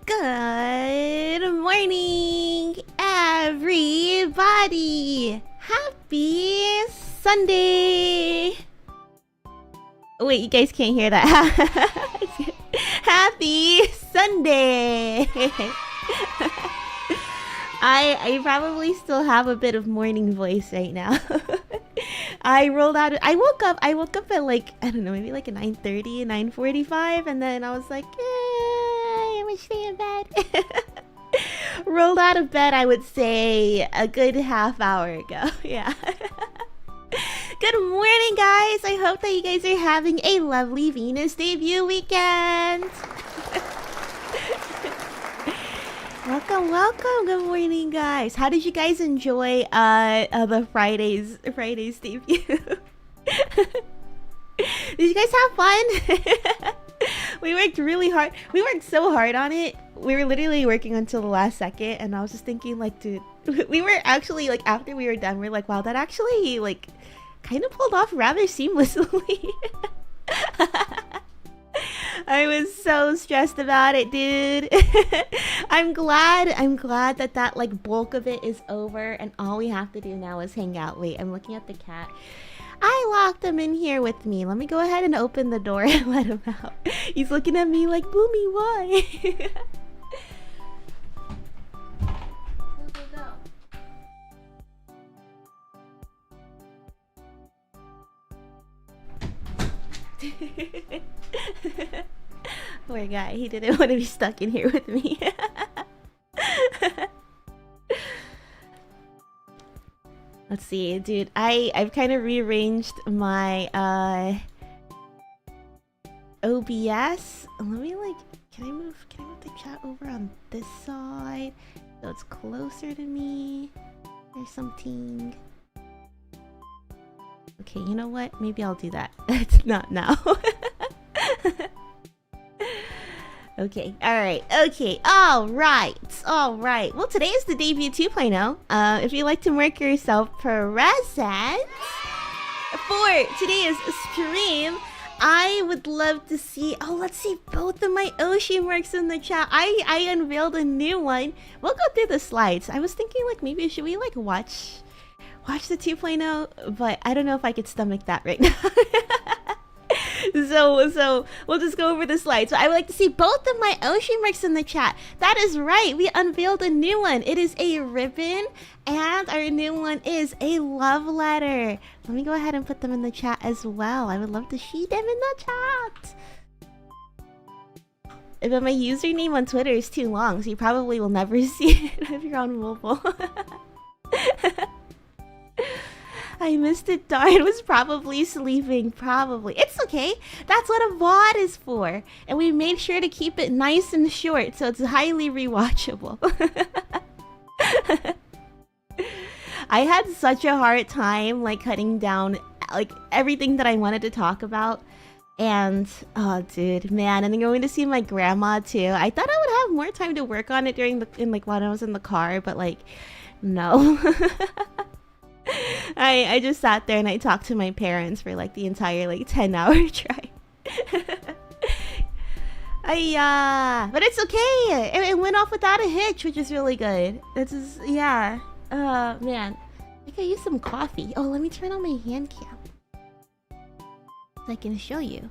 Good morning, everybody! Happy Sunday! Wait, you guys can't hear that. Happy Sunday! I probably still have a bit of morning voice right now. I woke up at like, I don't know, maybe like 9:30, 9:45, and then I was like, I'm gonna stay in bed. Rolled out of bed, I would say, a good half hour ago. Yeah. Good morning, guys. I hope that you guys are having a lovely Venus debut weekend. Welcome, welcome. Good morning, guys. How did you guys enjoy the Friday's debut? Did you guys have fun? We worked really hard. We worked so hard on it. We were literally working until the last second, and I was just thinking, like, dude, we were actually, like, after we were done, we're like, wow, that actually, like, kind of pulled off rather seamlessly. I was so stressed about it, dude. I'm glad that like bulk of it is over, and all we have to do now is hang out. Wait, I'm looking at the cat. I locked him in here with me. Let me go ahead and open the door and let him out. He's looking at me like, Boomi, why? Poor guy, he didn't want to be stuck in here with me. Let's see, dude. I've kind of rearranged my OBS. Let me can I move the chat over on this side so it's closer to me? There's something. Okay, you know what? Maybe I'll do that. It's not now. Okay, alright, okay, alright. Well, today is the debut 2.0. If you'd like to mark yourself present for today's stream, I would love to see... Oh, let's see both of my Oshi marks in the chat. I unveiled a new one. We'll go through the slides. I was thinking, like, maybe should we, like, watch the 2.0? But I don't know if I could stomach that right now. So we'll just go over the slides. So I would like to see both of my Oshi marks in the chat. That is right, we unveiled a new one. It is a ribbon, and our new one is a love letter. Let me go ahead and put them in the chat as well. I would love to see them in the chat. But my username on Twitter is too long, so you probably will never see it if you're on mobile. I missed it, Darn was probably sleeping, probably. It's okay, that's what a VOD is for. And we made sure to keep it nice and short, so it's highly rewatchable. I had such a hard time, like, cutting down, like, everything that I wanted to talk about. And, oh, dude, man, and then going to see my grandma, too. I thought I would have more time to work on it during when I was in the car, but, like, no. I just sat there and I talked to my parents for like the entire like 10-hour drive. But it's okay. It went off without a hitch, which is really good. This is, yeah. Man, I could use some coffee. Oh, let me turn on my hand cam so I can show you.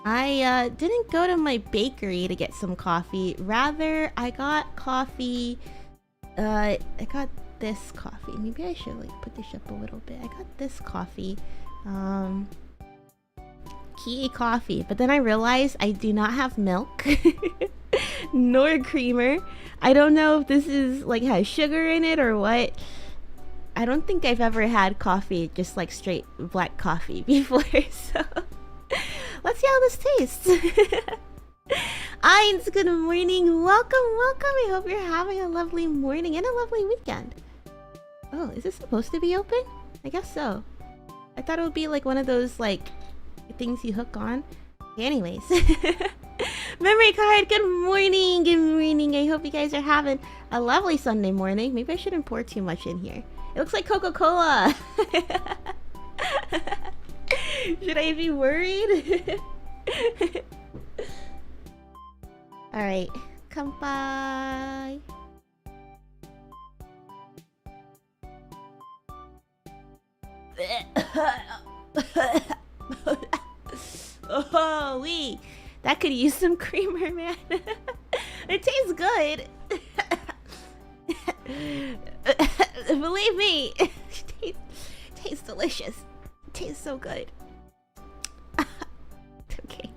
I didn't go to my bakery to get some coffee. Rather, I got coffee. I got this coffee. Maybe I should like put this up a little bit. I got this coffee. Key coffee. But then I realized I do not have milk. Nor creamer. I don't know if this is like has sugar in it or what. I don't think I've ever had coffee just like straight black coffee before. So let's see how this tastes. Eins, good morning. Welcome. I hope you're having a lovely morning and a lovely weekend. Oh, is this supposed to be open? I guess so. I thought it would be like one of those like things you hook on. Anyways. Memory card, good morning. I hope you guys are having a lovely Sunday morning. Maybe I shouldn't pour too much in here. It looks like Coca-Cola. Should I be worried? Alright. Kanpai. Oh, wee. That could use some creamer, man. It tastes good. Believe me, it tastes delicious. It tastes so good. Okay.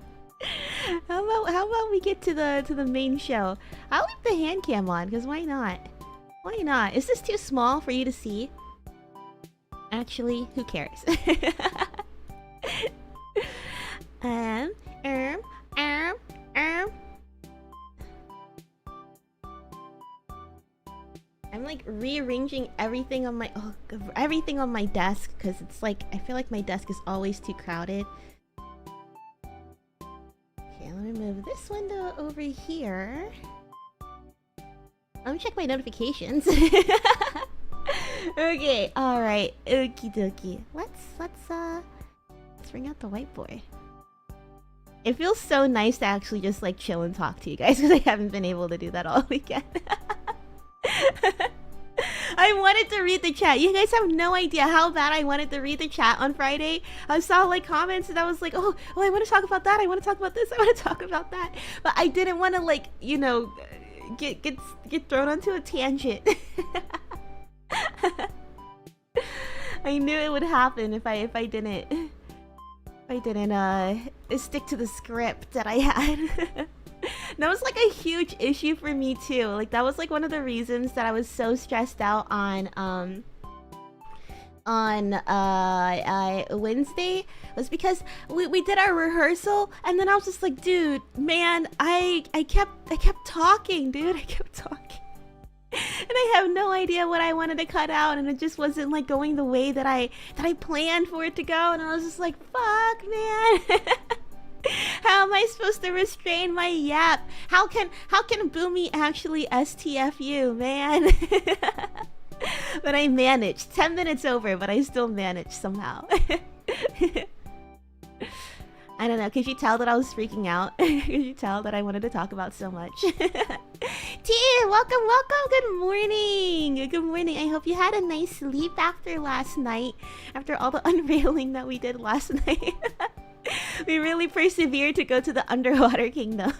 How about we get to the main show? I'll leave the hand cam on, because why not? Why not? Is this too small for you to see? Actually, who cares? I'm like rearranging everything on my everything on my desk because it's like I feel like my desk is always too crowded. Okay, let me move this window over here. Let me check my notifications. Okay, all right, okie dokie. Let's bring out the whiteboard. It feels so nice to actually just like chill and talk to you guys because I haven't been able to do that all weekend. I wanted to read the chat. You guys have no idea how bad I wanted to read the chat on Friday. I saw like comments and I was like, oh, I want to talk about that. I want to talk about this. I want to talk about that. But I didn't want to like, you know, get thrown onto a tangent. I knew it would happen if I didn't stick to the script that I had. That was like a huge issue for me too. Like that was like one of the reasons that I was so stressed out on Wednesday was because we did our rehearsal and then I was just like, dude, man, I kept talking, dude. I kept talking. And I have no idea what I wanted to cut out and it just wasn't like going the way that I planned for it to go, and I was just like, fuck, man. How am I supposed to restrain my yap? How can Boomi actually STF you, man? But I managed. 10 minutes over, but I still managed somehow. I don't know, could you tell that I was freaking out? Could you tell that I wanted to talk about so much? T, welcome. Good morning. Good morning. I hope you had a nice sleep after last night. After all the unveiling that we did last night. We really persevered to go to the underwater kingdom.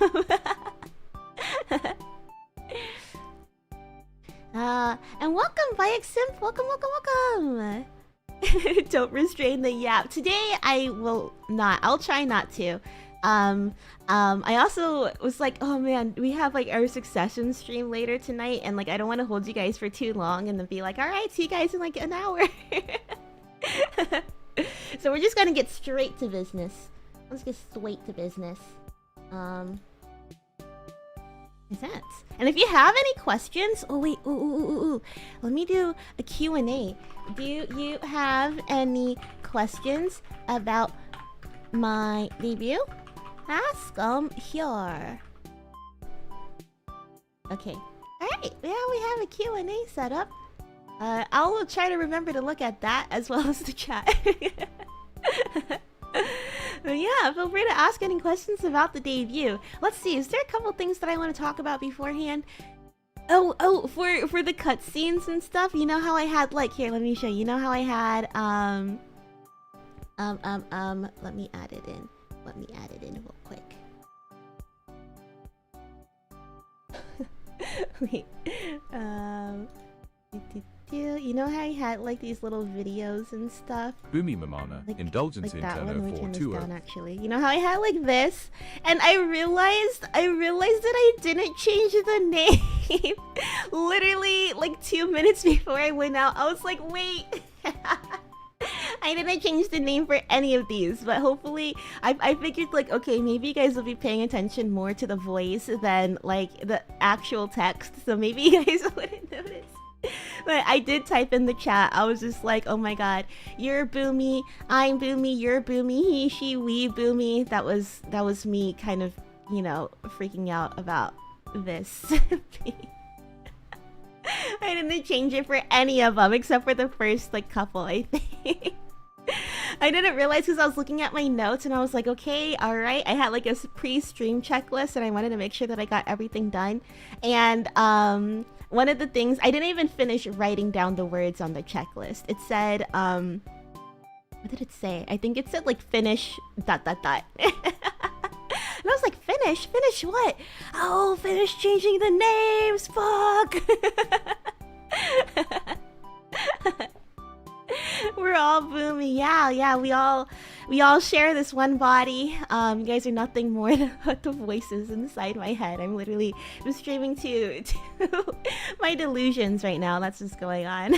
And welcome, Vayeximp. Welcome. Don't restrain the yap. Today I will not. I'll try not to. I also was like, oh man, we have like our Succession stream later tonight, and like I don't want to hold you guys for too long and then be like, all right, see you guys in like an hour. So we're just gonna get straight to business. Let's get straight to business. Is that? And if you have any questions, oh wait, ooh, let me do a Q&A. Do you have any questions about my debut? Ask them here. Okay. Alright, yeah, we have a Q&A set up. I'll try to remember to look at that as well as the chat. But yeah, feel free to ask any questions about the debut. Let's see, is there a couple things that I want to talk about beforehand? Oh, for the cutscenes and stuff, you know how I had like, here, let me show you. You know how I had let me add it in. Let me add it in real quick. Wait. You know how I had like these little videos and stuff? Boomi Mamana, like, indulgence like in that one. Let me turn this down, 420. actually. You know how I had like this? And I realized that I didn't change the name. Literally like 2 minutes before I went out, I was like, wait. I didn't change the name for any of these, but hopefully I figured like, okay, maybe you guys will be paying attention more to the voice than like the actual text, so maybe you guys wouldn't notice. But I did type in the chat. I was just like, oh my god, you're Boomi, I'm Boomi, you're Boomi, he, she, we, Boomi. That was me kind of, you know, freaking out about this. I didn't change it for any of them except for the first like couple, I think. I didn't realize because I was looking at my notes and I was like, okay, all right. I had like a pre-stream checklist and I wanted to make sure that I got everything done. And one of the things, I didn't even finish writing down the words on the checklist. It said, what did it say? I think it said like finish ... And I was like, finish? Finish what? Oh, finish changing the names, fuck! We're all Boomi, yeah, we all share this one body. You guys are nothing more than the voices inside my head. I'm literally just streaming to my delusions right now. That's what's going on.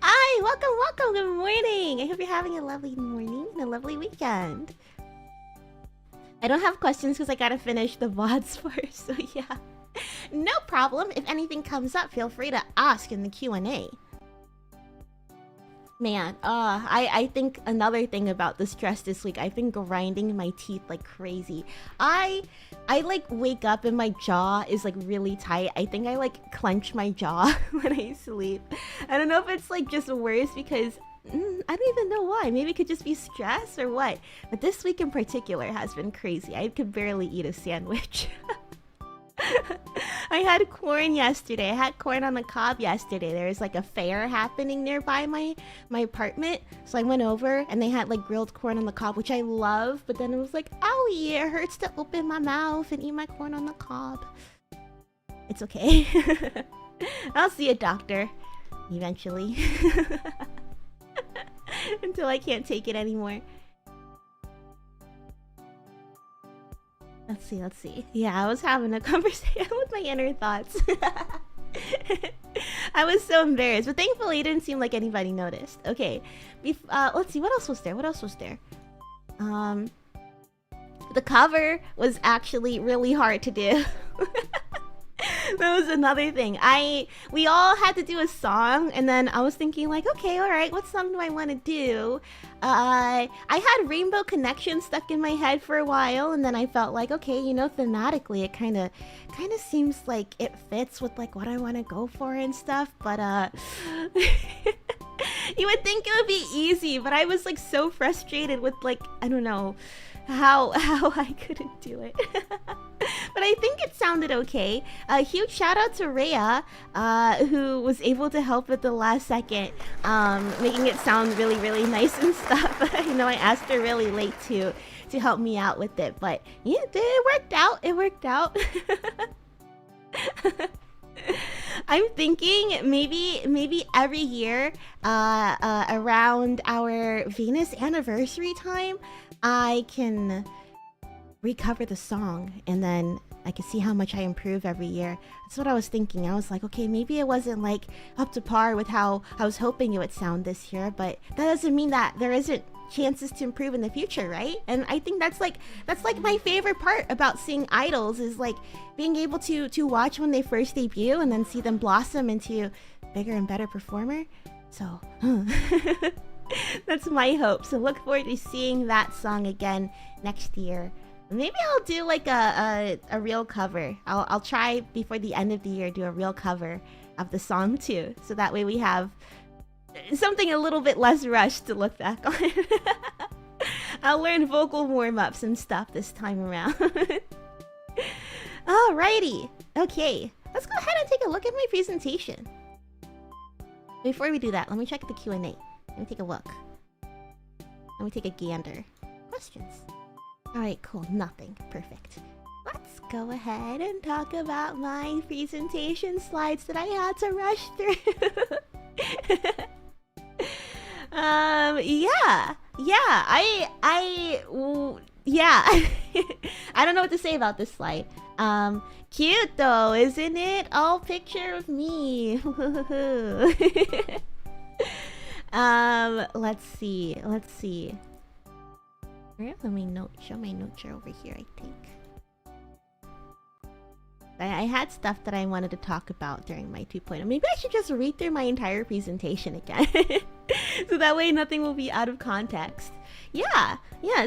Hi, welcome, good morning. I hope you're having a lovely morning and a lovely weekend. I don't have questions because I gotta finish the VODs first, so yeah. No problem. If anything comes up, feel free to ask in the Q&A. Man, I think another thing about the stress this week, I've been grinding my teeth like crazy. I like wake up and my jaw is like really tight. I think I like clench my jaw when I sleep. I don't know if it's like just worse because I don't even know why. Maybe it could just be stress or what. But this week in particular has been crazy. I could barely eat a sandwich. I had corn yesterday. I had corn on the cob yesterday. There was like a fair happening nearby my apartment. So I went over and they had like grilled corn on the cob, which I love. But then it was like, owie, it hurts to open my mouth and eat my corn on the cob. It's okay. I'll see a doctor eventually. Until I can't take it anymore. Let's see. Yeah, I was having a conversation with my inner thoughts. I was so embarrassed, but thankfully it didn't seem like anybody noticed. Okay, let's see, what else was there? The cover was actually really hard to do. That was another thing. We all had to do a song, and then I was thinking like, okay, all right, what song do I want to do? I had Rainbow Connection stuck in my head for a while, and then I felt like, okay, you know, thematically, it kind of seems like it fits with like what I want to go for and stuff. But you would think it would be easy, but I was like so frustrated with like, I don't know how I couldn't do it. But I think it sounded okay. A huge shout out to Reiya, who was able to help at the last second, making it sound really, really nice and stuff. You know, I asked her really late to help me out with it, but yeah, it worked out. I'm thinking maybe every year, around our Venus anniversary time, I can recover the song and then I can see how much I improve every year. That's what I was thinking. I was like, okay, maybe it wasn't like up to par with how I was hoping it would sound this year, but that doesn't mean that there isn't chances to improve in the future, right? And I think that's like my favorite part about seeing idols, is like being able to watch when they first debut and then see them blossom into bigger and better performer. So that's my hope. So look forward to seeing that song again next year. Maybe I'll do like a real cover. I'll try before the end of the year do a real cover of the song too, so that way we have something a little bit less rushed to look back on. I'll learn vocal warm-ups and stuff this time around. Alrighty, okay, let's go ahead and take a look at my presentation. Before we do that, let me check the Q&A. Let me take a look. Let me take a gander. Questions. Alright, cool. Nothing. Perfect. Let's go ahead and talk about my presentation slides that I had to rush through. Yeah. I don't know what to say about this slide. Cute though, isn't it? All picture of me. Let's see. Let me show my notes over here, I think. I had stuff that I wanted to talk about during my 2.0. Maybe I should just read through my entire presentation again. So that way nothing will be out of context. Yeah.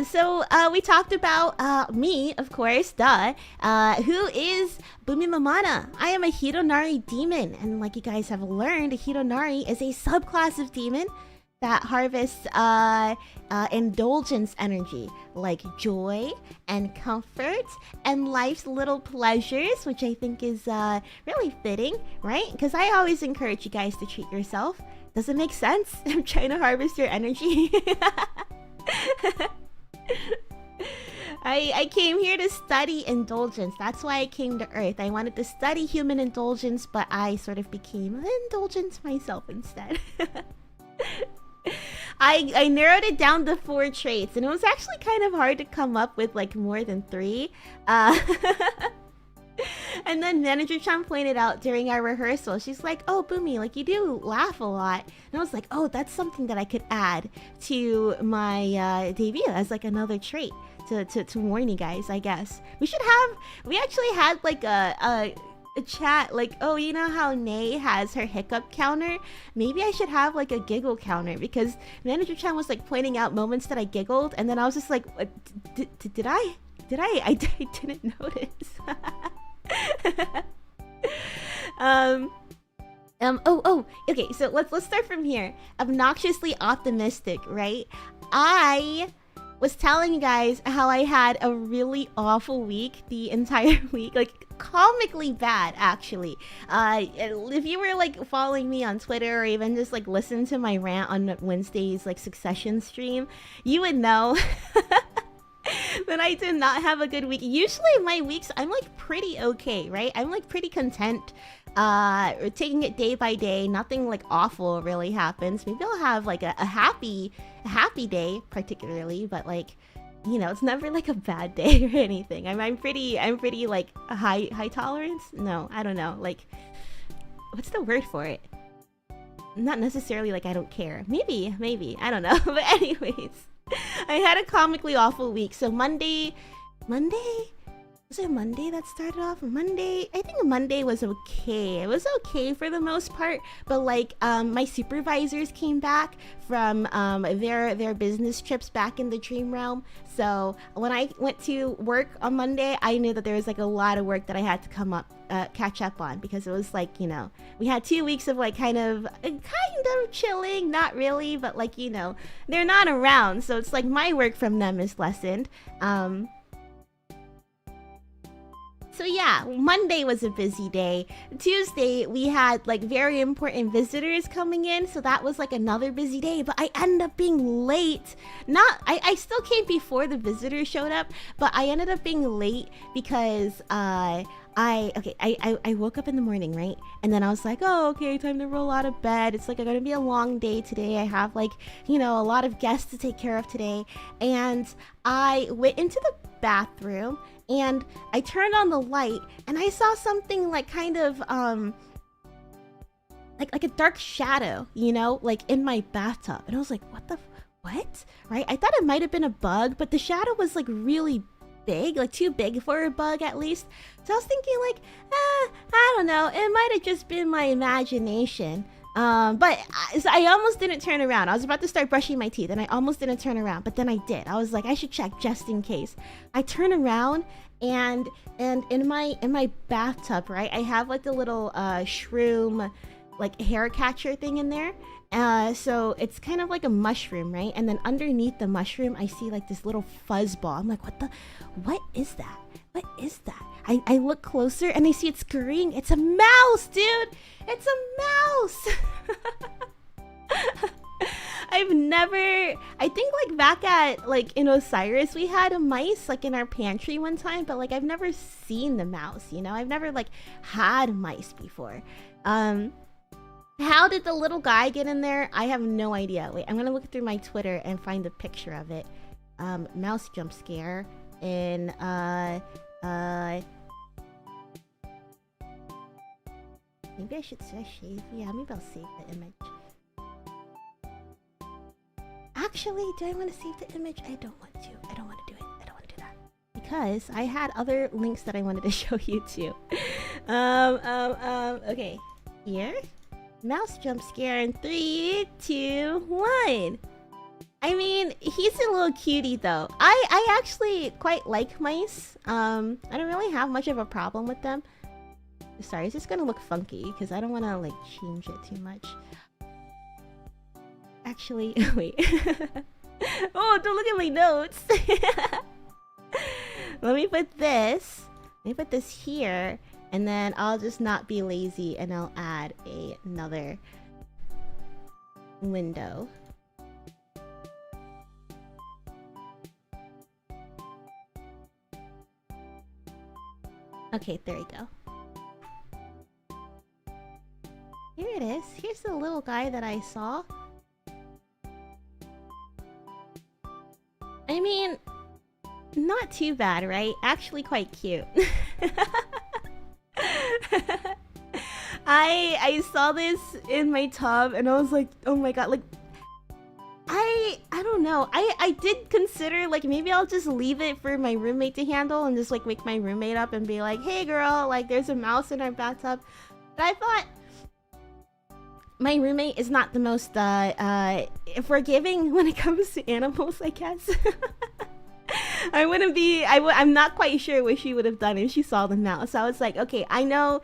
So we talked about me, of course, who is Boomi Mamana. I am a Hidonari demon, and like you guys have learned, a Hidonari is a subclass of demon. that harvests indulgence energy, like joy and comfort and life's little pleasures, which I think is really fitting, right? Because I always encourage you guys to treat yourself. Does it make sense? I'm trying to harvest your energy. I came here to study indulgence. That's why I came to Earth. I wanted to study human indulgence, but I sort of became indulgence myself instead. I narrowed it down to 4 traits, and it was actually kind of hard to come up with like more than 3. And then Manager Chan pointed out during our rehearsal, she's like, "Oh, Boomi, like you do laugh a lot." And I was like, "Oh, that's something that I could add to my debut as like another trait to warn you guys, I guess." We actually had like a chat, like, "Oh, you know how Nay has her hiccup counter? Maybe I should have like a giggle counter," because Manager Chan was like pointing out moments that I giggled, and then I was just like, did I? I didn't notice. Okay, so let's start from here. Obnoxiously optimistic, right? I was telling you guys how I had a really awful week the entire week, like comically bad actually. If you were like following me on Twitter or even just like listen to my rant on Wednesday's like Succession stream, you would know that I did not have a good week. Usually my weeks, I'm like pretty okay, right? I'm like pretty content, taking it day by day. Nothing like awful really happens. Maybe I'll have like a happy day particularly, but like, you know, it's never like a bad day or anything. I'm pretty like high tolerance. No, I don't know. Like, what's the word for it? Not necessarily like I don't care. Maybe I don't know. But anyways, I had a comically awful week. So Monday? Was it Monday that started off? Monday? I think Monday was okay. It was okay for the most part. But like, my supervisors came back from their business trips back in the dream realm. So when I went to work on Monday, I knew that there was like a lot of work that I had to catch up on, because it was like, you know, we had 2 weeks of like kind of chilling, not really, but like, you know, they're not around, so it's like my work from them is lessened. So yeah, Monday was a busy day. Tuesday, we had like very important visitors coming in, so that was like another busy day, but I ended up being late. I still came before the visitors showed up, but I ended up being late because I woke up in the morning, right? And then I was like, oh, okay, time to roll out of bed. It's like gonna be a long day today. I have like, you know, a lot of guests to take care of today. And I went into the bathroom and I turned on the light and I saw something like kind of like a dark shadow, you know, like in my bathtub. And I was like, what? Right? I thought it might have been a bug, but the shadow was like really big, like too big for a bug at least. So I was thinking like, I don't know, it might have just been my imagination. But I almost didn't turn around. I was about to start brushing my teeth and I almost didn't turn around, but then I did. I was like, I should check just in case. I turn around and in my bathtub, right, I have like the little shroom like hair catcher thing in there. So it's kind of like a mushroom, right? And then underneath the mushroom, I see like this little fuzz ball. I'm like, what is that? What is that? I look closer and I see it scurrying. It's a mouse, dude! It's a mouse! I think like back at like in Osiris, we had a mice like in our pantry one time, but like I've never seen the mouse, you know? I've never like had mice before. How did the little guy get in there? I have no idea. Wait, I'm gonna look through my Twitter and find a picture of it. Mouse jump scare in maybe I should save. Yeah, maybe I'll save the image. Actually, do I want to save the image? I don't want to. I don't want to do it. I don't want to do that because I had other links that I wanted to show you too. Okay, here. Mouse jump scare in 3, 2, 1. I mean, he's a little cutie though. I actually quite like mice. I don't really have much of a problem with them. Sorry, it's just gonna look funky because I don't want to like change it too much. Actually, wait. Oh, don't look at my notes. Let me put this. Let me put this here, and then I'll just not be lazy, and I'll add another window. Okay, there you go. Here it is. Here's the little guy that I saw. I mean, not too bad, right? Actually quite cute. I saw this in my tub and I was like, oh my god, like I don't know. I did consider like maybe I'll just leave it for my roommate to handle and just like wake my roommate up and be like, hey girl, like there's a mouse in our bathtub. But I thought my roommate is not the most forgiving when it comes to animals, I guess. I wouldn't be, I'm not quite sure what she would have done if she saw the mouse. So I was like, okay, I know,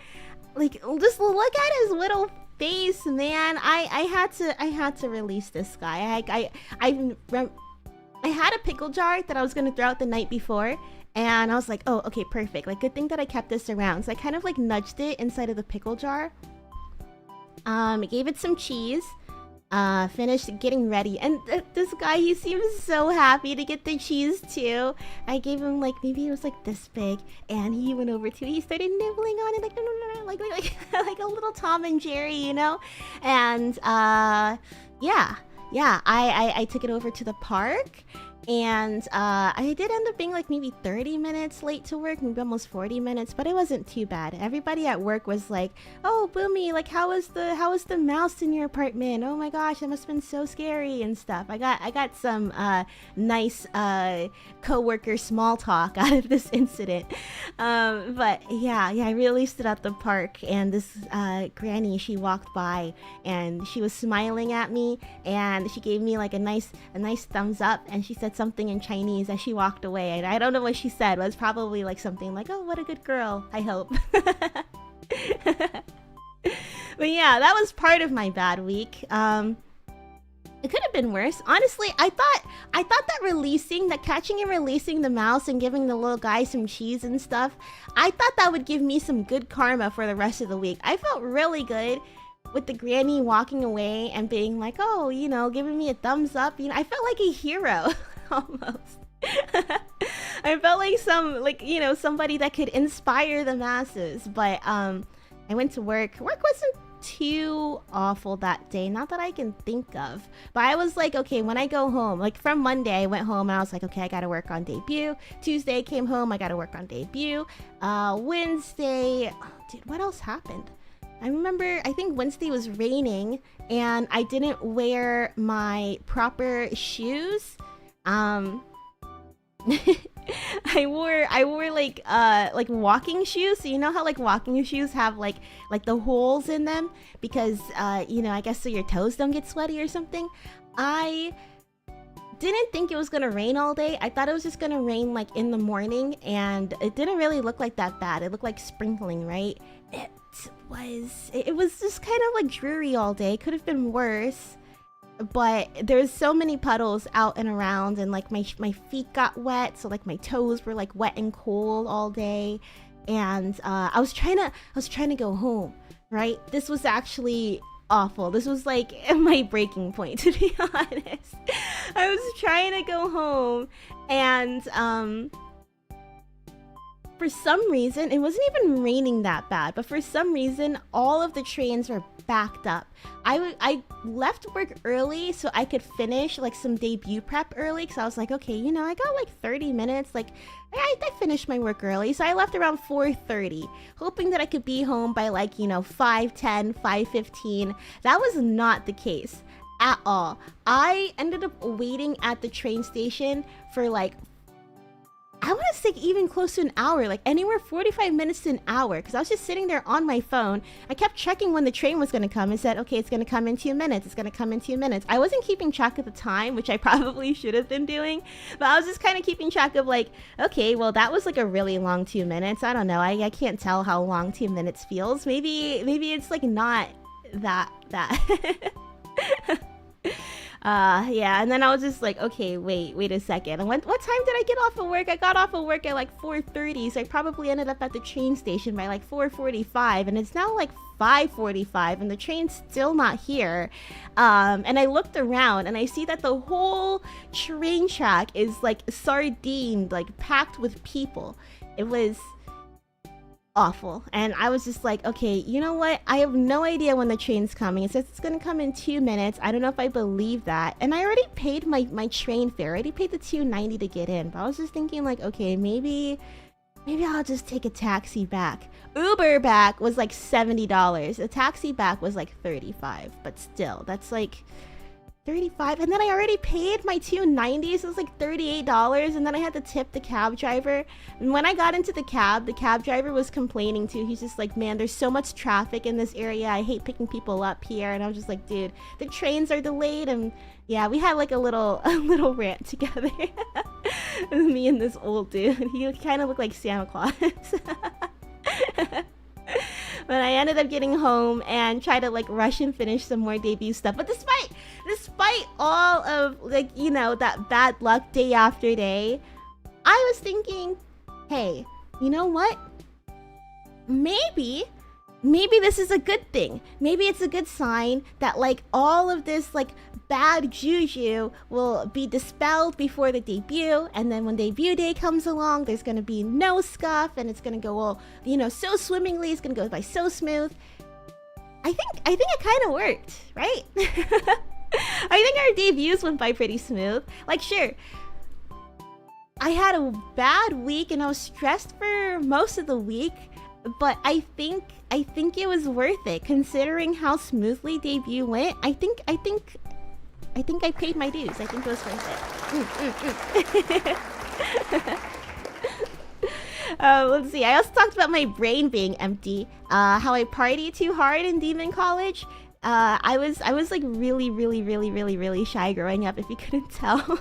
like, just look at his little face, man. I had to release this guy. I had a pickle jar that I was gonna throw out the night before, and I was like, oh, okay, perfect. Like, good thing that I kept this around. So I kind of like nudged it inside of the pickle jar. I gave it some cheese. Finished getting ready, and this guy, he seems so happy to get the cheese too. I gave him like, maybe it was like this big, and he went over to it. He started nibbling on it like no, no, no, like like a little Tom and Jerry, you know. And yeah, I took it over to the park. And I did end up being like maybe 30 minutes late to work, maybe almost 40 minutes, but it wasn't too bad. Everybody at work was like, oh, Boomi, like how was the mouse in your apartment? Oh my gosh, that must have been so scary and stuff. I got some nice co-worker small talk out of this incident. But yeah, I released it at the park, and this granny, she walked by and she was smiling at me, and she gave me like a nice thumbs up, and she said something in Chinese as she walked away. And I don't know what she said. It was probably like something like, oh, what a good girl, I hope. But yeah, that was part of my bad week. It could have been worse. Honestly, I thought that catching and releasing the mouse and giving the little guy some cheese and stuff, I thought that would give me some good karma for the rest of the week. I felt really good with the granny walking away and being like, oh, you know, giving me a thumbs up. You know, I felt like a hero. Almost. I felt like you know, somebody that could inspire the masses. But I went to work. Work wasn't too awful that day, not that I can think of. But I was like, okay, when I go home, like from Monday I went home and I was like, okay, I gotta work on debut. Tuesday I came home, I gotta work on debut. Wednesday, oh, dude, what else happened? I remember, I think Wednesday was raining and I didn't wear my proper shoes. I wore like walking shoes. So you know how like walking shoes have like the holes in them because you know, I guess so your toes don't get sweaty or something. I didn't think it was gonna rain all day. I thought it was just gonna rain like in the morning, and it didn't really look like that bad. It looked like sprinkling, right? It was just kind of like dreary all day. Could have been worse. But there's so many puddles out and around, and like my feet got wet, so like my toes were like wet and cold all day. And I was trying to go home, right? This was actually awful. This was like my breaking point, to be honest. I was trying to go home, and for some reason, it wasn't even raining that bad, but for some reason, all of the trains were backed up. I left work early so I could finish like some debut prep early, because I was like, okay, you know, I got like 30 minutes, like I finished my work early, so I left around 4:30, hoping that I could be home by like, you know, 5:10, 5:15. That was not the case at all. I ended up waiting at the train station for like, I want to say even close to an hour, like anywhere 45 minutes to an hour, because I was just sitting there on my phone. I kept checking when the train was going to come and said, okay, it's going to come in 2 minutes. It's going to come in 2 minutes. I wasn't keeping track of the time, which I probably should have been doing, but I was just kind of keeping track of like, okay, well, that was like a really long 2 minutes. I don't know. I can't tell how long 2 minutes feels. Maybe it's like not that. Yeah, and then I was just like, okay, wait a second. And what time did I get off of work? I got off of work at like 4:30, so I probably ended up at the train station by like 4:45, and it's now like 5:45, and the train's still not here. And I looked around, and I see that the whole train track is like sardined, like packed with people. It was awful. And I was just like, okay, you know what? I have no idea when the train's coming. It says it's gonna come in 2 minutes. I don't know if I believe that. And I already paid my train fare. I already paid the $2.90 to get in. But I was just thinking like, okay, maybe I'll just take a taxi back. Uber back was like $70. A taxi back was like $35. But still, that's like $35, and then I already paid my $2.90, so it was like $38, and then I had to tip the cab driver. And when I got into the cab driver was complaining too. He's just like, man, there's so much traffic in this area. I hate picking people up here. And I was just like, dude, the trains are delayed. And yeah, we had like a little rant together. Me and this old dude. He kind of looked like Santa Claus. But I ended up getting home and tried to like rush and finish some more debut stuff. But despite all of like, you know, that bad luck day after day, I was thinking, hey, you know what? Maybe this is a good thing. Maybe it's a good sign that like all of this like bad juju will be dispelled before the debut, and then when debut day comes along, there's gonna be no scuff, and it's gonna go all, you know, so swimmingly. It's gonna go by so smooth. I think it kind of worked, right? I think our debuts went by pretty smooth. Like, sure, I had a bad week and I was stressed for most of the week, but I think it was worth it considering how smoothly debut went. I think I paid my dues. I think it was worth it. Let's see. I also talked about my brain being empty. How I partied too hard in Demon College. I was like really shy growing up, if you couldn't tell.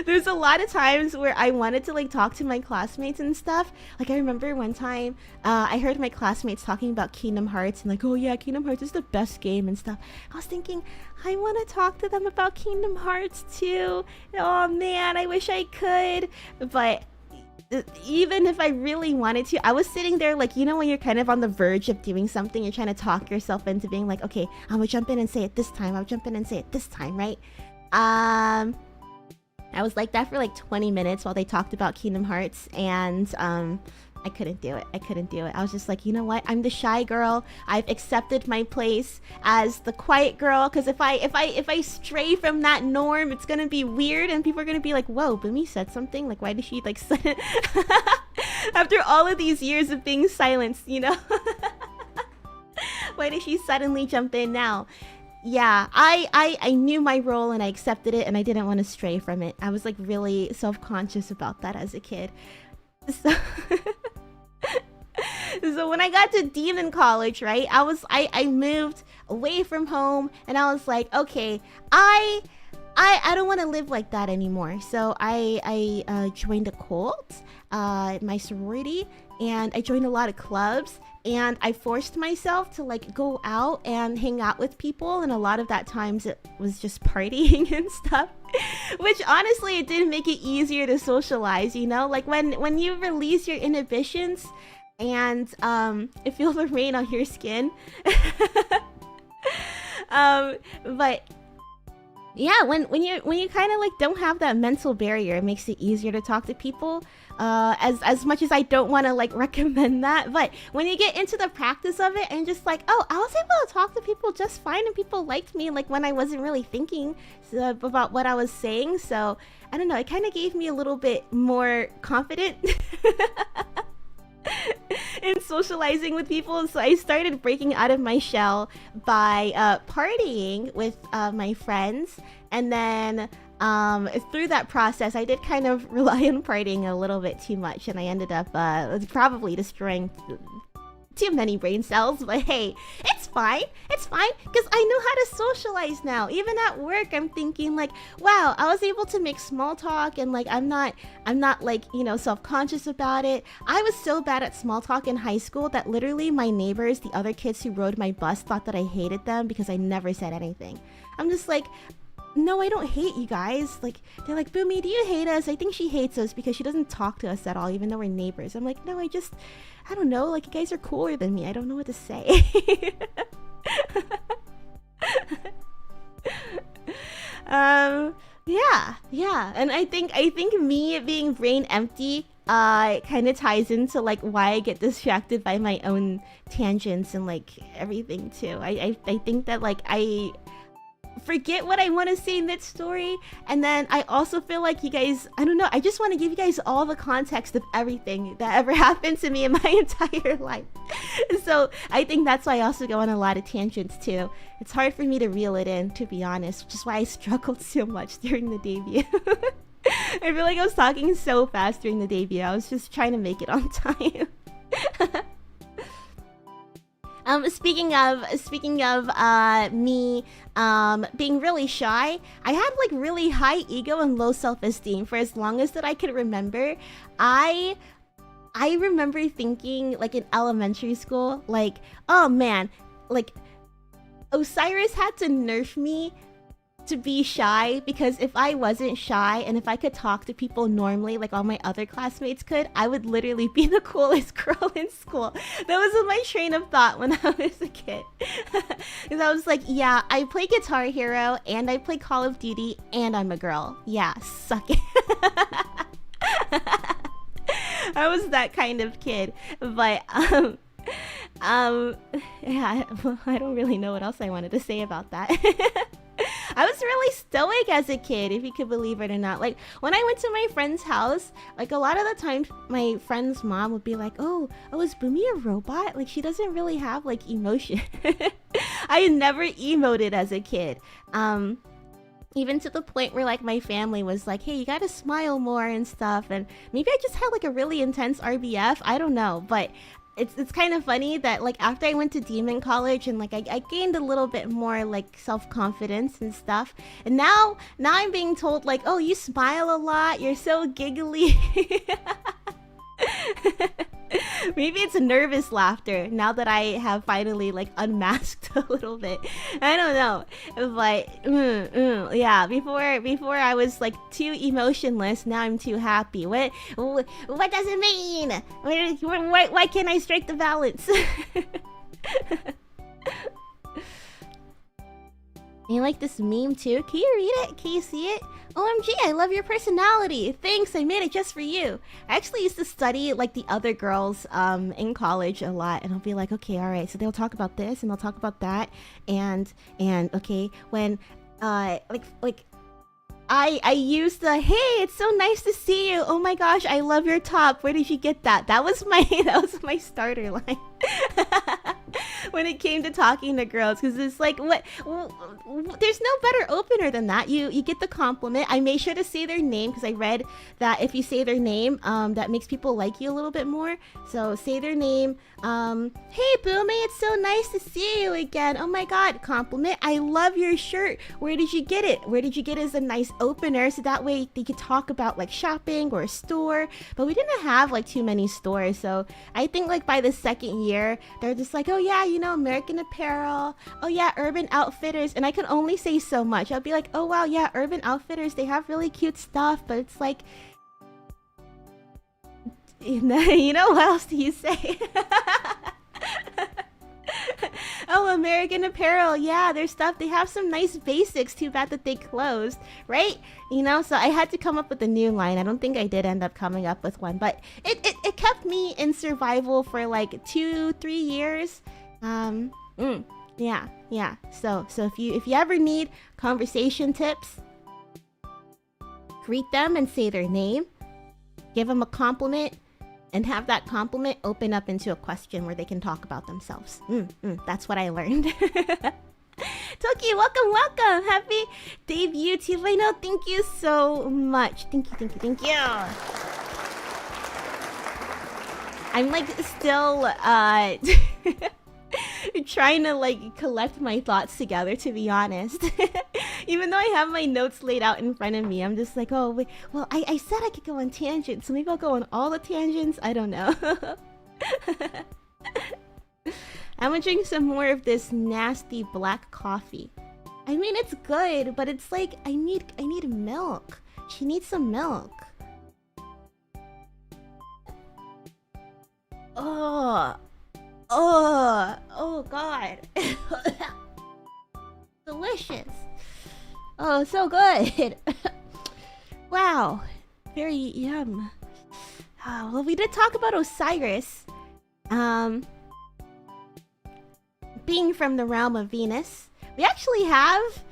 There's a lot of times where I wanted to like talk to my classmates and stuff. Like I remember one time I heard my classmates talking about Kingdom Hearts and like, oh yeah, Kingdom Hearts is the best game and stuff. I was thinking, I want to talk to them about Kingdom Hearts too. Oh man, I wish I could. But even if I really wanted to, I was sitting there like, you know, when you're kind of on the verge of doing something, you're trying to talk yourself into being like, okay, I'm gonna jump in and say it this time. I'll jump in and say it this time, right? I was like that for like 20 minutes while they talked about Kingdom Hearts, and I couldn't do it. I was just like, you know what? I'm the shy girl. I've accepted my place as the quiet girl, because if I stray from that norm, it's gonna be weird, and people are gonna be like, whoa, Boomi said something. Like, why did she like after all of these years of being silenced, you know? Why did she suddenly jump in now? Yeah, I knew my role and I accepted it, and I didn't want to stray from it. I was like really self-conscious about that as a kid. So when I got to Demon College, right, I moved away from home, and I was like, okay, I don't want to live like that anymore. So I joined a cult, my sorority, and I joined a lot of clubs, and I forced myself to like go out and hang out with people, and a lot of that times it was just partying and stuff. Which honestly, it did make it easier to socialize, you know? Like when you release your inhibitions and it feels the rain on your skin. But yeah, when you kind of like don't have that mental barrier, it makes it easier to talk to people. As much as I don't want to like recommend that, but when you get into the practice of it and just like, oh, I was able to talk to people just fine, and people liked me like when I wasn't really thinking about what I was saying. So I don't know, it kind of gave me a little bit more confident in socializing with people. So I started breaking out of my shell by partying with my friends, and then through that process I did kind of rely on partying a little bit too much, and I ended up probably destroying too many brain cells. But hey, it's fine because I know how to socialize now. Even at work, I'm thinking like, wow, I was able to make small talk, and like I'm not like, you know, self-conscious about it. I was so bad at small talk in high school that literally my neighbors, the other kids who rode my bus, thought that I hated them because I never said anything. I'm just like, no, I don't hate you guys. Like, they're like, Boomi, do you hate us? I think she hates us because she doesn't talk to us at all, even though we're neighbors. I'm like, no, I don't know. Like, you guys are cooler than me. I don't know what to say. Yeah. And I think me being brain empty kind of ties into like why I get distracted by my own tangents and like everything too. I think that like I forget what I want to say in that story, and then I also feel like you guys, I don't know, I just want to give you guys all the context of everything that ever happened to me in my entire life. So I think that's why I also go on a lot of tangents too. It's hard for me to reel it in, to be honest, which is why I struggled so much during the debut. I feel like I was talking so fast during the debut. I was just trying to make it on time. Speaking of me being really shy, I had like really high ego and low self-esteem for as long as that I could remember. I remember thinking like in elementary school, like, oh man, like Osiris had to nerf me to be shy, because if I wasn't shy and if I could talk to people normally like all my other classmates could, I would literally be the coolest girl in school. That was my train of thought when I was a kid. Because I was like, yeah, I play Guitar Hero and I play Call of Duty and I'm a girl. Yeah, suck it. I was that kind of kid. But yeah, I don't really know what else I wanted to say about that. I was really stoic as a kid, if you could believe it or not. Like, when I went to my friend's house, like, a lot of the time, my friend's mom would be like, oh, is Boomi a robot? Like, she doesn't really have, like, emotion. I never emoted as a kid. Even to the point where, like, my family was like, hey, you gotta smile more and stuff. And maybe I just had, like, a really intense RBF. I don't know, but it's kind of funny that like after I went to Demon College and like I gained a little bit more like self-confidence and stuff, and now I'm being told like, oh, you smile a lot, you're so giggly. Maybe it's a nervous laughter now that I have finally like unmasked a little bit. I don't know, but yeah. Before I was like too emotionless. Now I'm too happy. What does it mean? Why can't I strike the balance? You like this meme too? Can you read it? Can you see it? OMG, I love your personality. Thanks, I made it just for you. I actually used to study like the other girls in college a lot, and I'll be like, okay, all right, so they'll talk about this and they'll talk about that, and okay, when I used the, hey, it's so nice to see you. Oh my gosh, I love your top. Where did you get that? That was my starter line. When it came to talking to girls, because it's like, what? There's no better opener than that. You get the compliment. I made sure to say their name because I read that if you say their name, that makes people like you a little bit more. So say their name. Hey Boomi, it's so nice to see you again. Oh my god, compliment. I love your shirt. Where did you get it? Where did you get it is a nice opener, so that way they could talk about like shopping or a store. But we didn't have like too many stores, so I think like by the second year they're just like, oh yeah, you know, American Apparel, oh yeah, Urban Outfitters, and I could only say so much. I'll be like, oh wow, yeah, Urban Outfitters, they have really cute stuff, but it's like, you know, what else do you say? Oh, American Apparel, yeah, their stuff, they have some nice basics. Too bad that they closed, right? You know, so I had to come up with a new line. I don't think I did end up coming up with one, but it kept me in survival for like 2-3 years. Yeah. So if you ever need conversation tips, greet them and say their name, give them a compliment, and have that compliment open up into a question where they can talk about themselves. That's what I learned. Toki, welcome. Happy debut to Vino. Thank you so much. Thank you. I'm like still trying to like collect my thoughts together, to be honest. Even though I have my notes laid out in front of me, I'm just like, oh wait, well I said I could go on tangents, so maybe I'll go on all the tangents. I don't know. I'm gonna drink some more of this nasty black coffee. I mean, it's good, but it's like I need milk. She needs some milk. Oh, oh God. Delicious. Oh, so good. Wow. Very yum. Well, we did talk about Osiris. Being from the realm of Venus. We actually have...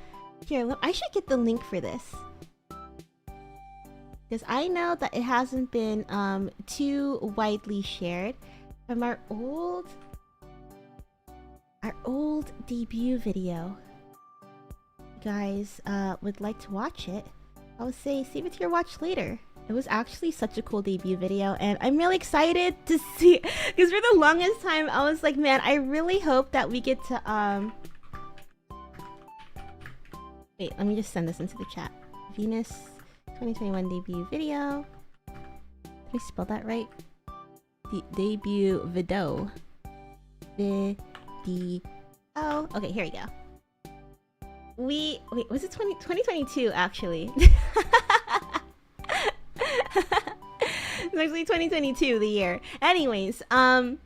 Here, I should get the link for this. Because I know that it hasn't been too widely shared. From our old debut video. You guys would like to watch it, I would say save it to your watch later. It was actually such a cool debut video, and I'm really excited to see, because for the longest time I was like, man, I really hope that we get to wait, let me just send this into the chat. Venus 2021 debut video. Did I spell that right? Debut video. Oh, okay, here we go. Wait, was it 2022 actually? It's actually 2022, the year. Anyways, I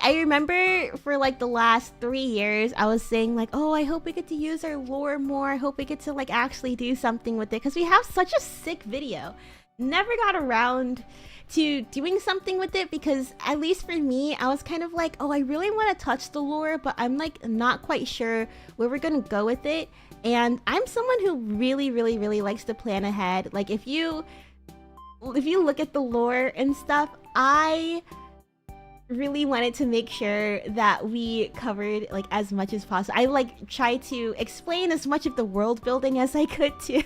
remember for like the last 3 years, I was saying like, oh, I hope we get to use our lore more. I hope we get to like actually do something with it, because we have such a sick video. Never got around to doing something with it, because at least for me, I was kind of like, oh, I really want to touch the lore, but I'm like not quite sure where we're gonna go with it. And I'm someone who really likes to plan ahead. Like if you look at the lore and stuff, I really wanted to make sure that we covered like as much as possible. I like tried to explain as much of the world building as I could too.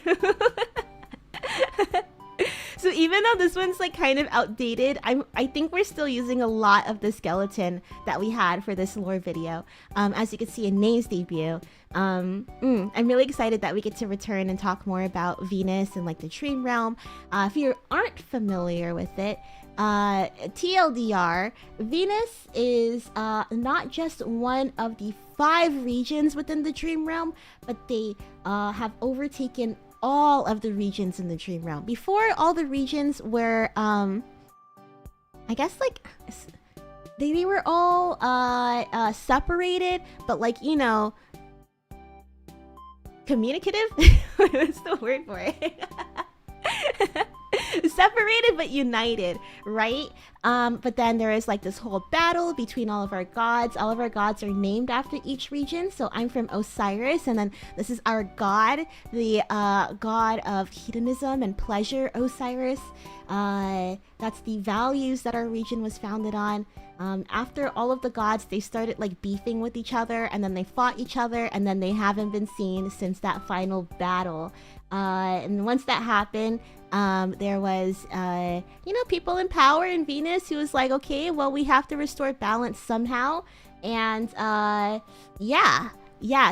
So even though this one's like kind of outdated, I think we're still using a lot of the skeleton that we had for this lore video. As you can see in Nay's debut. I'm really excited that we get to return and talk more about Venus and like the dream realm. If you aren't familiar with it, TLDR, Venus is not just one of the 5 regions within the dream realm, but they have overtaken all of the regions in the dream realm. Before, all the regions were I guess like they were all separated, but like, you know, communicative. What's the word for it? Separated but united, right? But then there is like this whole battle between all of our gods. All of our gods are named after each region. So I'm from Osiris, and then this is our god, the god of hedonism and pleasure, Osiris. That's the values that our region was founded on. After all of the gods, they started like beefing with each other, and then they fought each other, and then they haven't been seen since that final battle. And once that happened, there was, you know, people in power in Venus who was like, okay, well, we have to restore balance somehow. And yeah,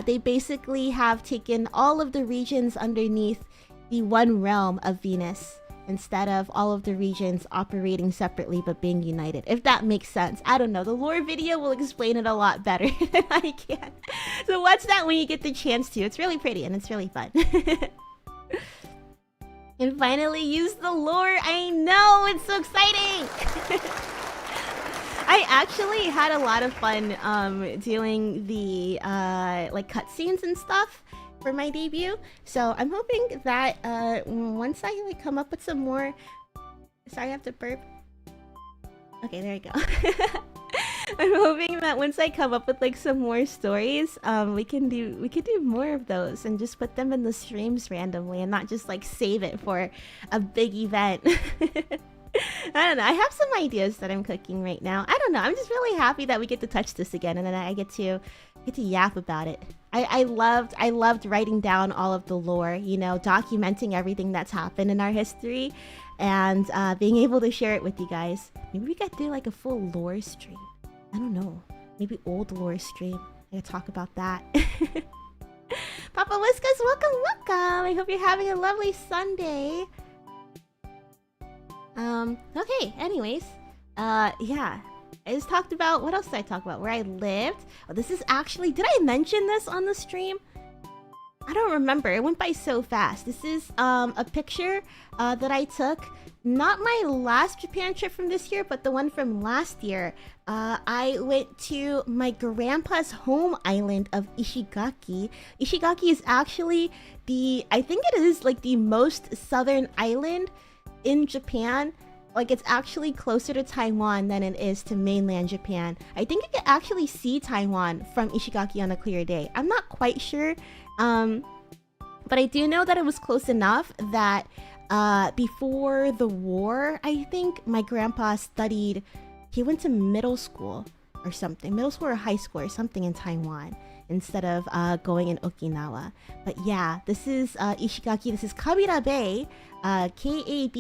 they basically have taken all of the regions underneath the one realm of Venus, instead of all of the regions operating separately but being united, if that makes sense. I don't know, the lore video will explain it a lot better than I can. So watch that when you get the chance to. It's really pretty and it's really fun. And finally use the lore. I know, it's so exciting. I actually had a lot of fun doing the like cutscenes and stuff for my debut. So I'm hoping that once I like come up with some more... Sorry, I have to burp. Okay, there you go. I'm hoping that once I come up with like some more stories, we can do more of those and just put them in the streams randomly and not just like save it for a big event. I don't know. I have some ideas that I'm cooking right now. I don't know. I'm just really happy that we get to touch this again, and then I get to yap about it. I loved writing down all of the lore, you know, documenting everything that's happened in our history, and being able to share it with you guys. Maybe we could do like a full lore stream. I don't know. Maybe old lore stream. I gotta talk about that. Papa Whiskas, welcome. I hope you're having a lovely Sunday. Okay, anyways. Yeah. I just talked about, what else did I talk about? Where I lived. Oh, this is actually, did I mention this on the stream? I don't remember. It went by so fast. This is a picture that I took. Not my last Japan trip from this year, but the one from last year. I went to my grandpa's home island of Ishigaki. Ishigaki is actually I think it is like the most southern island in Japan. Like, it's actually closer to Taiwan than it is to mainland Japan. I think you can actually see Taiwan from Ishigaki on a clear day. I'm not quite sure. But I do know that it was close enough that before the war, I think my grandpa studied, he went to middle school or something, middle school or high school or something in Taiwan instead of going in Okinawa. But yeah, this is Ishigaki. This is Kabira Bay, Kabira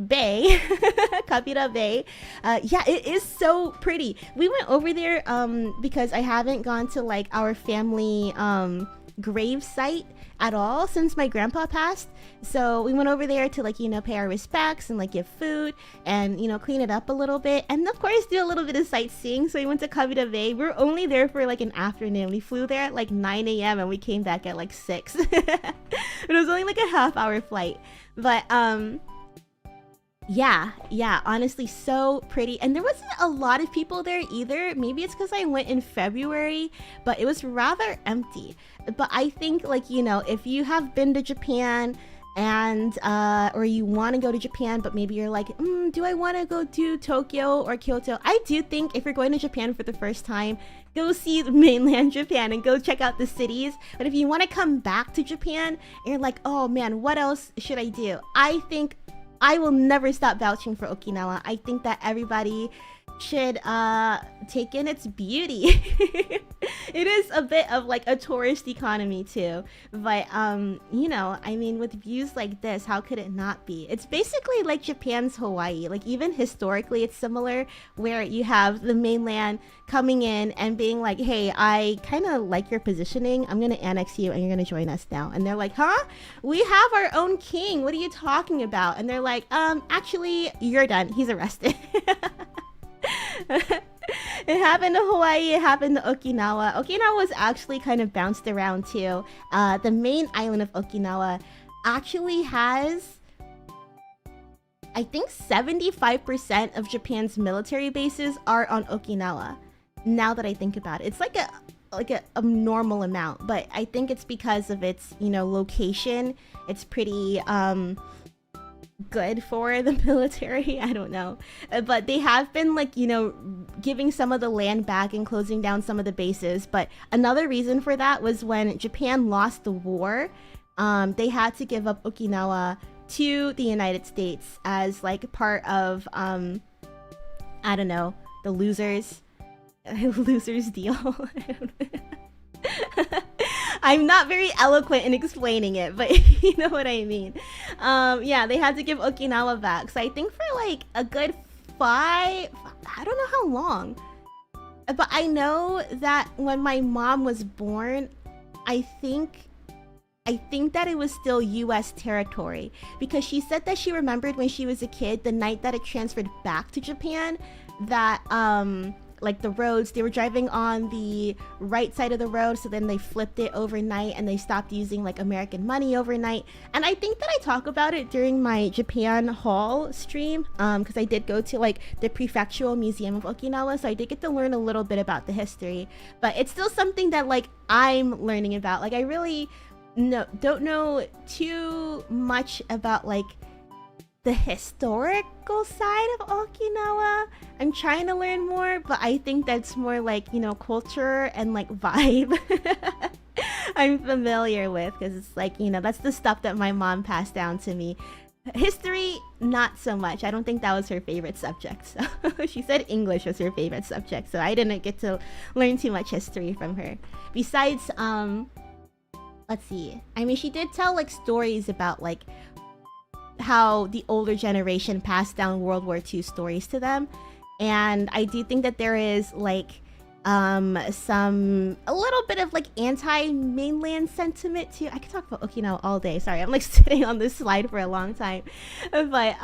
Bay, Kabira Bay. Yeah, it is so pretty. We went over there because I haven't gone to like our family grave site at all since my grandpa passed. So we went over there to like, you know, pay our respects and like give food and, you know, clean it up a little bit. And of course do a little bit of sightseeing. So we went to Kabira Bay. We were only there for like an afternoon. We flew there at like 9 a.m. and we came back at like 6. It was only like a half-hour flight. But yeah, honestly, so pretty. And there wasn't a lot of people there either. Maybe it's because I went in February, but it was rather empty. But I think, like, you know, if you have been to Japan and or you want to go to Japan, but maybe you're like, do I want to go to Tokyo or Kyoto? I do think if you're going to Japan for the first time, go see mainland Japan and go check out the cities. But if you want to come back to Japan and you're like, oh man, what else should I do? I think I will never stop vouching for Okinawa. I think that everybody should take in its beauty. It is a bit of like a tourist economy too, but you know, I mean, with views like this, how could it not be? It's basically like Japan's Hawaii. Like, even historically it's similar, where you have the mainland coming in and being like, hey, I kind of like your positioning, I'm gonna annex you and you're gonna join us now. And they're like, huh? We have our own king, what are you talking about? And they're like, actually, you're done, he's arrested. It happened to Hawaii, it happened to Okinawa. Okinawa was actually kind of bounced around too. The main island of Okinawa actually has, I think 75% of Japan's military bases are on Okinawa. Now that I think about it, it's like a normal amount, but I think it's because of its, you know, location. It's pretty good for the military. I don't know, but they have been, like, you know, giving some of the land back and closing down some of the bases. But another reason for that was when Japan lost the war, they had to give up Okinawa to the United States as like part of I don't know, the losers deal. I'm not very eloquent in explaining it, but you know what I mean. Yeah, they had to give Okinawa back. So I think for like a good 5, I don't know how long. But I know that when my mom was born, I think that it was still US territory, because she said that she remembered when she was a kid, the night that it transferred back to Japan, that like the roads, they were driving on the right side of the road, so then they flipped it overnight and they stopped using like American money overnight. And I think that I talk about it during my Japan Hall stream, because I did go to like the Prefectural Museum of Okinawa, so I did get to learn a little bit about the history. But it's still something that like I'm learning about. Like, I really don't know too much about like the historical side of Okinawa. I'm trying to learn more, but I think that's more like, you know, culture and like vibe. I'm familiar with, because it's like, you know, that's the stuff that my mom passed down to me. History, not so much. I don't think that was her favorite subject. So she said English was her favorite subject, so I didn't get to learn too much history from her. Besides, let's see. I mean, she did tell like stories about like how the older generation passed down World War II stories to them. And I do think that there is like a little bit of like anti-mainland sentiment too. I could talk about Okinawa all day. Sorry, I'm like sitting on this slide for a long time. But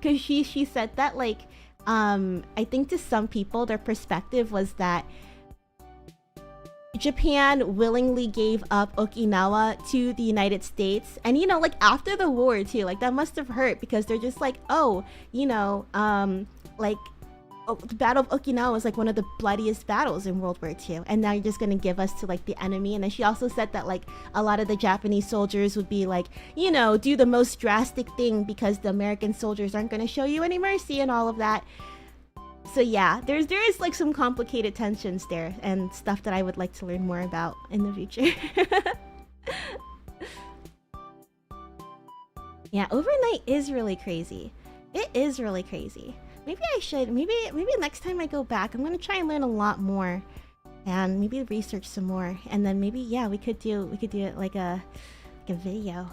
because she said that like I think to some people, their perspective was that Japan willingly gave up Okinawa to the United States. And, you know, like, after the war, too, like, that must have hurt because they're just like, oh, you know, like, the Battle of Okinawa was, like, one of the bloodiest battles in World War II. And now you're just gonna give us to, like, the enemy. And then she also said that, like, a lot of the Japanese soldiers would be, like, you know, do the most drastic thing because the American soldiers aren't gonna show you any mercy and all of that. So yeah, there is like some complicated tensions there and stuff that I would like to learn more about in the future. Yeah, overnight is really crazy. It is really crazy. Maybe I should, maybe next time I go back, I'm gonna try and learn a lot more, and maybe research some more, and then maybe yeah, we could do it like a video.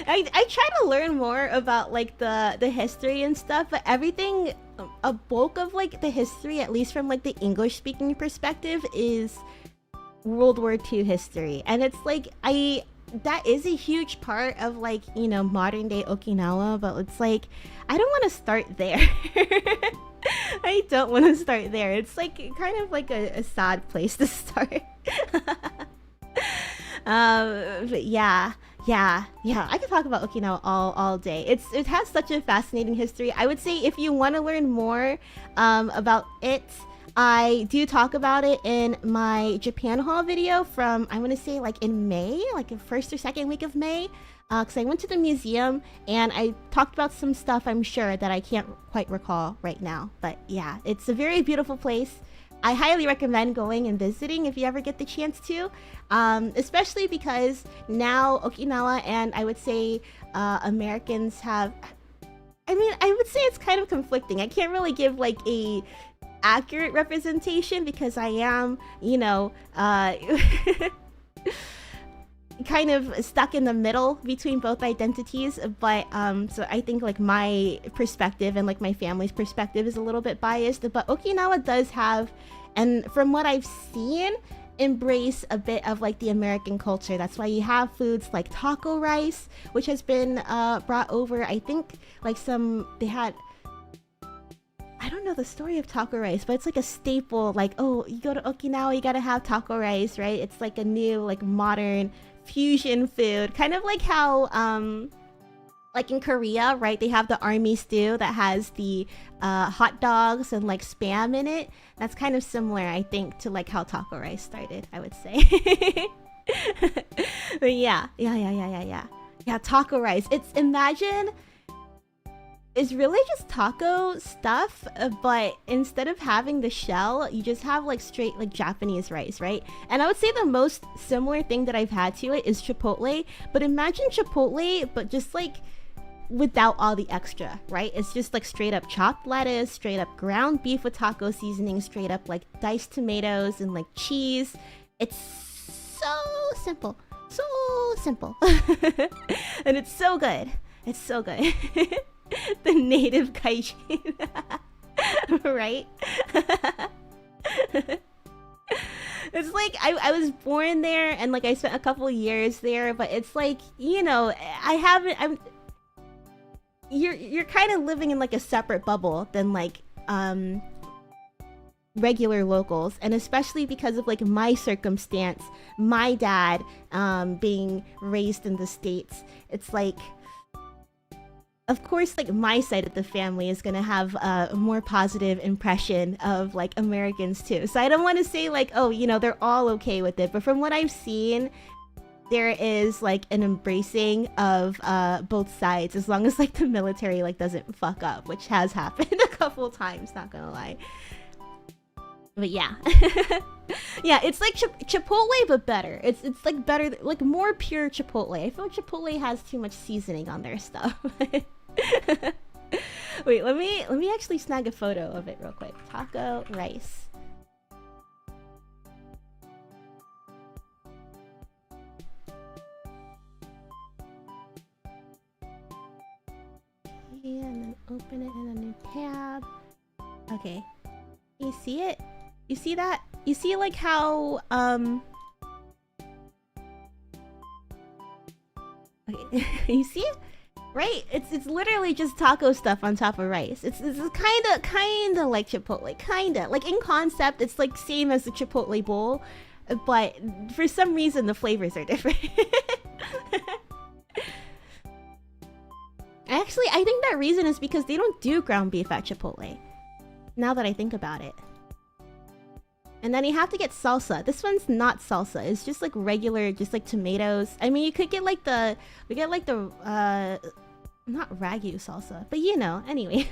I try to learn more about like the history and stuff, but everything, a bulk of like the history, at least from like the English speaking perspective, is World War II history. And it's like that is a huge part of like, you know, modern day Okinawa, but it's like I don't want to start there. I don't want to start there. It's like kind of like a sad place to start. But yeah, I could talk about Okinawa all day. It has such a fascinating history. I would say if you want to learn more about it, I do talk about it in my Japan haul video from, I want to say like in May, like the first or second week of May, because I went to the museum and I talked about some stuff I'm sure that I can't quite recall right now. But yeah, it's a very beautiful place. I highly recommend going and visiting if you ever get the chance to, especially because now Okinawa and I would say Americans have, I mean, I would say it's kind of conflicting. I can't really give like a accurate representation because I am, you know, kind of stuck in the middle between both identities, but so I think like my perspective and like my family's perspective is a little bit biased, but Okinawa does have, and from what I've seen, embrace a bit of like the American culture. That's why you have foods like taco rice, which has been brought over. I think like they had, I don't know the story of taco rice, but it's like a staple, like, oh, you go to Okinawa, you gotta have taco rice, right? It's like a new like modern fusion food, kind of like how like in Korea, right, they have the army stew that has the hot dogs and like spam in it. That's kind of similar, I think, to like how taco rice started, I would say. But yeah, taco rice, it's, imagine it's really just taco stuff, but instead of having the shell, you just have like straight like Japanese rice, right? And I would say the most similar thing that I've had to it is Chipotle, but imagine Chipotle, but just like without all the extra, right? It's just like straight up chopped lettuce, straight up ground beef with taco seasoning, straight up like diced tomatoes and like cheese. It's so simple, and it's so good. It's so good. The native kaijin. Right? It's like I was born there and like I spent a couple years there, but it's like, you know, you're kind of living in like a separate bubble than like regular locals, and especially because of like my circumstance, my dad being raised in the States, it's like, of course, like my side of the family is gonna have a more positive impression of like Americans too. So I don't want to say like, oh, you know, they're all okay with it, but from what I've seen, there is like an embracing of both sides, as long as like the military like doesn't fuck up, which has happened a couple times, not gonna lie. But yeah. Yeah, it's like Chipotle but better. It's like better, like more pure Chipotle. I feel like Chipotle has too much seasoning on their stuff. Wait, let me actually snag a photo of it real quick. Taco rice. Okay, and then open it in a new tab. Okay. You see it? You see that? You see like how okay. You see it? Right? It's literally just taco stuff on top of rice. It's kind of like Chipotle, kinda. Like in concept, it's like same as the Chipotle bowl, but for some reason the flavors are different. Actually, I think that reason is because they don't do ground beef at Chipotle. Now that I think about it. And then you have to get salsa. This one's not salsa. It's just like regular, just like tomatoes. I mean, you could get like the, we get like the, not ragu salsa, but you know, anyways.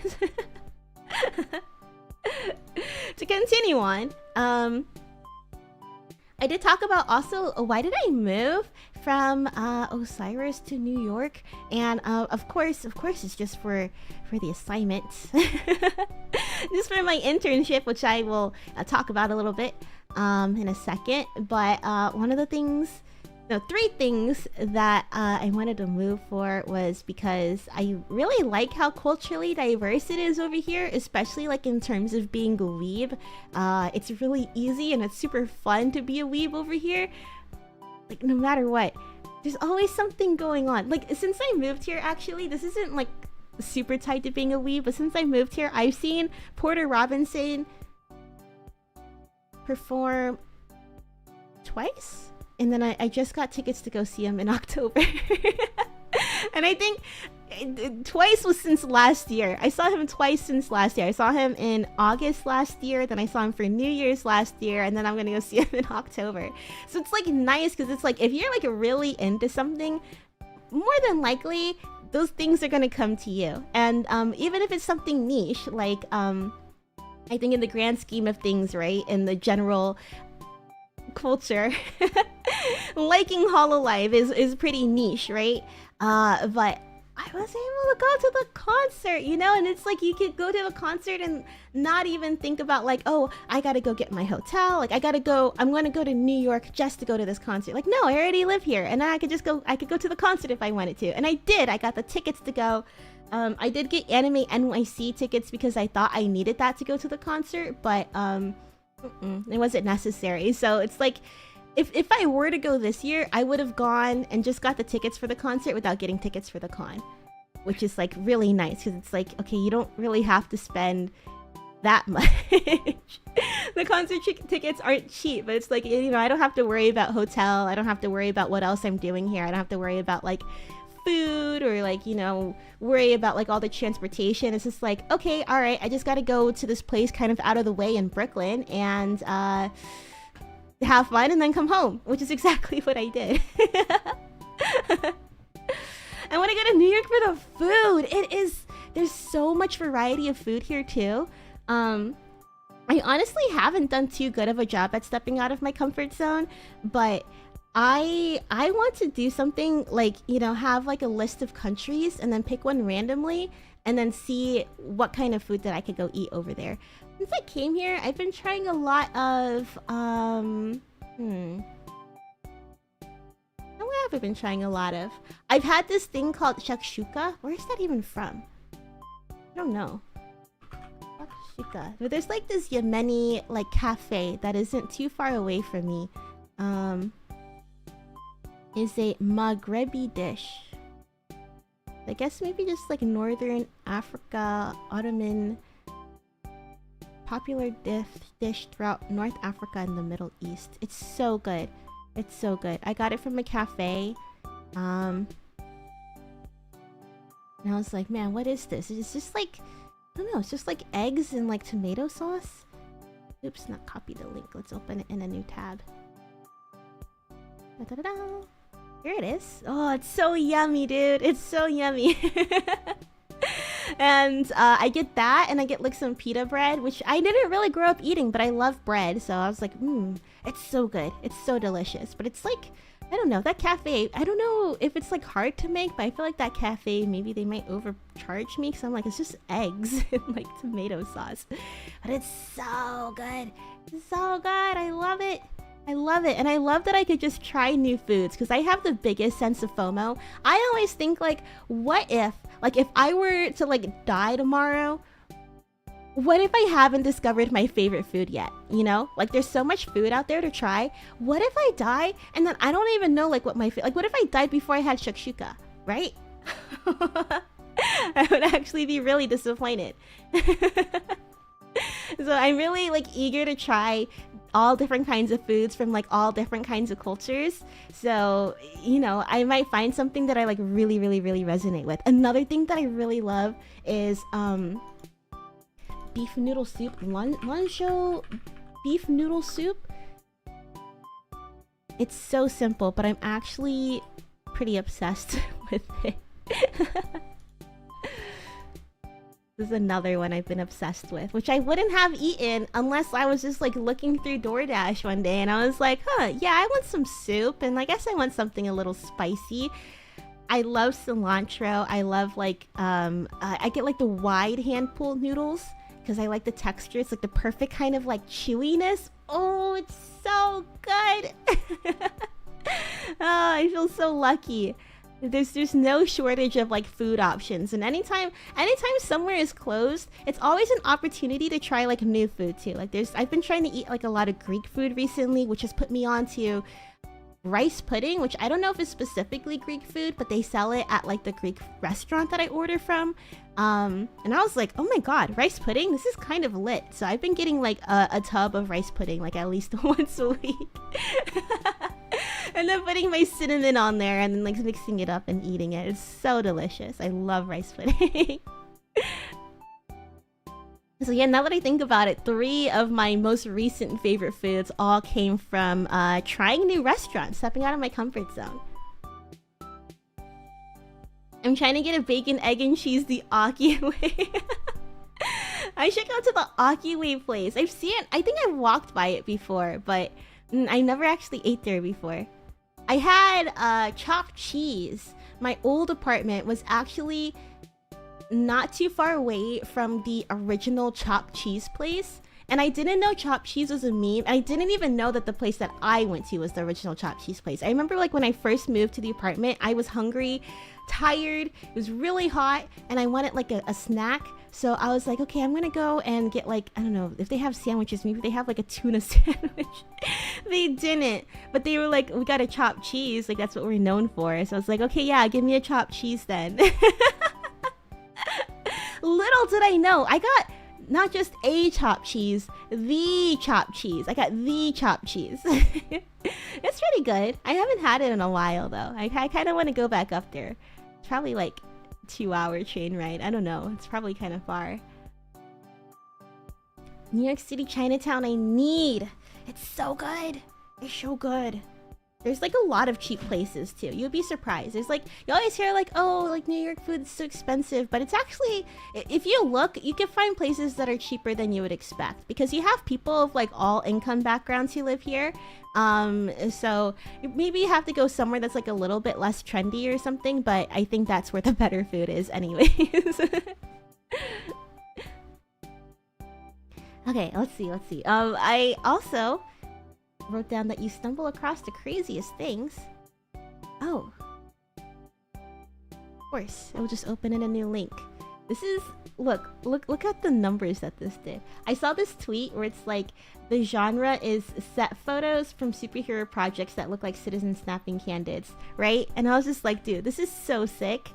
To continue on, I did talk about also why did I move from Osiris to New York, and of course it's just for the assignment, just for my internship, which I will talk about a little bit in a second. But one of the things, no, three things that I wanted to move for was because I really like how culturally diverse it is over here, especially like in terms of being a weeb. It's really easy and it's super fun to be a weeb over here. Like no matter what, there's always something going on. Like since I moved here, actually, this isn't like super tied to being a weeb, but since I moved here, I've seen Porter Robinson perform twice. And then I just got tickets to go see him in October. And I think twice was since last year. I saw him twice since last year. I saw him in August last year, then I saw him for New Year's last year, and then I'm gonna go see him in October. So it's like nice because it's like if you're like really into something, more than likely those things are gonna come to you. And even if it's something niche, like I think in the grand scheme of things, right, in the general culture, liking Hololive is pretty niche, right? But I was able to go to the concert, you know, and it's like you could go to a concert and not even think about like, oh, I gotta go get my hotel, like I'm gonna go to New York just to go to this concert. Like, no, I already live here, and I could go to the concert if I wanted to, and I did. I got the tickets to go. I did get Anime NYC tickets because I thought I needed that to go to the concert, but it wasn't necessary. So it's like if I were to go this year, I would have gone and just got the tickets for the concert without getting tickets for the con, which is like really nice because it's like, okay, you don't really have to spend that much. The concert tickets aren't cheap, but it's like, you know, I don't have to worry about hotel, I don't have to worry about what else I'm doing here, I don't have to worry about like food or like, you know, worry about like all the transportation. It's just like, okay, all right, I just gotta go to this place kind of out of the way in Brooklyn and have fun and then come home, which is exactly what I did. And when I go to New York for the food, there's so much variety of food here too. I honestly haven't done too good of a job at stepping out of my comfort zone, but I want to do something like, you know, have like a list of countries and then pick one randomly and then see what kind of food that I could go eat over there. Since I came here, I've been trying a lot of what have I been trying a lot of? I've had this thing called shakshuka. Where is that even from? I don't know. Shakshuka. But there's like this Yemeni like cafe that isn't too far away from me. Is a Maghrebi dish. I guess maybe just like Northern Africa, Ottoman, popular dish throughout North Africa and the Middle East. It's so good. It's so good. I got it from a cafe. And I was like, man, what is this? It's just like, I don't know, it's just like eggs and like tomato sauce. Oops, not copy the link. Let's open it in a new tab. Da-da-da-da. Here it is. Oh, it's so yummy, dude. It's so yummy. And I get that, and I get like some pita bread, which I didn't really grow up eating, but I love bread. So I was like, it's so good. It's so delicious. But it's like, I don't know, that cafe, I don't know if it's like hard to make, but I feel like that cafe, maybe they might overcharge me because I'm like, it's just eggs and like tomato sauce. But it's so good. It's so good. I love it. I love it. And I love that I could just try new foods because I have the biggest sense of FOMO. I always think like, what if, like if I were to like die tomorrow, what if I haven't discovered my favorite food yet? You know, like there's so much food out there to try. What if I die and then I don't even know like what my, like what if I died before I had shakshuka, right? I would actually be really disappointed. So I'm really like eager to try all different kinds of foods from like all different kinds of cultures. So, you know, I might find something that I like really resonate with. Another thing that I really love is beef noodle soup. Lanzhou beef noodle soup. It's so simple, but I'm actually pretty obsessed with it. This is another one I've been obsessed with, which I wouldn't have eaten unless I was just like looking through DoorDash one day and I was like, huh, yeah, I want some soup and I guess I want something a little spicy. I love cilantro. I love like, I get like the wide hand pulled noodles because I like the texture. It's like the perfect kind of like chewiness. Oh, it's so good. Oh, I feel so lucky. There's no shortage of like food options, and anytime somewhere is closed, it's always an opportunity to try like new food too. Like I've been trying to eat like a lot of Greek food recently, which has put me on to rice pudding, which I don't know if it's specifically Greek food, but they sell it at like the Greek restaurant that I order from. And I was like, oh my god, rice pudding, this is kind of lit. So I've been getting like a tub of rice pudding like at least once a week. And then putting my cinnamon on there and then like mixing it up and eating it. It's so delicious. I love rice pudding. So yeah, now that I think about it, 3 of my most recent favorite foods all came from trying new restaurants, stepping out of my comfort zone. I'm trying to get a bacon, egg, and cheese the Aki way. I should go to the Aki way place. I've seen it. I think I've walked by it before, but I never actually ate there before. I had chopped cheese. My old apartment was actually not too far away from the original chopped cheese place, and I didn't know chopped cheese was a meme. I didn't even know that the place that I went to was the original chopped cheese place. I remember like when I first moved to the apartment, I was hungry, tired, it was really hot, and I wanted like a snack. So I was like, okay, I'm gonna go and get like, I don't know, if they have sandwiches, maybe they have like a tuna sandwich. They didn't, but they were like, we got a chopped cheese, like that's what we're known for. So I was like, okay, yeah, give me a chopped cheese then. Little did I know, I got not just a chopped cheese, the chopped cheese. I got the chopped cheese. It's pretty good. I haven't had it in a while though. I kind of want to go back up there. It's probably like 2-hour train ride. I don't know. It's probably kind of far. New York City Chinatown, I need. It's so good. It's so good. There's like a lot of cheap places too. You'd be surprised. There's like, you always hear like, oh, like New York food is so expensive, but it's actually, if you look, you can find places that are cheaper than you would expect because you have people of like all income backgrounds who live here. So maybe you have to go somewhere that's like a little bit less trendy or something, but I think that's where the better food is anyways. Okay, let's see. I also wrote down that you stumble across the craziest things. Oh. Of course, it will just open in a new link. This is, look at the numbers that this did. I saw this tweet where it's like, the genre is set photos from superhero projects that look like citizen snapping candidates, right? And I was just like, dude, this is so sick.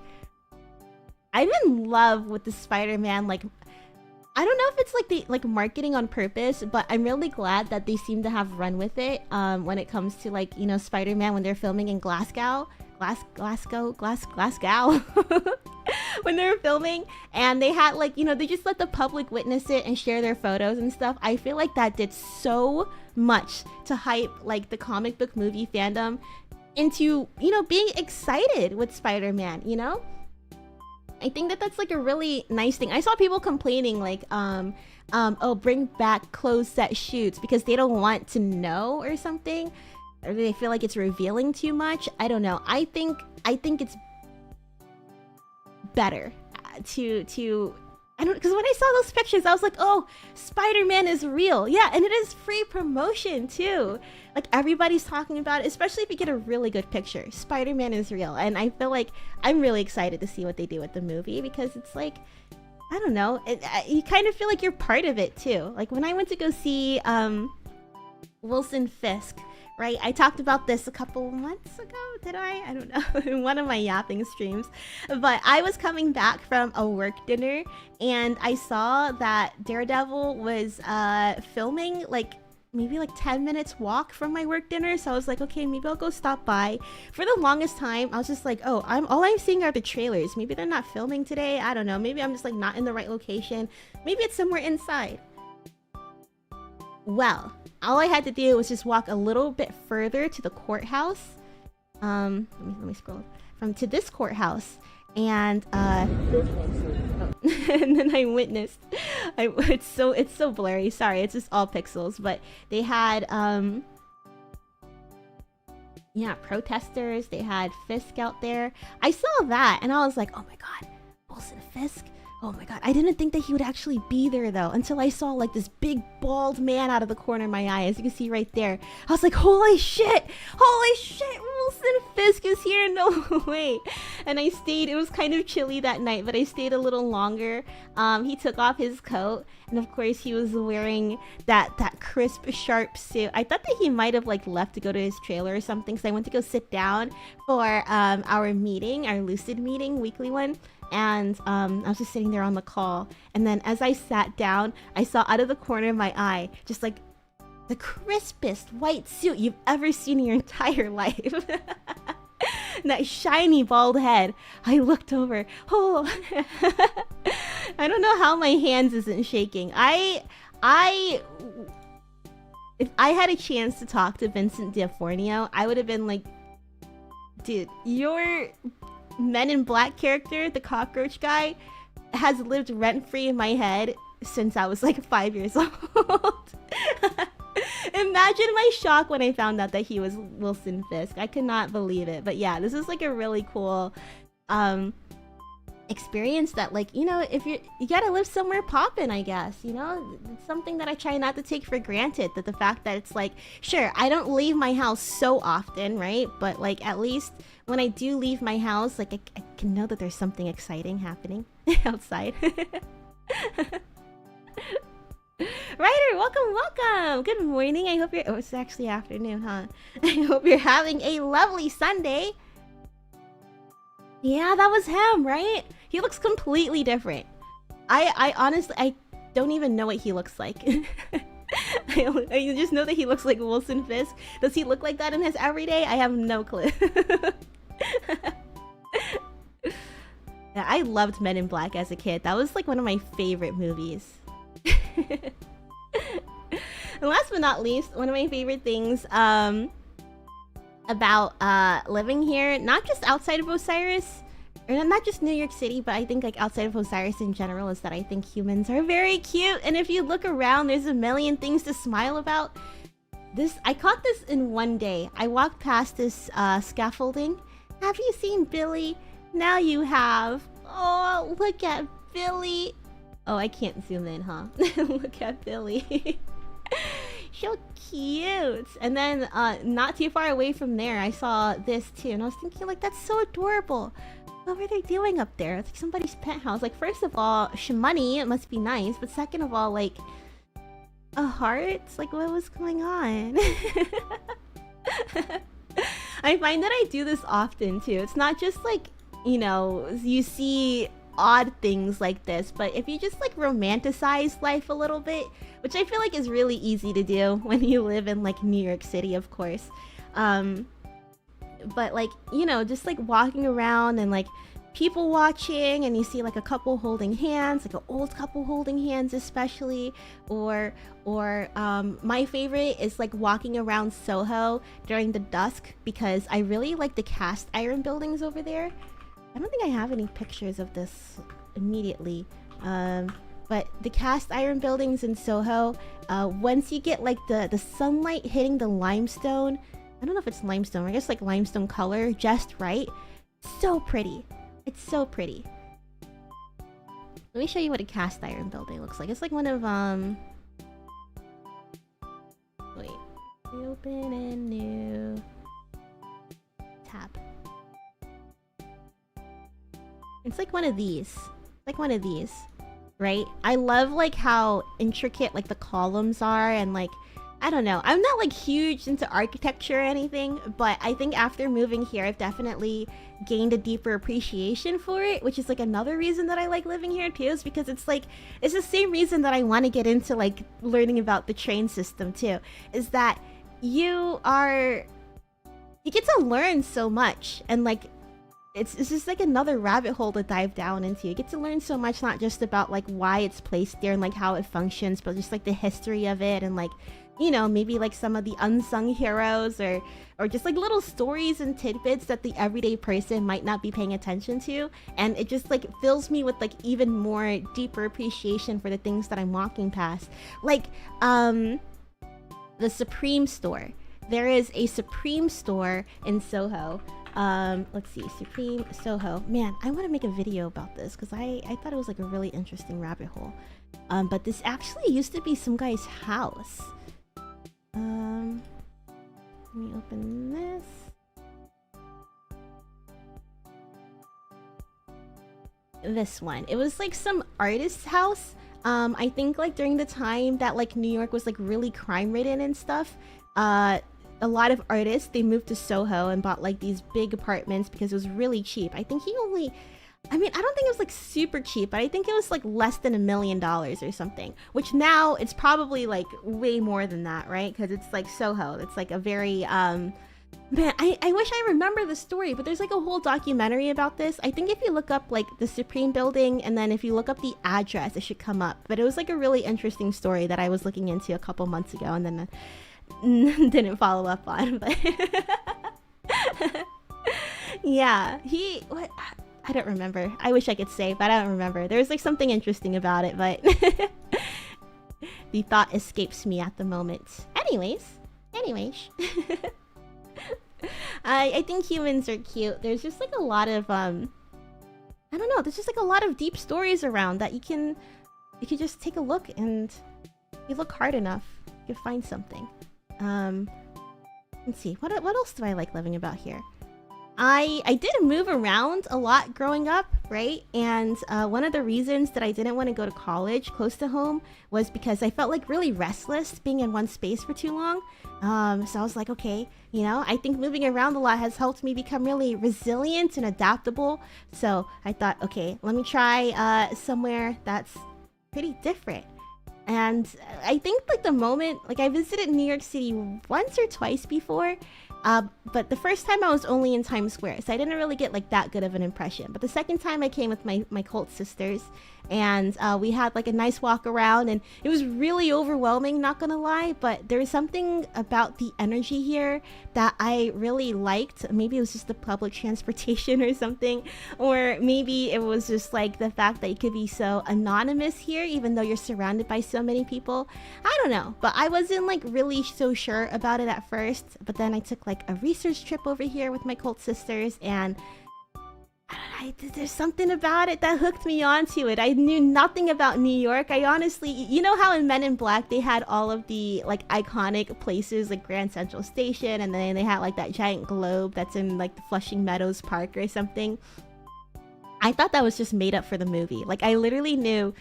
I'm in love with the Spider-Man, like, I don't know if it's like the marketing on purpose, but I'm really glad that they seem to have run with it when it comes to like, you know, Spider-Man when they're filming in Glasgow. When they were filming and they had like, you know, they just let the public witness it and share their photos and stuff. I feel like that did so much to hype like the comic book movie fandom into, you know, being excited with Spider-Man, you know? I think that that's like a really nice thing. I saw people complaining like, oh, bring back closed set shoots because they don't want to know or something, or they feel like it's revealing too much. I don't know. I think it's better I don't, because when I saw those pictures, I was like, oh, Spider-Man is real. Yeah, and it is free promotion too. Like everybody's talking about it, especially if you get a really good picture. Spider-Man is real. And I feel like I'm really excited to see what they do with the movie because it's like, I don't know, you kind of feel like you're part of it too. Like when I went to go see Wilson Fisk, right? I talked about this a couple months ago, did I? I don't know, in one of my yapping streams. But I was coming back from a work dinner and I saw that Daredevil was filming like maybe like 10 minutes walk from my work dinner. So I was like, okay, maybe I'll go stop by. For the longest time, I was just like, oh, all I'm seeing are the trailers. Maybe they're not filming today. I don't know. Maybe I'm just like not in the right location. Maybe it's somewhere inside. Well, all I had to do was just walk a little bit further to the courthouse. Let me scroll to this courthouse, and and then I witnessed. It's so blurry. Sorry, it's just all pixels. But they had yeah, protesters. They had Fisk out there. I saw that, and I was like, oh my god, Wilson Fisk. Oh my god, I didn't think that he would actually be there though until I saw like this big bald man out of the corner of my eye, as you can see right there. I was like, holy shit, Wilson Fisk is here, no way. And I stayed. It was kind of chilly that night, but I stayed a little longer. He took off his coat, and of course he was wearing that crisp, sharp suit. I thought that he might have like left to go to his trailer or something, so I went to go sit down for our meeting, our lucid meeting, weekly one. And I was just sitting there on the call, and then as I sat down, I saw out of the corner of my eye just like the crispest white suit you've ever seen in your entire life. That shiny bald head. I looked over. Oh, I don't know how my hands isn't shaking. If I had a chance to talk to Vincent D'Onofrio, I would have been like, dude, your Men in Black character, the cockroach guy, has lived rent-free in my head since I was like 5 years old. Imagine my shock when I found out that he was Wilson Fisk. I could not believe it. But yeah, this is like a really cool experience that, like, you know, if you gotta live somewhere poppin', I guess, you know. It's something that I try not to take for granted, that the fact that it's like, sure, I don't leave my house so often, right? But like, at least when I do leave my house, like, I can know that there's something exciting happening outside. Ryder, welcome. Good morning. I hope you're, oh, it's actually afternoon, huh? I hope you're having a lovely Sunday. Yeah, that was him, right? He looks completely different. I honestly, I don't even know what he looks like. I just know that he looks like Wilson Fisk. Does he look like that in his everyday? I have no clue. Yeah, I loved Men in Black as a kid. That was like one of my favorite movies. And last but not least, one of my favorite things about living here, not just outside of Osiris, or not just New York City, but I think like outside of Osiris in general, is that I think humans are very cute. And if you look around, there's a million things to smile about. I caught this in one day. I walked past this scaffolding. Have you seen Billy? Now you have. Oh, look at Billy. Oh, I can't zoom in, huh? Look at Billy. So cute. And then not too far away from there, I saw this too, and I was thinking, like, that's so adorable. What were they doing up there? It's like somebody's penthouse. Like, first of all, shmoney, it must be nice. But second of all, like, a heart? Like, what was going on? I find that I do this often too. It's not just like, you know, you see odd things like this, but if you just like romanticize life a little bit, which I feel like is really easy to do when you live in like New York City, of course. But like, you know, just like walking around and like people watching, and you see like a couple holding hands, like an old couple holding hands especially, or my favorite is like walking around Soho during the dusk, because I really like the cast iron buildings over there. I don't think I have any pictures of this immediately, but the cast iron buildings in Soho, once you get like the sunlight hitting the limestone, I don't know if it's limestone, I guess like limestone color just right, so pretty. It's so pretty. Let me show you what a cast iron building looks like. It's like one of wait, open and new tab. It's like one of these. Like one of these, right? I love like how intricate like the columns are, and like I don't know. I'm not like huge into architecture or anything, but I think after moving here, I've definitely gained a deeper appreciation for it, which is like another reason that I like living here too, is because it's like, it's the same reason that I want to get into like learning about the train system too, is that you get to learn so much, and like it's just like another rabbit hole to dive down into. You get to learn so much, not just about like why it's placed there and like how it functions, but just like the history of it, and like, you know, maybe like some of the unsung heroes, or just like little stories and tidbits that the everyday person might not be paying attention to. And it just like fills me with like even more deeper appreciation for the things that I'm walking past. Like the Supreme store. There is a Supreme store in Soho. Let's see, Supreme Soho. Man, I want to make a video about this because I thought it was like a really interesting rabbit hole. But this actually used to be some guy's house. Let me open this. This one. It was like some artist's house. I think like during the time that like New York was like really crime ridden and stuff, a lot of artists, they moved to Soho and bought like these big apartments because it was really cheap. I think he only, I mean, I don't think it was like super cheap, but I think it was like less than $1 million or something, which now it's probably like way more than that, right? Because it's like Soho. It's like a very, man, I wish I remember the story, but there's like a whole documentary about this. I think if you look up like the Supreme building, and then if you look up the address, it should come up. But it was like a really interesting story that I was looking into a couple months ago, and then didn't follow up on. But yeah, what, I don't remember. I wish I could say, but I don't remember. There was like something interesting about it, but the thought escapes me at the moment. Anyways. I think humans are cute. There's just like a lot of I don't know, there's just like a lot of deep stories around that you can just take a look, and if you look hard enough, you can find something. Let's see, what else do I like living about here? I did move around a lot growing up, right? And one of the reasons that I didn't want to go to college close to home was because I felt like really restless being in one space for too long. So I was like, okay, you know, I think moving around a lot has helped me become really resilient and adaptable. So I thought, okay, let me try somewhere that's pretty different. And I think like the moment, like I visited New York City once or twice before, but the first time I was only in Times Square, so I didn't really get like that good of an impression. But the second time I came with my cult sisters, and we had like a nice walk around, and it was really overwhelming, not gonna lie, but there was something about the energy here that I really liked. Maybe it was just the public transportation or something, or maybe it was just like the fact that you could be so anonymous here even though you're surrounded by so many people. I don't know, but I wasn't like really so sure about it at first. But then I took like a research trip over here with my cult sisters, and there's something about it that hooked me onto it. I knew nothing about New York. I honestly, you know how in Men in Black they had all of the like iconic places like Grand Central Station, and then they had like that giant globe that's in like the Flushing Meadows Park or something. I thought that was just made up for the movie. Like I literally knew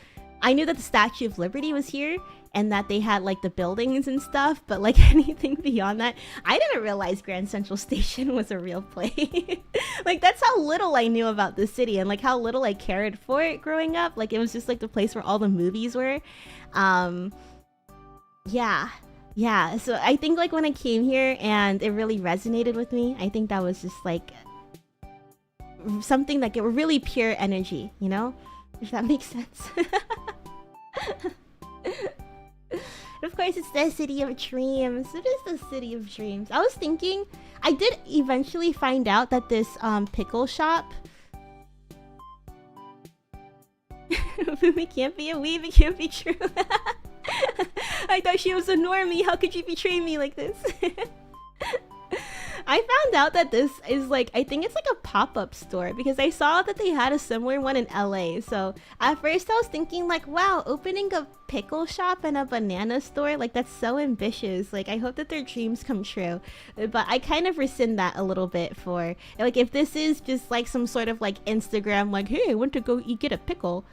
that the Statue of Liberty was here, and that they had like the buildings and stuff, but like anything beyond that, I didn't realize Grand Central Station was a real place. Like that's how little I knew about the city, and like how little I cared for it growing up. Like it was just like the place where all the movies were. Yeah. So I think like when I came here and it really resonated with me, I think that was just like something like it was really pure energy, you know? If that makes sense. Of course, it's the city of dreams. It is the city of dreams. I was thinking, I did eventually find out that this pickle shop. Boomi can't be a weeb, it can't be true. I thought she was a normie. How could you betray me like this? I found out that this is like, I think it's like a pop-up store, because I saw that they had a similar one in LA. So at first I was thinking like, wow, opening a pickle shop and a banana store, like that's so ambitious. Like I hope that their dreams come true. But I kind of rescind that a little bit for like, if this is just like some sort of like Instagram, like, hey, I went to go get a pickle,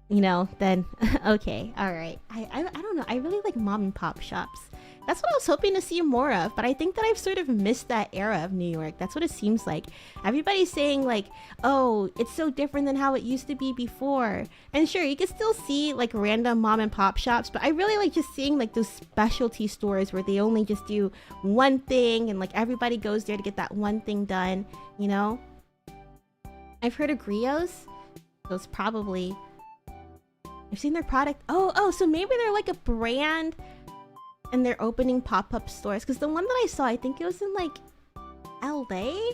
you know, then okay, all right. I don't know. I really like mom and pop shops. That's what I was hoping to see more of, but I think that I've sort of missed that era of New York. That's what it seems like. Everybody's saying like, oh, it's so different than how it used to be before. And sure, you can still see like random mom and pop shops, but I really like just seeing like those specialty stores where they only just do one thing and like everybody goes there to get that one thing done, you know? I've heard of Griots. Those probably... I've seen their product. Oh, so maybe they're like a brand and they're opening pop-up stores. Because the one that I saw, I think it was in like LA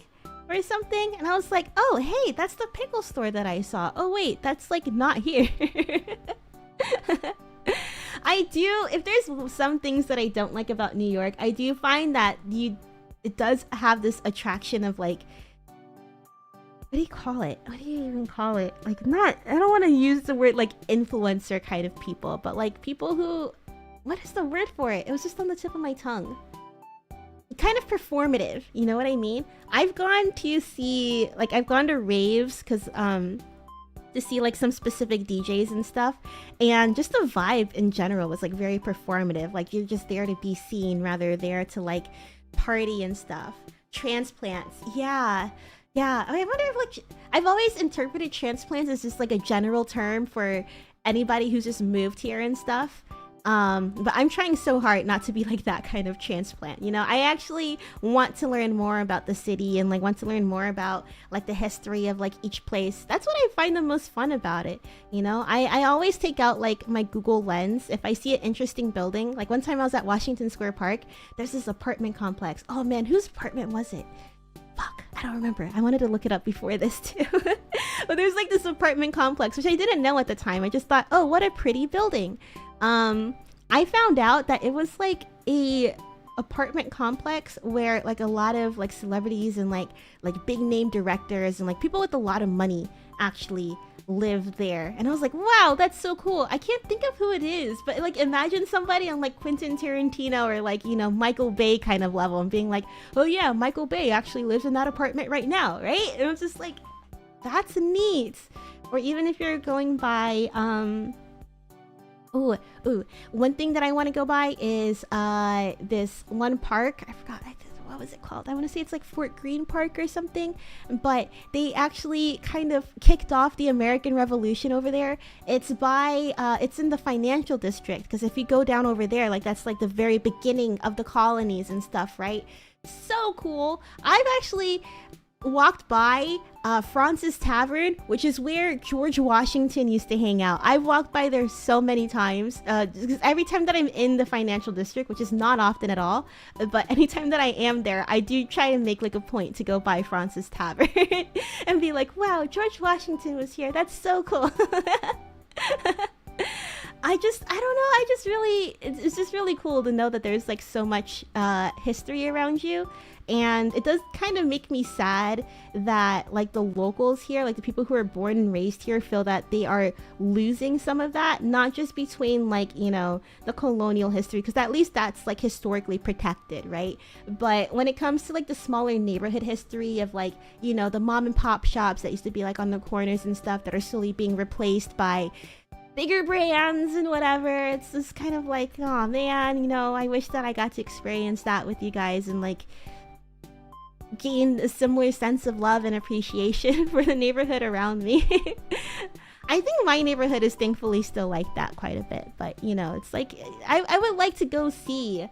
or something. And I was like, oh, hey, that's the pickle store that I saw. Oh, wait, that's like not here. I do, if there's some things that I don't like about New York, I do find that it does have this attraction of like, what do you call it? What do you even call it? Like I don't want to use the word like influencer kind of people, but like people who, what is the word for it? It was just on the tip of my tongue. Kind of performative, you know what I mean? I've gone to raves because to see like some specific DJs and stuff, and just the vibe in general was like very performative. Like you're just there to be seen rather there to like party and stuff. Transplants, yeah. I wonder if like I've always interpreted transplants as just like a general term for anybody who's just moved here and stuff. But I'm trying so hard not to be like that kind of transplant, you know? I actually want to learn more about the city and like want to learn more about like the history of like each place. That's what I find the most fun about it, you know? I always take out like my Google Lens if I see an interesting building. Like one time I was at Washington Square Park, there's this apartment complex. Oh man, whose apartment was it? Fuck, I don't remember. I wanted to look it up before this too. But there's like this apartment complex, which I didn't know at the time. I just thought, oh, what a pretty building. I found out that it was like a apartment complex where like a lot of like celebrities and like big name directors and like people with a lot of money actually lived there. And I was like, wow, that's so cool. I can't think of who it is, but like imagine somebody on like Quentin Tarantino or like, you know, Michael Bay kind of level and being like, oh yeah, Michael Bay actually lives in that apartment right now, right? And it was just like, that's neat. Or even if you're going by one thing that I want to go by is this one park. I forgot, what was it called? I want to say it's like Fort Greene Park or something, but they actually kind of kicked off the American Revolution over there. It's by it's in the financial district, because if you go down over there, like that's like the very beginning of the colonies and stuff, right? So cool. I've actually walked by Francis Tavern, which is where George Washington used to hang out. I've walked by there so many times because every time that I'm in the financial district, which is not often at all, but anytime that I am there, I do try to make like a point to go by Francis Tavern and be like, wow, George Washington was here. That's so cool. I don't know, it's just really cool to know that there's like so much history around you. And it does kind of make me sad that like the locals here, like the people who are born and raised here, feel that they are losing some of that, not just between like, you know, the colonial history, because at least that's like historically protected, right? But when it comes to like the smaller neighborhood history of like, you know, the mom and pop shops that used to be like on the corners and stuff that are slowly being replaced by bigger brands and whatever, it's just kind of like, oh man, you know, I wish that I got to experience that with you guys and like gain a similar sense of love and appreciation for the neighborhood around me. I think my neighborhood is thankfully still like that quite a bit, but you know, it's like I would like to go see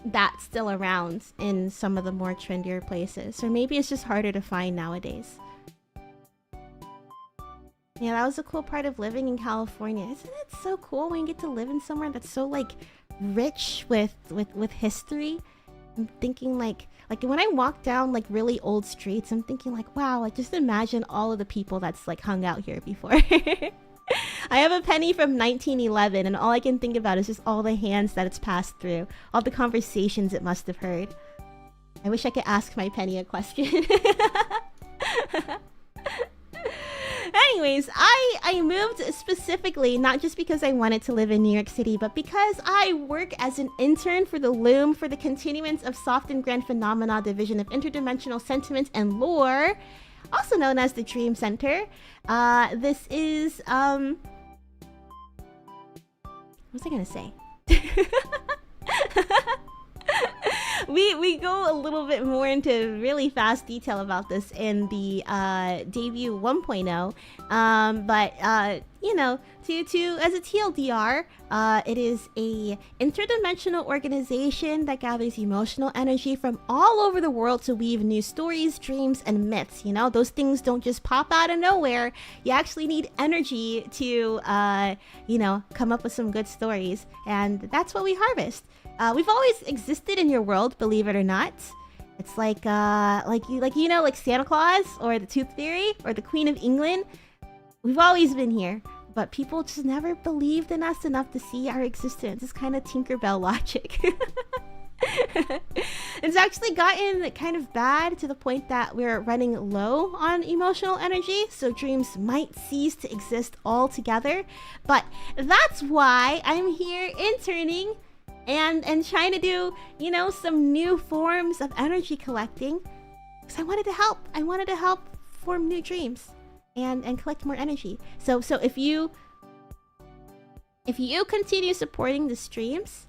that still around in some of the more trendier places, or maybe it's just harder to find nowadays. Yeah, that was a cool part of living in California. Isn't it so cool when you get to live in somewhere that's so like rich with history? I'm thinking like when I walk down like really old streets, I'm thinking like, wow, like just imagine all of the people that's like hung out here before. I have a penny from 1911 and all I can think about is just all the hands that it's passed through, all the conversations it must have heard. I wish I could ask my penny a question. Anyways, I moved specifically not just because I wanted to live in New York City, but because I work as an intern for the Loom for the Continuance of Soft and Grand Phenomena Division of Interdimensional Sentiments and Lore, also known as the Dream Center. This is what was I gonna say? we go a little bit more into really fast detail about this in the debut 1.0, but you know, to as a TLDR, it is a interdimensional organization that gathers emotional energy from all over the world to weave new stories, dreams, and myths. You know, those things don't just pop out of nowhere. You actually need energy to you know, come up with some good stories, and that's what we harvest. We've always existed in your world, believe it or not. It's like you know, like Santa Claus or the Tooth Fairy or the Queen of England. We've always been here, but people just never believed in us enough to see our existence. It's kind of Tinkerbell logic. It's actually gotten kind of bad to the point that we're running low on emotional energy, so dreams might cease to exist altogether. But that's why I'm here interning and trying to do, you know, some new forms of energy collecting, because I wanted to help. I wanted to help form new dreams and collect more energy. So if you continue supporting the streams,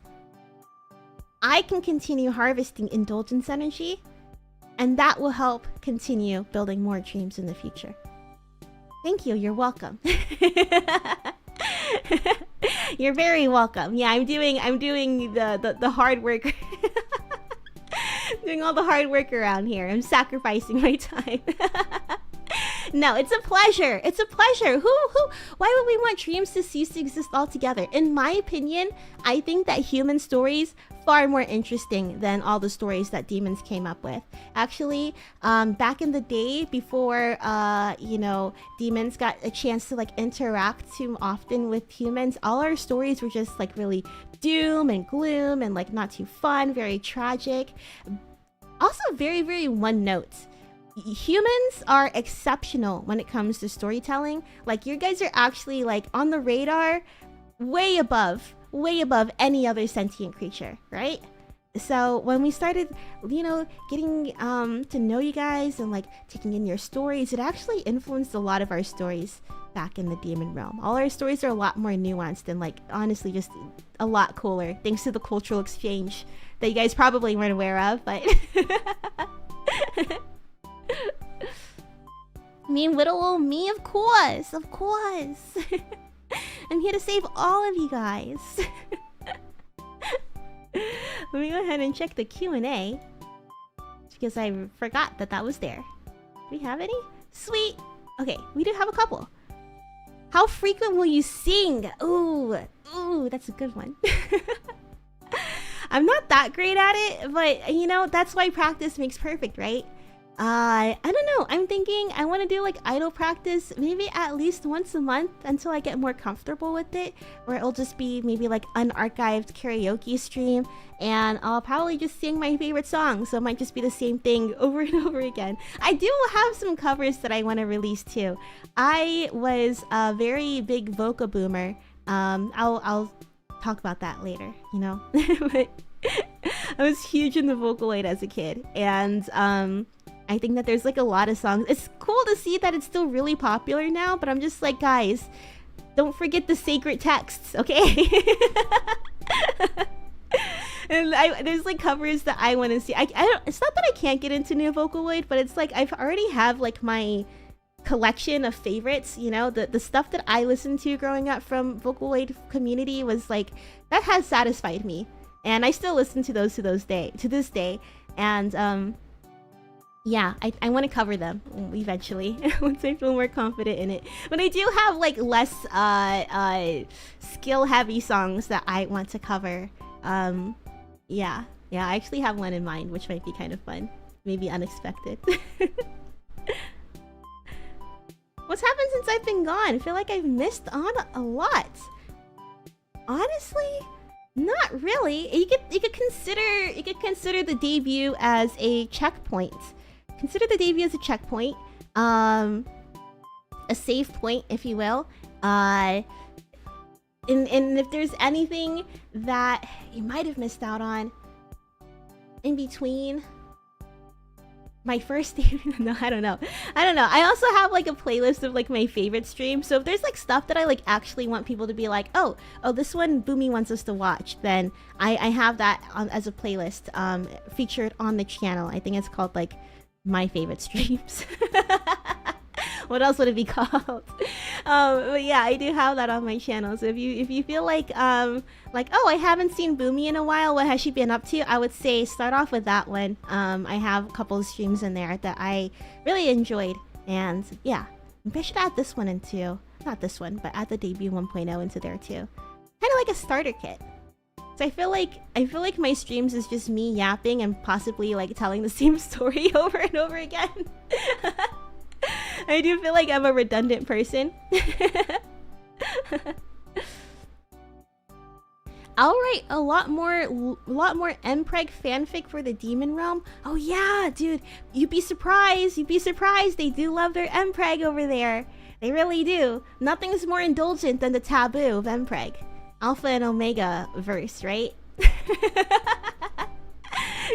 I can continue harvesting indulgence energy, and that will help continue building more dreams in the future. Thank you. You're welcome. You're very welcome. Yeah, I'm doing the hard work. Doing all the hard work around here. I'm sacrificing my time. No, it's a pleasure. It's a pleasure. Why would we want dreams to cease to exist altogether? In my opinion, I think that human stories far more interesting than all the stories that demons came up with. Actually, back in the day, before you know, demons got a chance to like interact too often with humans, all our stories were just like really doom and gloom and like not too fun, very tragic. Also very, very one note. Humans are exceptional when it comes to storytelling. Like, you guys are actually like on the radar way above any other sentient creature, right? So when we started, you know, getting to know you guys and like taking in your stories, it actually influenced a lot of our stories back in the demon realm. All our stories are a lot more nuanced and like honestly just a lot cooler, thanks to the cultural exchange that you guys probably weren't aware of, but me and little old me, of course. I'm here to save all of you guys. Let me go ahead and check the Q&A, because I forgot that was there. Do we have any? Sweet. Okay, we do have a couple. How frequent will you sing? Ooh, that's a good one. I'm not that great at it, but you know, that's why practice makes perfect, right? I don't know. I'm thinking I want to do like idol practice maybe at least once a month until I get more comfortable with it, or it'll just be maybe like unarchived karaoke stream, and I'll probably just sing my favorite song, so it might just be the same thing over and over again. I do have some covers that I want to release too. I was a very big vocal boomer. I'll talk about that later, you know. But I was huge in the Vocaloid as a kid, and I think that there's like a lot of songs. It's cool to see that it's still really popular now, but I'm just like, guys, don't forget the sacred texts, okay? And there's like covers that I want to see. I don't. It's not that I can't get into new Vocaloid, but it's like I've already have like my collection of favorites. You know, the stuff that I listened to growing up from Vocaloid community was like, that has satisfied me, and I still listen to those to this day. And yeah, I want to cover them eventually once I feel more confident in it. But I do have like less skill heavy songs that I want to cover. Yeah, I actually have one in mind, which might be kind of fun, maybe unexpected. What's happened since I've been gone? I feel like I've missed on a lot. Honestly, not really. You could consider the debut as a checkpoint. Consider the debut as a checkpoint, a save point, if you will. And if there's anything that you might have missed out on in between, My first debut? No, I don't know. I also have like a playlist of like my favorite streams. So if there's like stuff that I like actually want people to be like, oh, this one Boomi wants us to watch, then I have that as a playlist featured on the channel. I think it's called like my favorite streams. What else would it be called? But yeah, I do have that on my channel. So if you feel like oh, I haven't seen Boomi in a while, what has she been up to? I would say start off with that one. I have a couple of streams in there that I really enjoyed, and yeah, maybe I should add this one into, not this one, but add the debut 1.0 into there too. Kind of like a starter kit. So I feel like my streams is just me yapping and possibly like telling the same story over and over again. I do feel like I'm a redundant person. I'll write a lot more mpreg fanfic for the Demon Realm. Oh yeah, dude, you'd be surprised. They do love their mpreg over there. They really do. Nothing's more indulgent than the taboo of mpreg. Alpha and Omega verse, right?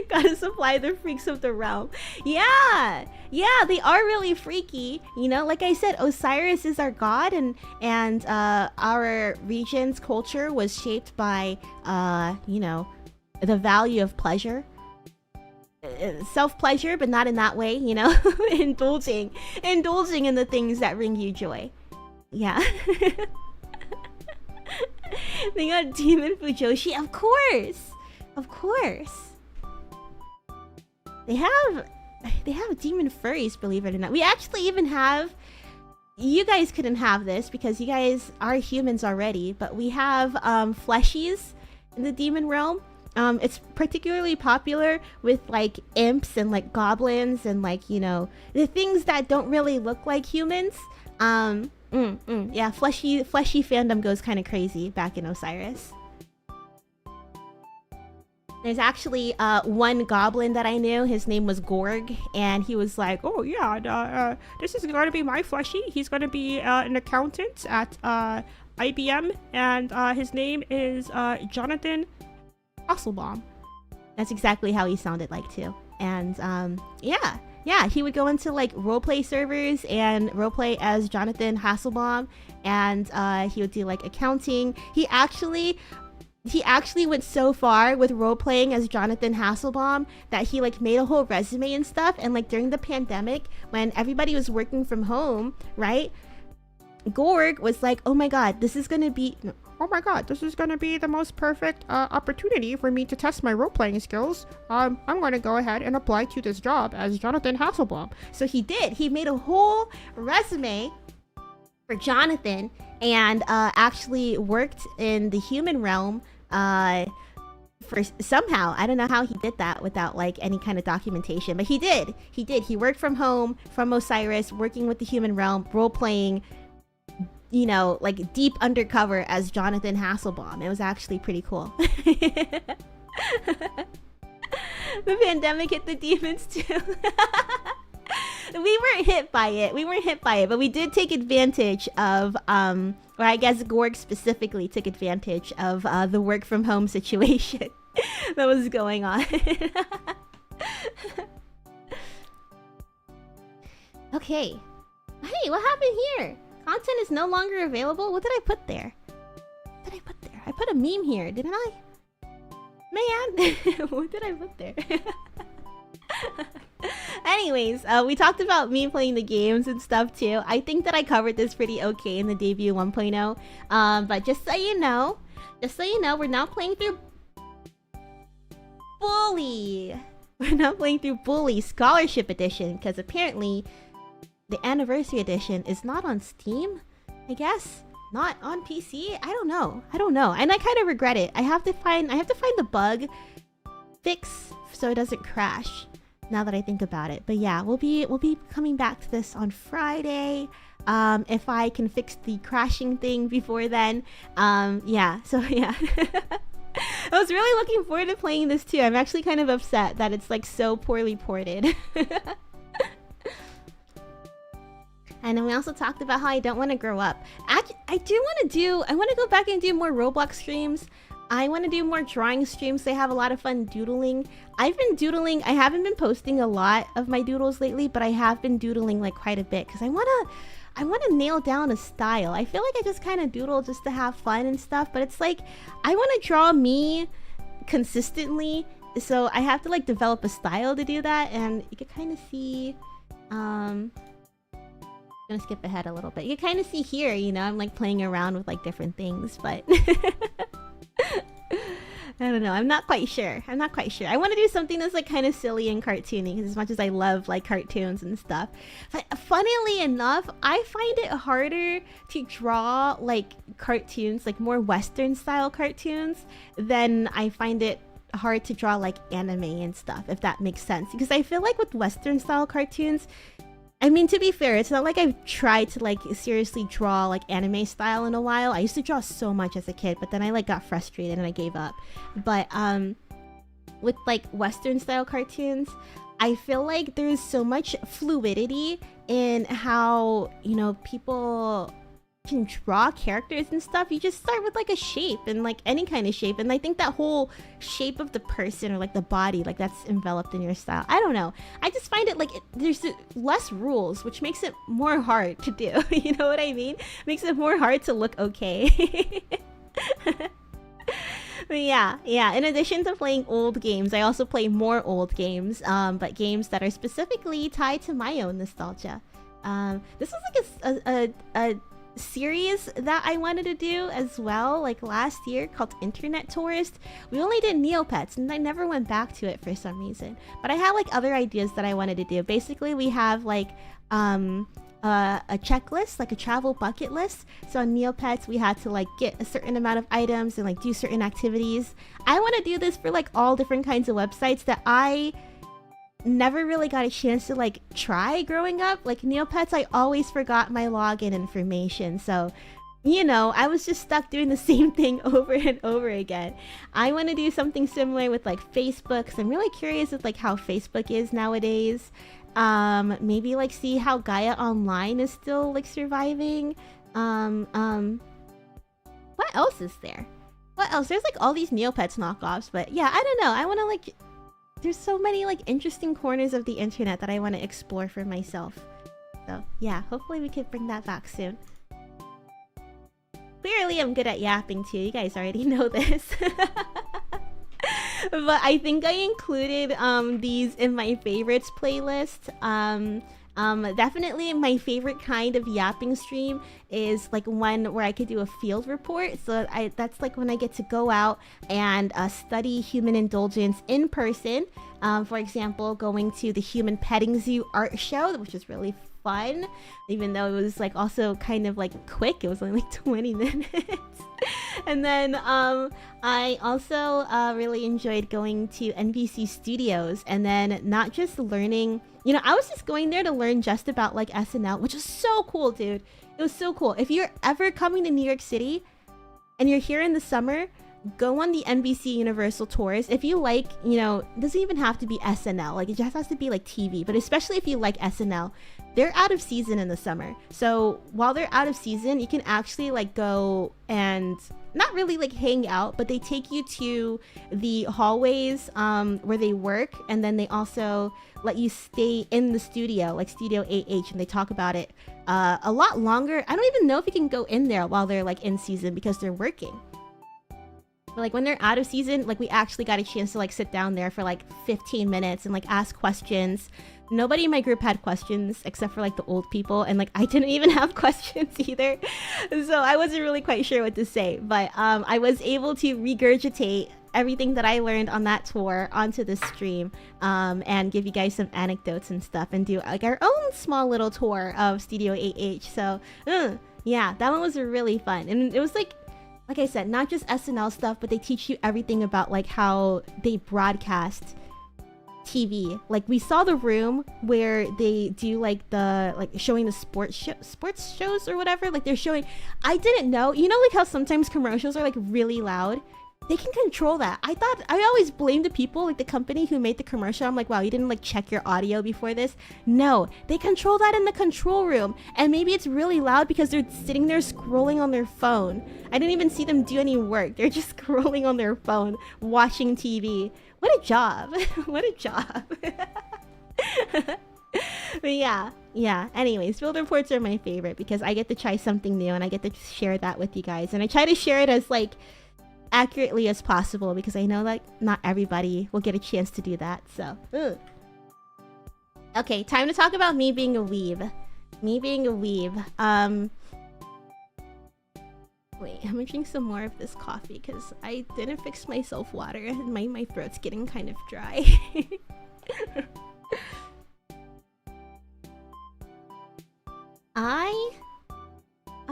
Gotta supply the freaks of the realm. Yeah, they are really freaky. You know, like I said, Osiris is our god, and our region's culture was shaped by you know, the value of pleasure, self-pleasure, but not in that way. You know, indulging in the things that bring you joy. Yeah. They got Demon Fujoshi, of course. They have demon furries, believe it or not. We actually even have, you guys couldn't have this because you guys are humans already, but we have fleshies in the demon realm. It's particularly popular with like imps and like goblins and like, you know, the things that don't really look like humans. Yeah, fleshy fandom goes kind of crazy back in Osiris. There's actually one goblin that I knew. His name was Gorg, and he was like, "Oh yeah, this is going to be my fleshy. He's going to be an accountant at IBM, and his name is Jonathan Hasselbaum." That's exactly how he sounded like too. And yeah, he would go into like roleplay servers and roleplay as Jonathan Hasselbaum, and he would do like accounting. He actually went so far with role-playing as Jonathan Hasselbaum that he like made a whole resume and stuff. And like during the pandemic, when everybody was working from home, right? Gorg was like, oh my god, this is gonna be the most perfect opportunity for me to test my role-playing skills. I'm gonna go ahead and apply to this job as Jonathan Hasselbaum. So he did. He made a whole resume for Jonathan and actually worked in the human realm for somehow. I don't know how he did that without like any kind of documentation, but he did. He worked from home, from Osiris, working with the human realm, role-playing, you know, like deep undercover as Jonathan Hasselbaum. It was actually pretty cool. The pandemic hit the demons too. We weren't hit by it, but we did take advantage of, or I guess Gorg specifically took advantage of the work from home situation that was going on. Okay. Hey, what happened here? Content is no longer available? What did I put there? I put a meme here, didn't I? Man, what did I put there? Anyways, we talked about me playing the games and stuff too. I think that I covered this pretty okay in the debut 1.0. But just so you know, we're now playing through Bully. We're now playing through Bully Scholarship Edition because apparently the Anniversary Edition is not on Steam, I guess. Not on PC? I don't know. And I kind of regret it. I have to find the bug fix so it doesn't crash. Now that I think about it. But yeah, we'll be coming back to this on Friday. If I can fix the crashing thing before then. Yeah, so yeah. I was really looking forward to playing this too. I'm actually kind of upset that it's like so poorly ported. And then we also talked about how I don't want to grow up. I want to go back and do more Roblox streams. I want to do more drawing streams. I have a lot of fun doodling. I've been doodling. I haven't been posting a lot of my doodles lately, but I have been doodling like quite a bit because I want to nail down a style. I feel like I just kind of doodle just to have fun and stuff, but it's like I want to draw me consistently, so I have to like develop a style to do that. And you can kind of see I'm gonna skip ahead a little bit. You can kind of see here, you know, I'm like playing around with like different things, but I don't know. I'm not quite sure. I want to do something that's like kind of silly and cartoony, because as much as I love like cartoons and stuff. But funnily enough, I find it harder to draw like cartoons, like more Western style cartoons, than I find it hard to draw like anime and stuff, if that makes sense. Because I feel like with Western style cartoons, I mean, to be fair, it's not like I've tried to like seriously draw like anime style in a while. I used to draw so much as a kid, but then I like got frustrated and I gave up. But with like Western style cartoons, I feel like there's so much fluidity in how, you know, people can draw characters and stuff. You just start with like a shape, and like any kind of shape, and I think that whole shape of the person or like the body, like that's enveloped in your style. I don't know, I just find it like there's less rules, which makes it more hard to do. You know what I mean? Makes it more hard to look okay. But yeah, in addition to playing old games, I also play more old games, but games that are specifically tied to my own nostalgia. This was like a series that I wanted to do as well, like last year, called Internet Tourist. We only did Neopets, and I never went back to it for some reason. But I had like other ideas that I wanted to do. Basically, we have like a checklist, like a travel bucket list. So on Neopets, we had to like get a certain amount of items and like do certain activities. I want to do this for like all different kinds of websites that I never really got a chance to like try growing up. Like Neopets, I always forgot my login information, so you know, I was just stuck doing the same thing over and over again. I want to do something similar with like Facebook, because I'm really curious with like how Facebook is nowadays. Maybe like see how Gaia Online is still like surviving. What else is there? What else? There's like all these Neopets knockoffs, but yeah, I don't know. I want to like, there's so many like interesting corners of the internet that I want to explore for myself. So yeah, hopefully we can bring that back soon. Clearly I'm good at yapping too, you guys already know this. But I think I included these in my favorites playlist. Definitely my favorite kind of yapping stream is like one where I could do a field report. So that's like when I get to go out and study human indulgence in person. For example, going to the Human Petting Zoo art show, which is really fun, even though it was like also kind of like quick. It was only like 20 minutes. And then I also really enjoyed going to NBC Studios, and then not just learning, you know, I was just going there to learn just about like SNL, which was so cool, dude. It was so cool. If you're ever coming to New York City and you're here in the summer, go on the NBC Universal tours. If you like, you know, it doesn't even have to be SNL, like it just has to be like TV, but especially if you like SNL, they're out of season in the summer. So while they're out of season, you can actually like go and not really like hang out, but they take you to the hallways where they work, and then they also let you stay in the studio, like Studio 8H, and they talk about it a lot longer. I don't even know if you can go in there while they're like in season because they're working. But like when they're out of season, like we actually got a chance to like sit down there for like 15 minutes and like ask questions. Nobody in my group had questions except for like the old people, and like I didn't even have questions either, so I wasn't really quite sure what to say. But I was able to regurgitate everything that I learned on that tour onto the stream, and give you guys some anecdotes and stuff, and do like our own small little tour of Studio 8H. So yeah, that one was really fun, and it was like I said, not just SNL stuff, but they teach you everything about like how they broadcast TV. Like we saw the room where they do like the like showing the sports shows or whatever. Like they're showing, I didn't know, you know, like how sometimes commercials are like really loud. they can control that. I always blame the people, like the company who made the commercial. I'm like, wow, you didn't like check your audio before this? No, they control that in the control room. And maybe it's really loud because they're sitting there scrolling on their phone. I didn't even see them do any work. They're just scrolling on their phone, watching TV. What a job. What a job. But yeah. Anyways, field reports are my favorite because I get to try something new and I get to share that with you guys. And I try to share it as like accurately as possible because I know like not everybody will get a chance to do that. So, okay, time to talk about me being a weeb. Me being a weeb. Wait, I'm gonna drink some more of this coffee because I didn't fix my self water and my throat's getting kind of dry.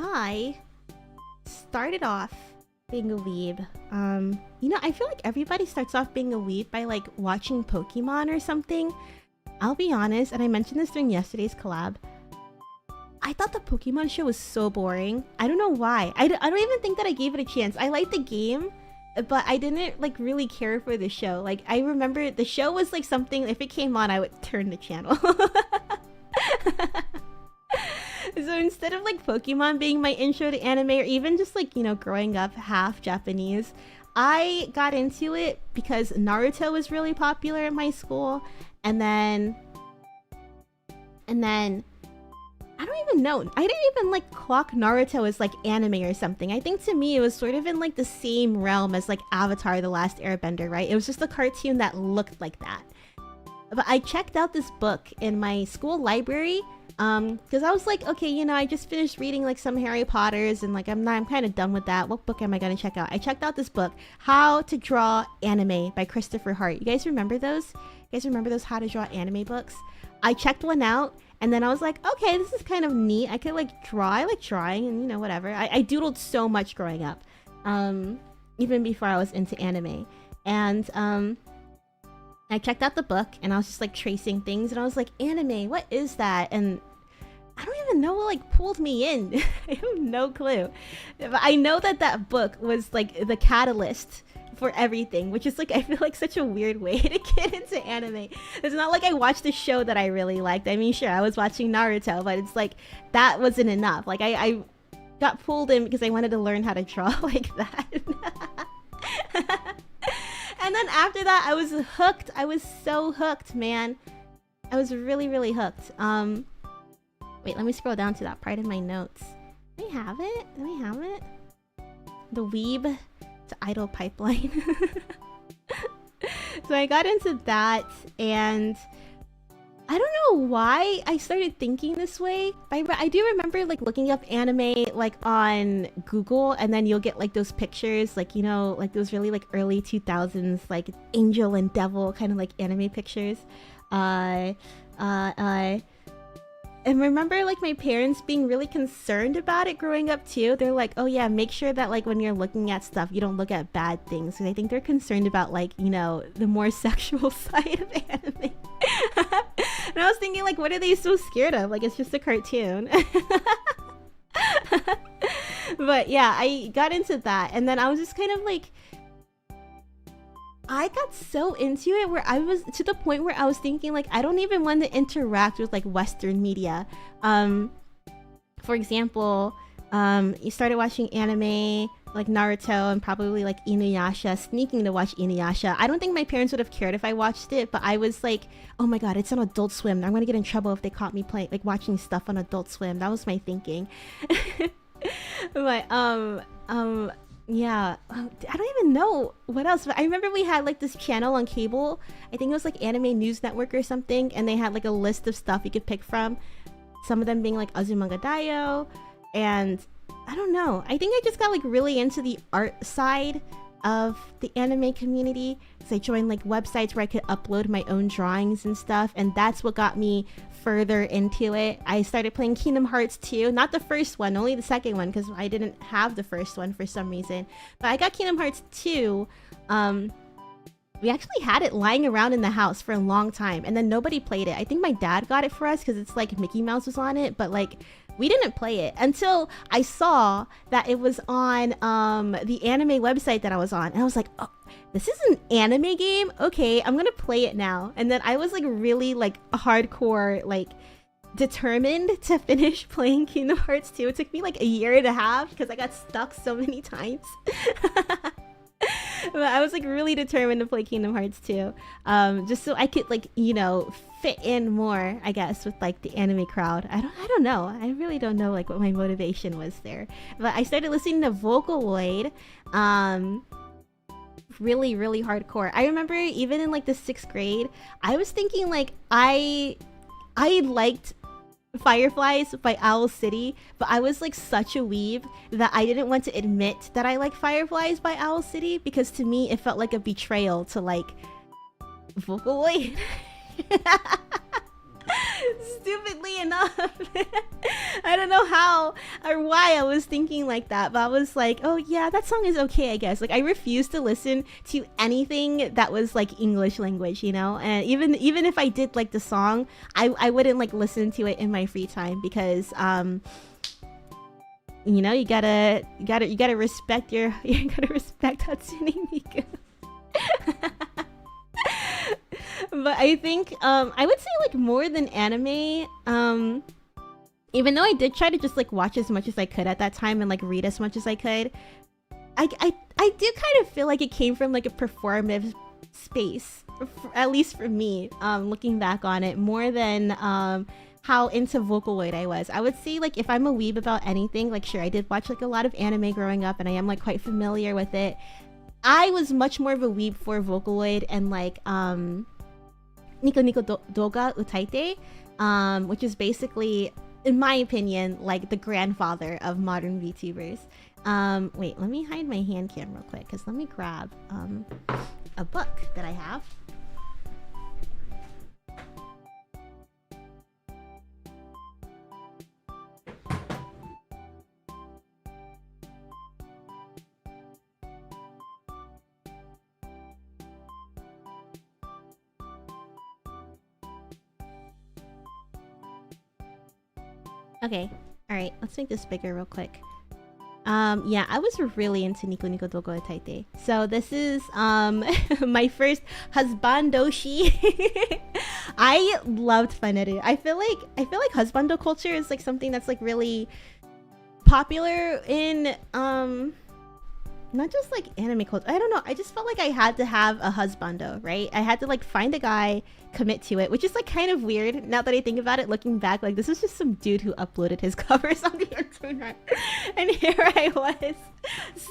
I started off being a weeb. You know, I feel like everybody starts off being a weeb by like watching Pokemon or something. I'll be honest, and I mentioned this during yesterday's collab. I thought the Pokemon show was so boring. I don't know why. I don't even think that I gave it a chance. I liked the game, but I didn't like really care for the show. Like I remember the show was like something, if it came on, I would turn the channel. So instead of like Pokemon being my intro to anime, or even just like, you know, growing up half Japanese, I got into it because Naruto was really popular in my school. And then I don't even know. I didn't even like clock Naruto as like anime or something. I think to me it was sort of in like the same realm as like Avatar: The Last Airbender, right? It was just a cartoon that looked like that. But I checked out this book in my school library because I was like, okay, you know, I just finished reading like some Harry Potters and like I'm kind of done with that. What book am I gonna check out? I checked out this book, How to Draw Anime by Christopher Hart. You guys remember those? You guys remember those How to Draw Anime books? I checked one out and then I was like, okay, this is kind of neat. I could like draw. I like drawing and you know, whatever. I doodled so much growing up, even before I was into anime. And I checked out the book and I was just like tracing things and I was like, anime, what is that? And I don't even know what like pulled me in. I have no clue. But I know that that book was like the catalyst for everything, which is like, I feel like such a weird way to get into anime. It's not like I watched a show that I really liked. I mean, sure, I was watching Naruto, but it's like, that wasn't enough. Like I got pulled in because I wanted to learn how to draw like that. And then after that, I was hooked. I was so hooked, man. I was really, really hooked. Wait, let me scroll down to that part of my notes. Do we have it? Do we have it? The weeb to idol pipeline. So I got into that, and I don't know why I started thinking this way. I do remember like looking up anime like on Google, and then you'll get like those pictures, like, you know, like those really like early 2000s like angel and devil kind of like anime pictures. And remember like my parents being really concerned about it growing up too. They're like, oh yeah, make sure that like when you're looking at stuff, you don't look at bad things. And I think they're concerned about like, you know, the more sexual side of anime. And I was thinking like, what are they so scared of? Like, it's just a cartoon. But yeah, I got into that. And then I was just kind of like, I got so into it where I was to the point where I was thinking like, I don't even want to interact with like Western media. For example, you started watching anime like Naruto and probably like Inuyasha, sneaking to watch Inuyasha. I don't think my parents would have cared if I watched it, but I was like, oh my god, it's on Adult Swim. I'm gonna get in trouble if they caught me playing like watching stuff on Adult Swim. That was my thinking. But yeah, I don't even know what else, but I remember we had like this channel on cable. I think it was like Anime News Network or something, and they had like a list of stuff you could pick from, some of them being like Azumanga Daioh. And I don't know, I think I just got like really into the art side of the anime community, because I joined like websites where I could upload my own drawings and stuff, and that's what got me further into it. I started playing Kingdom Hearts 2, not the first one, only the second one, because I didn't have the first one for some reason. But I got Kingdom Hearts 2. We actually had it lying around in the house for a long time, and then nobody played it. I think my dad got it for us because it's like Mickey Mouse was on it, but like we didn't play it until I saw that it was on the anime website that I was on, and I was like, oh, this is an anime game? Okay, I'm gonna play it now. And then I was like really like hardcore, like determined to finish playing Kingdom Hearts 2. It took me like a year and a half because I got stuck so many times. But I was like really determined to play Kingdom Hearts 2, just so I could like, you know, fit in more, I guess, with like the anime crowd. I don't know. I really don't know like what my motivation was there. But I started listening to Vocaloid, really hardcore. I remember even in like the 6th grade, I was thinking like I liked Fireflies by Owl City, but I was like such a weeb that I didn't want to admit that I like Fireflies by Owl City, because to me it felt like a betrayal to like Vocaloid. Stupidly enough. I don't know how or why I was thinking like that, but I was like, oh yeah, that song is okay, I guess. Like I refused to listen to anything that was like English language, you know. And even if I did like the song, I wouldn't like listen to it in my free time, because you know, you gotta respect you gotta respect Hatsune Miku. But I think I would say like more than anime, even though I did try to just like watch as much as I could at that time and like read as much as I could, I do kind of feel like it came from like a performative space, at least for me, looking back on it, more than how into Vocaloid I was. I would say like if I'm a weeb about anything, like sure, I did watch like a lot of anime growing up and I am like quite familiar with it. I was much more of a weeb for Vocaloid and like Nico Nico Doga Utaite, which is basically, in my opinion, like the grandfather of modern VTubers. Wait, let me hide my hand cam real quick, because let me grab a book that I have. Okay, alright, let's make this bigger real quick. Yeah, I was really into Nico Nico Dogo Taite. So this is my first husbandoshi. I loved Faneru. I feel like husbando culture is like something that's like really popular in not just like anime culture. I don't know. I just felt like I had to have a husbando, right? I had to like find a guy, commit to it, which is like kind of weird now that I think about it, looking back. Like this was just some dude who uploaded his covers on the internet, and here I was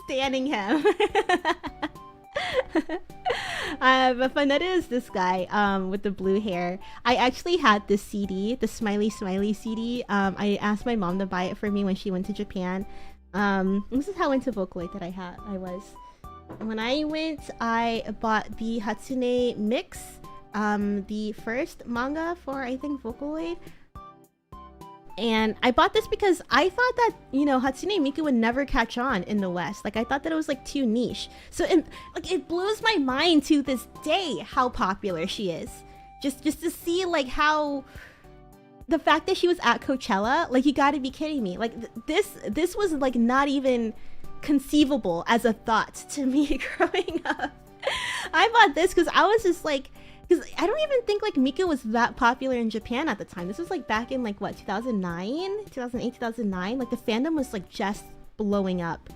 standing him. But Faneru is this guy with the blue hair. I actually had this CD, the Smiley Smiley CD. I asked my mom to buy it for me when she went to Japan. This is how into Vocaloid that I was. When I went, I bought the Hatsune Mix, the first manga for, I think, Vocaloid. And I bought this because I thought that, you know, Hatsune Miku would never catch on in the West. Like, I thought that it was, like, too niche. So, it blows my mind to this day how popular she is. Just to see, like, how... The fact that she was at Coachella, like, you gotta be kidding me. Like, this was, like, not even conceivable as a thought to me growing up. I bought this because I was just, like... Because I don't even think, like, Miku was that popular in Japan at the time. This was, like, back in, like, what, 2009? 2008, 2009? Like, the fandom was, like, just blowing up.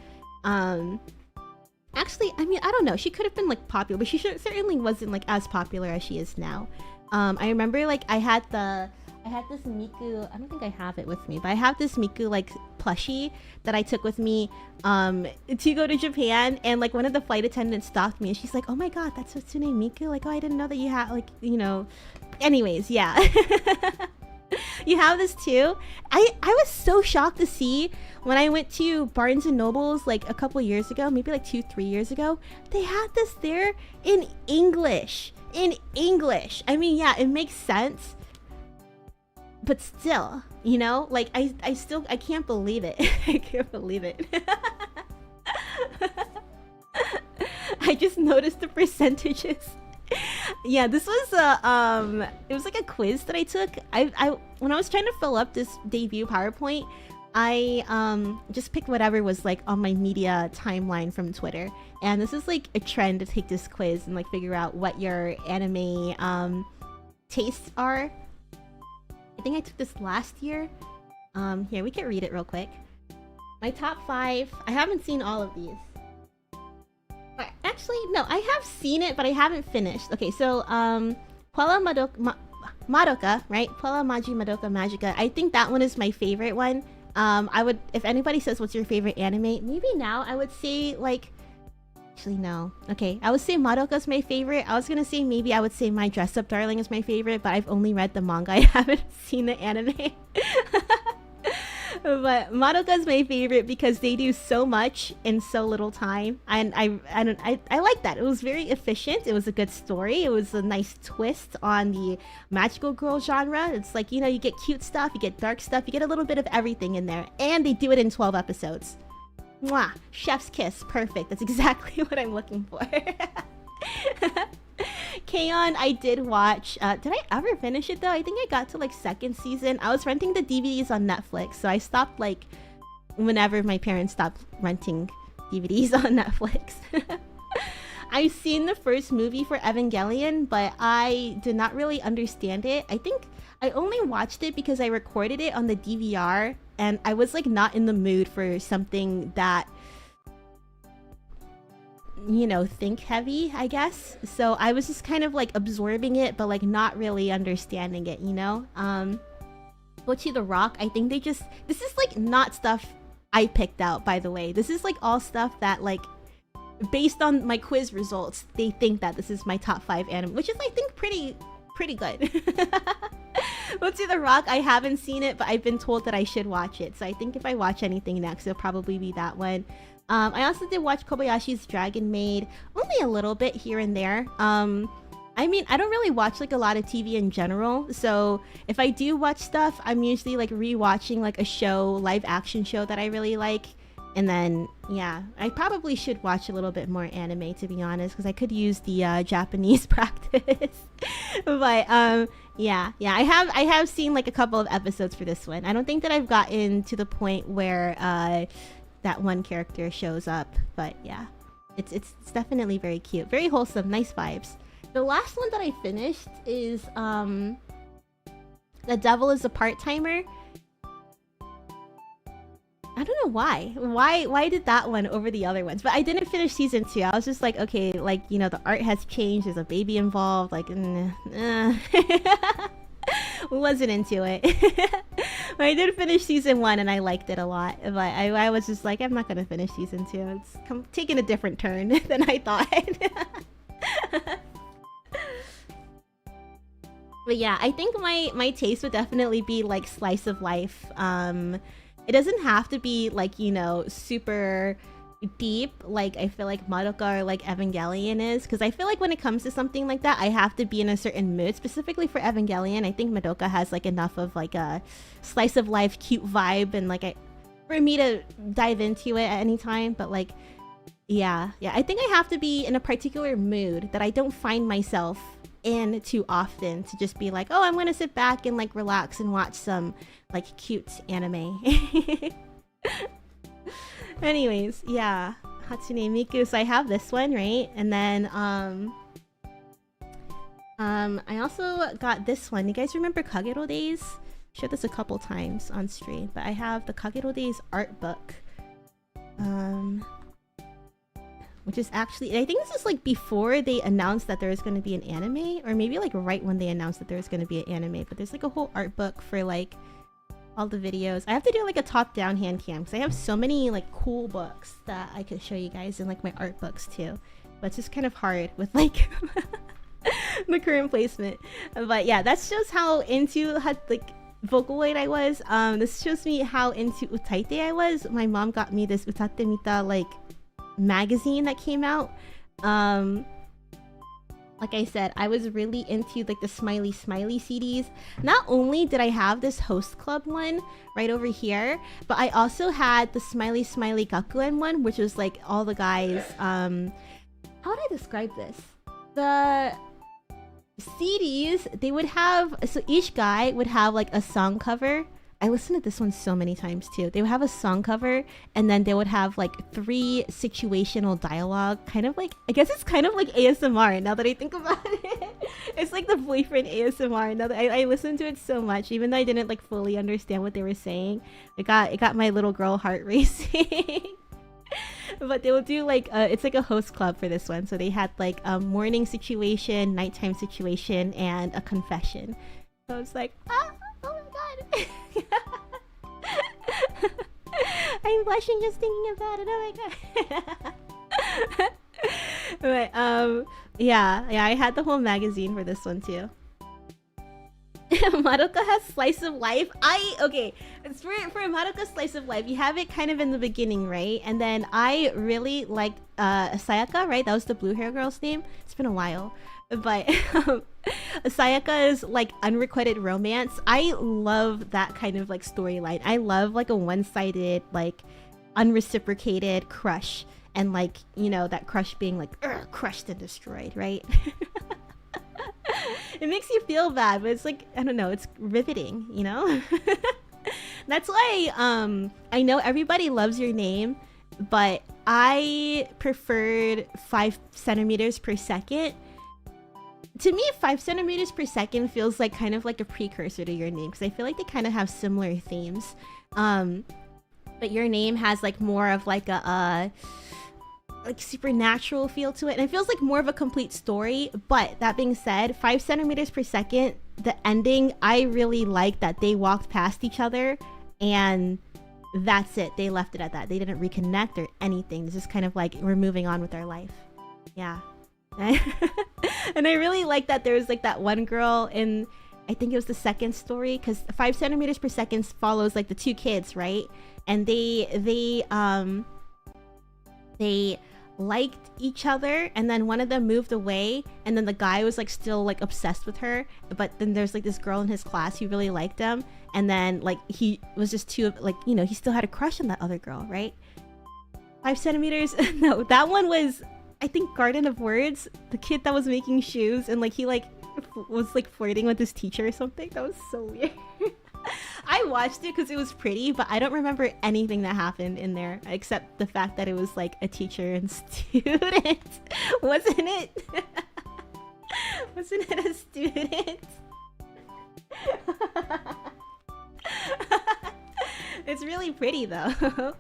Actually, I mean, I don't know. She could have been, like, popular, but she certainly wasn't, like, as popular as she is now. I remember, like, I had this Miku, I don't think I have it with me, but I have this Miku like plushie that I took with me to go to Japan, and like one of the flight attendants stopped me and she's like, oh my god, that's Hatsune Miku? Like, oh, I didn't know that you had, like, you know. Anyways, yeah. You have this too? I was so shocked to see when I went to Barnes and Noble's like a couple years ago, maybe like 2-3 years ago, they had this there in English. I mean, yeah, it makes sense. But still, you know, like, I can't believe it. I can't believe it. I just noticed the percentages. Yeah, this was it was like a quiz that I took. I when I was trying to fill up this debut PowerPoint, I just picked whatever was like on my media timeline from Twitter. And this is like a trend to take this quiz and like figure out what your anime tastes are. I think I took this last year. Here, we can read it real quick. My top 5. I haven't seen all of these. Actually, no, I have seen it, but I haven't finished. Okay, so Puella Madoka, right? Puella Magi Madoka Magica. I think that one is my favorite one. I would, if anybody says what's your favorite anime, maybe now I would say like, actually no. Okay, I would say Madoka's my favorite. I was gonna say maybe I would say My Dress Up Darling is my favorite, but I've only read the manga. I haven't seen the anime. But Madoka's my favorite because they do so much in so little time, and I like that. It was very efficient. It was a good story. It was a nice twist on the magical girl genre. It's like, you know, you get cute stuff, you get dark stuff, you get a little bit of everything in there, and they do it in 12 episodes. Mwah! Chef's kiss. Perfect. That's exactly what I'm looking for. K-On! I did watch. Did I ever finish it though? I think I got to like 2nd season. I was renting the DVDs on Netflix, so I stopped like whenever my parents stopped renting DVDs on Netflix. I've seen the first movie for Evangelion, but I did not really understand it. I think I only watched it because I recorded it on the DVR, and I was like not in the mood for something that, you know, think heavy, I guess. So I was just kind of like absorbing it, but like not really understanding it, you know? Bocchi the Rock, I think they just, this is like not stuff I picked out, by the way. This is like all stuff that like, based on my quiz results, they think that this is my top 5 anime, which is I think pretty good. Bocchi the Rock, I haven't seen it, but I've been told that I should watch it. So I think if I watch anything next, it'll probably be that one. I also did watch Kobayashi's Dragon Maid, only a little bit here and there. I mean, I don't really watch like a lot of TV in general, so if I do watch stuff, I'm usually like rewatching like a show, live action show that I really like. And then, yeah, I probably should watch a little bit more anime, to be honest, because I could use the Japanese practice. But yeah, I have seen like a couple of episodes for this one. I don't think that I've gotten to the point where that one character shows up, but yeah, it's definitely very cute, very wholesome, nice vibes. The last one that I finished is The Devil is a Part-Timer. I don't know why did that one over the other ones, but I didn't finish season 2. I was just like, okay, like, you know, the art has changed, there's a baby involved, like wasn't into it. But I did finish season 1 and I liked it a lot, but I was just like, I'm not gonna finish season 2. It's taking a different turn than I thought. But yeah, I think my taste would definitely be like slice of life. It doesn't have to be like, you know, super deep like I feel like Madoka or like Evangelion is, because I feel like when it comes to something like that, I have to be in a certain mood. Specifically for Evangelion, I think Madoka has like enough of like a slice of life cute vibe and like for me to dive into it at any time. But like yeah, I think I have to be in a particular mood that I don't find myself in too often to just be like, oh, I'm gonna sit back and like relax and watch some like cute anime. Anyways, yeah, Hatsune Miku. So I have this one, right? And then I also got this one. You guys remember Kagero Days? I showed this a couple times on stream, but I have the Kagero Days art book, which is actually, I think this is like before they announced that there was going to be an anime, or maybe like right when they announced that there was going to be an anime. But there's like a whole art book for like all the videos. I have to do like a top-down hand cam because I have so many like cool books that I could show you guys in like my art books too. But it's just kind of hard with like the current placement. But yeah, that shows how into like Vocaloid I was. This shows me how into Utaite I was. My mom got me this Utatte Mita like magazine that came out. Like I said, I was really into like the smiley CDs. Not only did I have this host club one right over here, but I also had the smiley Gakuen one, which was like all the guys, how would I describe this? CDs, they would have, so each guy would have like a song cover. I listened to this one so many times too. They would have a song cover, and then they would have like 3 situational dialogue, kind of like, I guess it's kind of like ASMR now that I think about it. It's like the boyfriend ASMR. Now that I listened to it so much, even though I didn't like fully understand what they were saying, it got my little girl heart racing. But they will do like it's like a host club for this one. So they had like a morning situation, nighttime situation, and a confession. So it's like, oh my god. I'm blushing just thinking about it. Oh my god. But yeah, I had the whole magazine for this one too. Madoka has slice of life. Okay, it's for Madoka slice of life. You have it kind of in the beginning, right? And then I really liked Sayaka, right? That was the blue hair girl's name. It's been a while, but Sayaka's like unrequited romance. I love that kind of like storyline. I love like a one-sided, like unreciprocated crush, and like, you know, that crush being like crushed and destroyed, right? It makes you feel bad, but it's like, I don't know, it's riveting, you know? That's why I know everybody loves your name, but I preferred 5 centimeters per second. To me, 5 centimeters per second feels like kind of like a precursor to your name, because I feel like they kind of have similar themes. But your name has like more of like a like supernatural feel to it, and it feels like more of a complete story. But that being said, 5 centimeters per second, the ending, I really like that they walked past each other and that's it. They left it at that. They didn't reconnect or anything. It's just kind of like, we're moving on with our life. Yeah. And I really like that there was like that one girl in, I think it was the second story, because 5 centimeters per second follows like the 2 kids, right? And they liked each other, and then one of them moved away, and then the guy was like still like obsessed with her, but then there's like this girl in his class who really liked him, and then like he was just too, like, you know, he still had a crush on that other girl, right? 5 centimeters. No, that one was, I think, Garden of Words, the kid that was making shoes, and like he like was like flirting with his teacher or something. That was so weird. I watched it because it was pretty, but I don't remember anything that happened in there except the fact that it was like a teacher and student. Wasn't it? Wasn't it a student? It's really pretty though.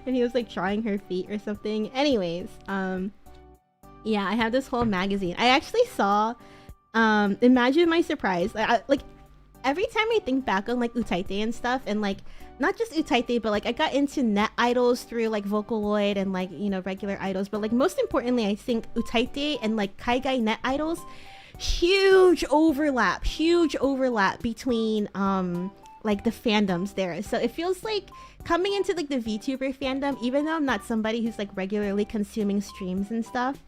And he was like drawing her feet or something. Anyways, yeah, I have this whole magazine. I actually saw, imagine my surprise. Like every time I think back on like Utaite and stuff, and like not just Utaite, but like I got into net idols through like Vocaloid and like, you know, regular idols, but like most importantly I think Utaite and like Kaigai net idols, huge overlap between like the fandoms there. So it feels like coming into like the VTuber fandom, even though I'm not somebody who's like regularly consuming streams and stuff,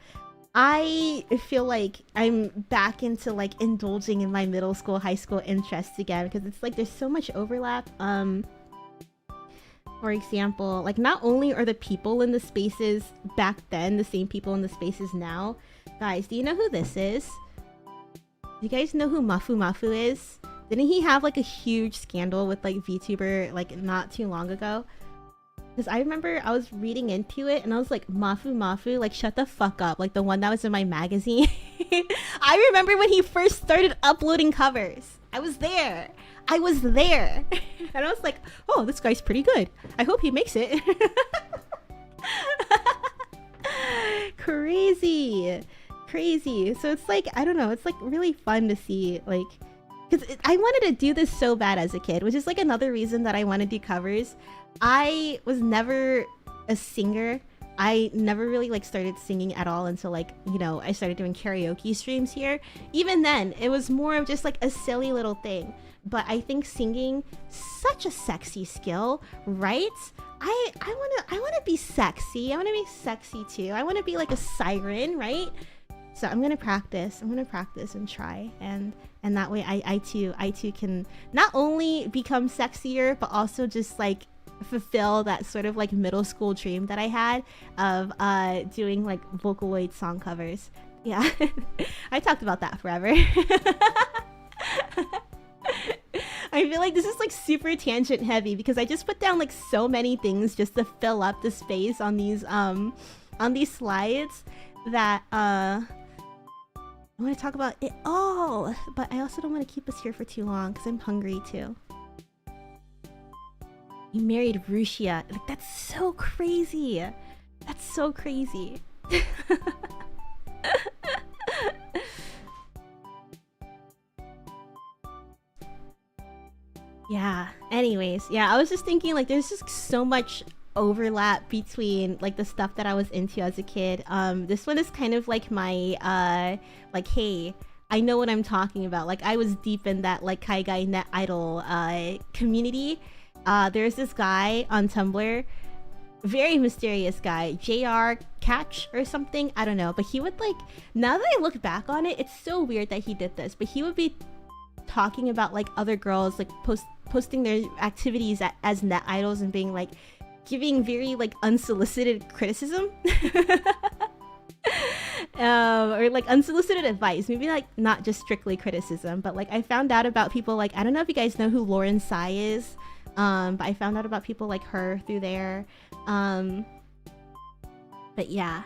I feel like I'm back into like indulging in my middle school, high school interests again, because it's like there's so much overlap. For example, like not only are the people in the spaces back then the same people in the spaces now. Guys, do you know who this is? Do you guys know who Mafu is? Didn't he have like a huge scandal with like VTuber like not too long ago? Because I remember I was reading into it and I was like, Mafu, like shut the fuck up. Like the one that was in my magazine. I remember when he first started uploading covers. I was there. And I was like, oh, this guy's pretty good. I hope he makes it. Crazy. So it's like, I don't know. It's like really fun to see, like, because I wanted to do this so bad as a kid, which is like another reason that I want to do covers. I was never a singer. I never really like started singing at all until like, you know, I started doing karaoke streams here. Even then, it was more of just like a silly little thing. But I think singing, such a sexy skill, right? I wanna be sexy. I wanna be sexy too. I wanna be like a siren, right? So I'm gonna practice and try, and that way I too can not only become sexier, but also just like fulfill that sort of like middle school dream that I had of doing like Vocaloid song covers. Yeah. I talked about that forever. I feel like this is like super tangent heavy because I just put down like so many things just to fill up the space on these slides that I want to talk about it all, but I also don't want to keep us here for too long because I'm hungry too. You married Rushia. Like, that's so crazy. That's so crazy. Yeah, anyways, yeah, I was just thinking like there's just so much overlap between like the stuff that I was into as a kid. This one is kind of like my like, hey, I know what I'm talking about. Like, I was deep in that like Kaigai net idol community. There's this guy on Tumblr, very mysterious guy, JR Catch or something, I don't know, but he would like, now that I look back on it, it's so weird that he did this, but he would be talking about like other girls like posting their activities as net idols and being like giving very like unsolicited criticism or like unsolicited advice, maybe like not just strictly criticism, but like I found out about people like, I don't know if you guys know who Lauren Tsai is, but I found out about people like her through there. But yeah,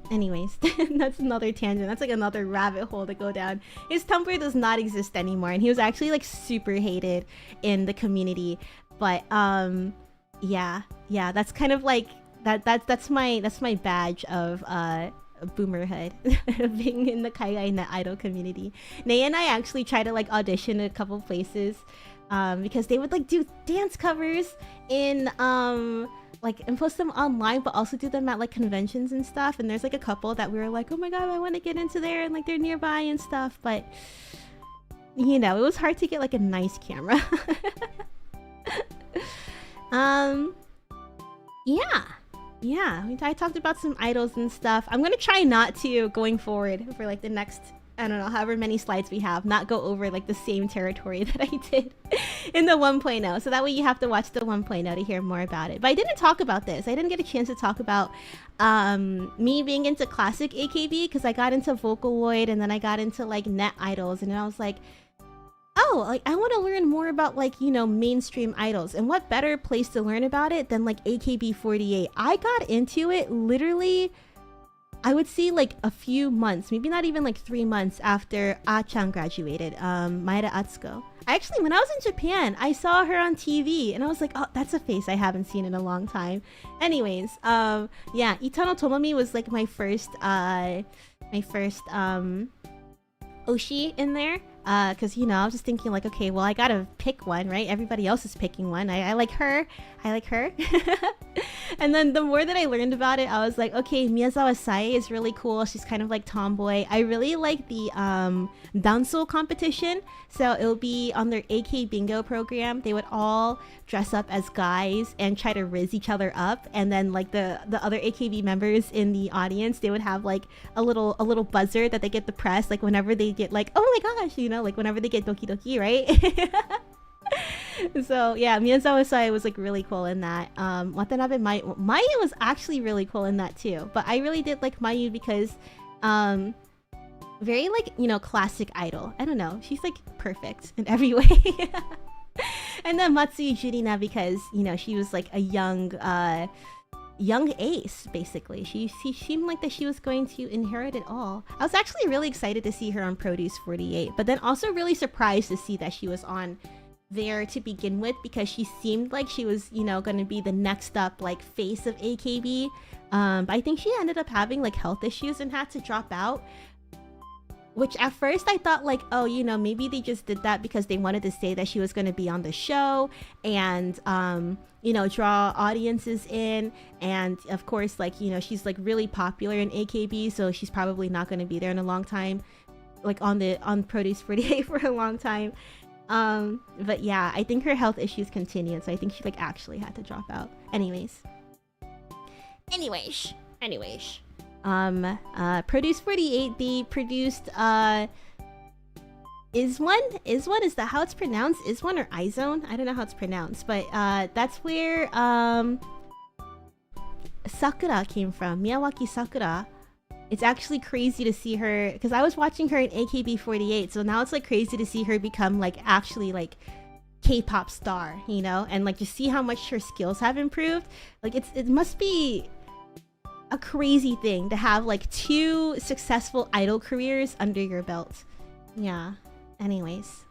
anyways, that's another tangent. That's like another rabbit hole to go down. His Tumblr does not exist anymore, and he was actually like super hated in the community. But yeah, that's kind of like that's my badge of boomerhood, being in the Kaigai net idol community. Nay and I actually tried to like audition at a couple places because they would like do dance covers in like and post them online, but also do them at like conventions and stuff. And there's like a couple that we were like, oh my god, I want to get into there, and like they're nearby and stuff, but you know, it was hard to get like a nice camera. Yeah, I talked about some idols and stuff. I'm gonna try not to, going forward, for like the next, I don't know, however many slides we have, not go over like the same territory that I did in the 1.0. So that way you have to watch the 1.0 to hear more about it. But I didn't talk about this. I didn't get a chance to talk about me being into classic AKB because I got into Vocaloid and then I got into like net idols, and then I was like, oh, like I want to learn more about like, you know, mainstream idols, and what better place to learn about it than like AKB48. I got into it literally, I would say like a few months, maybe not even like 3 months after Ah-chan graduated, Maeda Atsuko. Actually, when I was in Japan, I saw her on TV and I was like, oh, that's a face I haven't seen in a long time. Anyways, yeah, Itano Tomomi was like my first Oshi in there. Because, you know, I was just thinking like, okay, well, I gotta pick one, right? Everybody else is picking one. I like her. And then the more that I learned about it, I was like, okay, Miyazawa Sae is really cool. She's kind of like tomboy. I really like the Danso competition. So it'll be on their AK bingo program. They would all dress up as guys and try to rizz each other up. And then like the other AKB members in the audience, they would have like a little buzzer that they get to press like whenever they get like, oh my gosh, you know, like whenever they get doki doki, right? So yeah, Miyazawa Sae was like really cool in that. Watanabe Mayu was actually really cool in that too. But I really did like Mayu because very like, you know, classic idol. I don't know, she's like perfect in every way. And then Matsui Jurina because, you know, she was like a young ace, basically. She seemed like that she was going to inherit it all. I was actually really excited to see her on Produce 48, but then also really surprised to see that she was on there to begin with, because she seemed like she was, you know, going to be the next up like face of AKB. But I think she ended up having like health issues and had to drop out. Which at first I thought like, oh, you know, maybe they just did that because they wanted to say that she was going to be on the show and, you know, draw audiences in. And of course, like, you know, she's like really popular in AKB, so she's probably not going to be there in a long time, like on Produce 48 for a long time. But yeah, I think her health issues continued, so I think she like actually had to drop out. Anyways. Produce 48, they produced Is1? Is that how it's pronounced? Is1 or Izone? I don't know how it's pronounced, but that's where Sakura came from. Miyawaki Sakura it's actually crazy to see her, because I was watching her in AKB48, so now it's like crazy to see her become like actually like K-pop star, you know, and like just see how much her skills have improved. Like it must be a crazy thing to have like 2 successful idol careers under your belt. Yeah. Anyways,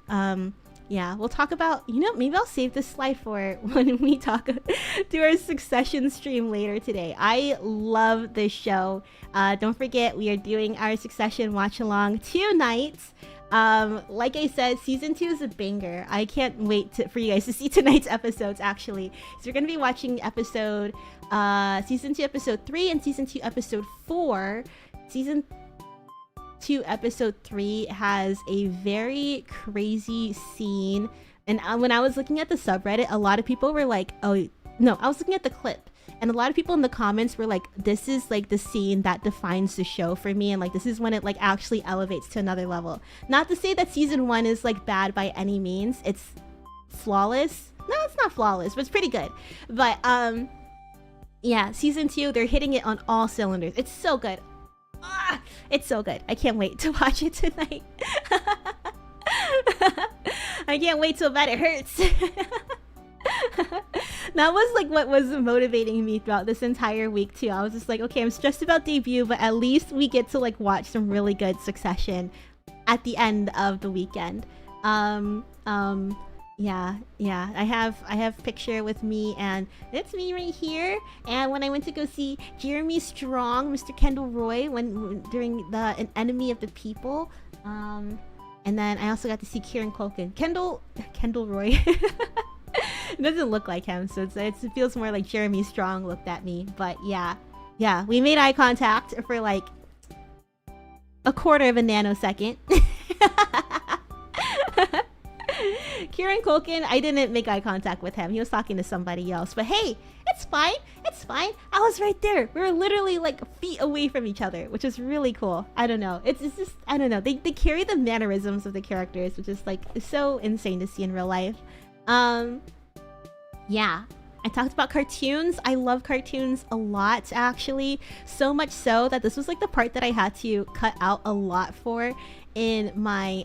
yeah, we'll talk about, you know, maybe I'll save this slide for when we do our Succession stream later today. I love this show. Don't forget, we are doing our Succession watch along tonight. Like I said, season 2 is a banger. I can't wait for you guys to see tonight's episodes, actually. So we're gonna be watching season 2 episode 3 and season 2 episode 4. Season 2 episode 3 has a very crazy scene, and when I was looking at the subreddit, a lot of people were like, oh no, I was looking at the clip, and a lot of people in the comments were like, this is like the scene that defines the show for me, and like this is when it like actually elevates to another level. Not to say that season 1 is like bad by any means. It's flawless. No, it's not flawless, but it's pretty good. But yeah, season 2, they're hitting it on all cylinders. It's so good. It's so good. I can't wait to watch it tonight. I can't wait till bed. It hurts. That was like what was motivating me throughout this entire week too. I was just like, okay, I'm stressed about debut, but at least we get to like watch some really good Succession at the end of the weekend. Yeah, I have picture with me, and it's me right here. And when I went to go see Jeremy Strong, Mr. Kendall Roy, during an Enemy of the People, and then I also got to see Kieran Culkin. Kendall Roy. It doesn't look like him, so it feels more like Jeremy Strong looked at me. But yeah, we made eye contact for like a quarter of a nanosecond. Kieran Culkin, I didn't make eye contact with him. He was talking to somebody else. But hey, it's fine. It's fine. I was right there. We were literally like feet away from each other, which is really cool. I don't know. It's just, I don't know. They carry the mannerisms of the characters, which is like so insane to see in real life. Yeah. I talked about cartoons. I love cartoons a lot, actually. So much so that this was like the part that I had to cut out a lot for in my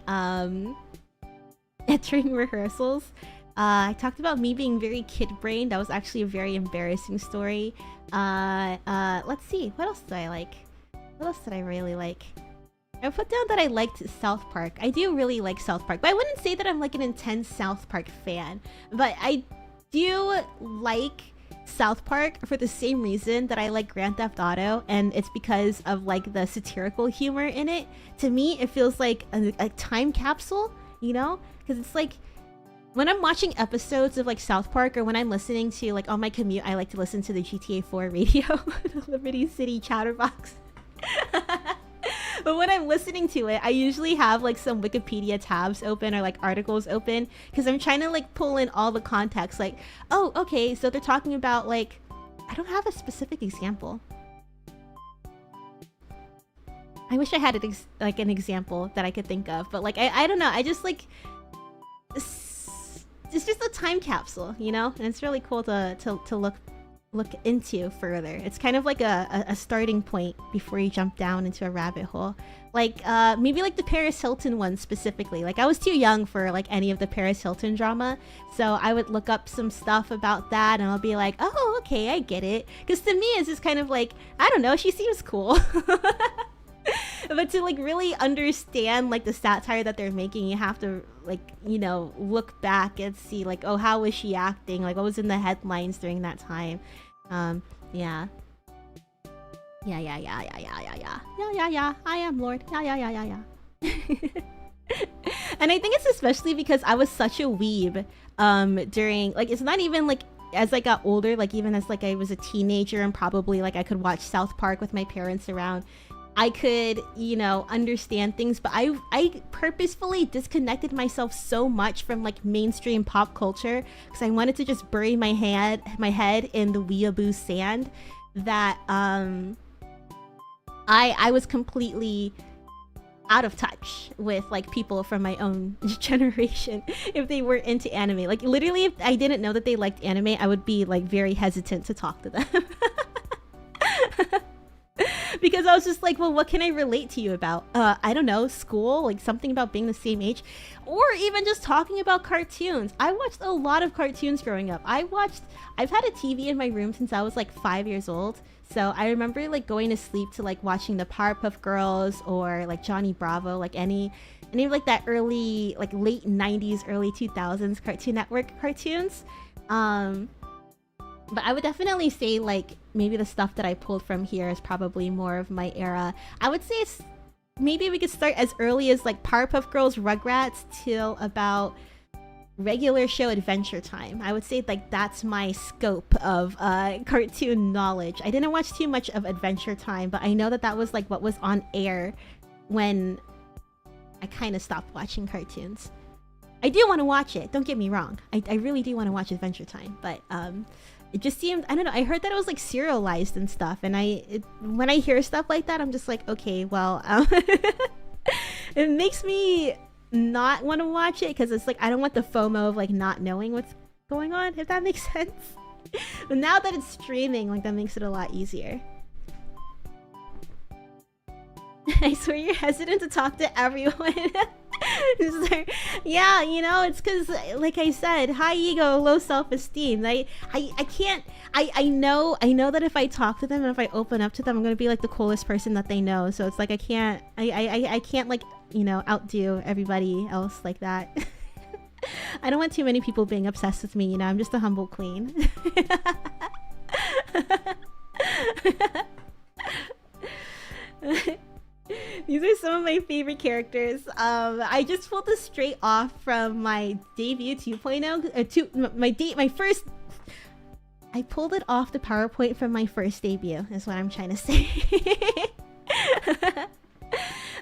entering rehearsals. I talked about me being very kid-brained. That was actually a very embarrassing story. Let's see. What else did I like? What else did I really like? I put down that I liked South Park. I do really like South Park, but I wouldn't say that I'm like an intense South Park fan. But I do like South Park for the same reason that I like Grand Theft Auto, and it's because of like the satirical humor in it. To me, it feels like a time capsule, you know? Because it's like, when I'm watching episodes of like South Park, or when I'm listening to like on my commute, I like to listen to the GTA 4 radio, the Liberty City Chatterbox. But when I'm listening to it, I usually have like some Wikipedia tabs open or like articles open, because I'm trying to like pull in all the context. Like, oh, okay, so they're talking about like, I don't have a specific example. I wish I had like an example that I could think of, but like I don't know. I just like, it's just a time capsule, you know, and it's really cool to look into further. It's kind of like a starting point before you jump down into a rabbit hole. Like maybe like the Paris Hilton one specifically. Like I was too young for like any of the Paris Hilton drama, so I would look up some stuff about that, and I'll be like, oh, okay, I get it. Because to me, it's just kind of like, I don't know, she seems cool. But to like really understand like the satire that they're making, you have to like, you know, look back and see like, oh, how was she acting? Like what was in the headlines during that time? Yeah. I am Lord. Yeah. And I think it's especially because I was such a weeb during, like, it's not even like as I got older, like even as like I was a teenager and probably like I could watch South Park with my parents around, I could, you know, understand things, but I purposefully disconnected myself so much from like mainstream pop culture because I wanted to just bury my head in the weeaboo sand that I was completely out of touch with like people from my own generation if they were into anime. Like literally, if I didn't know that they liked anime, I would be like very hesitant to talk to them. Because I I was just like, well, what can I relate to you about? I don't know, school, like something about being the same age, or even just talking about cartoons. I watched a lot of cartoons growing up. I've had a TV in my room since I was like 5 years old. So I remember like going to sleep to like watching the Powerpuff Girls or like Johnny Bravo, like any of like that early, like late 90s, early 2000s Cartoon Network cartoons. But I would definitely say like maybe the stuff that I pulled from here is probably more of my era. I would say it's, maybe we could start as early as like Powerpuff Girls, Rugrats, till about regular show Adventure Time. I would say like that's my scope of cartoon knowledge. I didn't watch too much of Adventure Time, but I know that that was like what was on air when I kind of stopped watching cartoons. I do want to watch it, don't get me wrong. I really do want to watch Adventure Time, but it just seemed, I don't know, I heard that it was like serialized and stuff, and when I hear stuff like that, I'm just like, okay, well, it makes me not want to watch it because it's like I don't want the FOMO of like not knowing what's going on, if that makes sense. But now that it's streaming, like that makes it a lot easier. I swear you're hesitant to talk to everyone. Like, yeah, you know, it's because like I said, high ego, low self-esteem. I know that if I talk to them and if I open up to them, I'm gonna be like the coolest person that they know. So it's like I can't like, you know, outdo everybody else like that. I don't want too many people being obsessed with me, you know. I'm just a humble queen. These are some of my favorite characters. I just pulled this straight off from my debut 2.0. I pulled it off the PowerPoint from my first debut, is what I'm trying to say.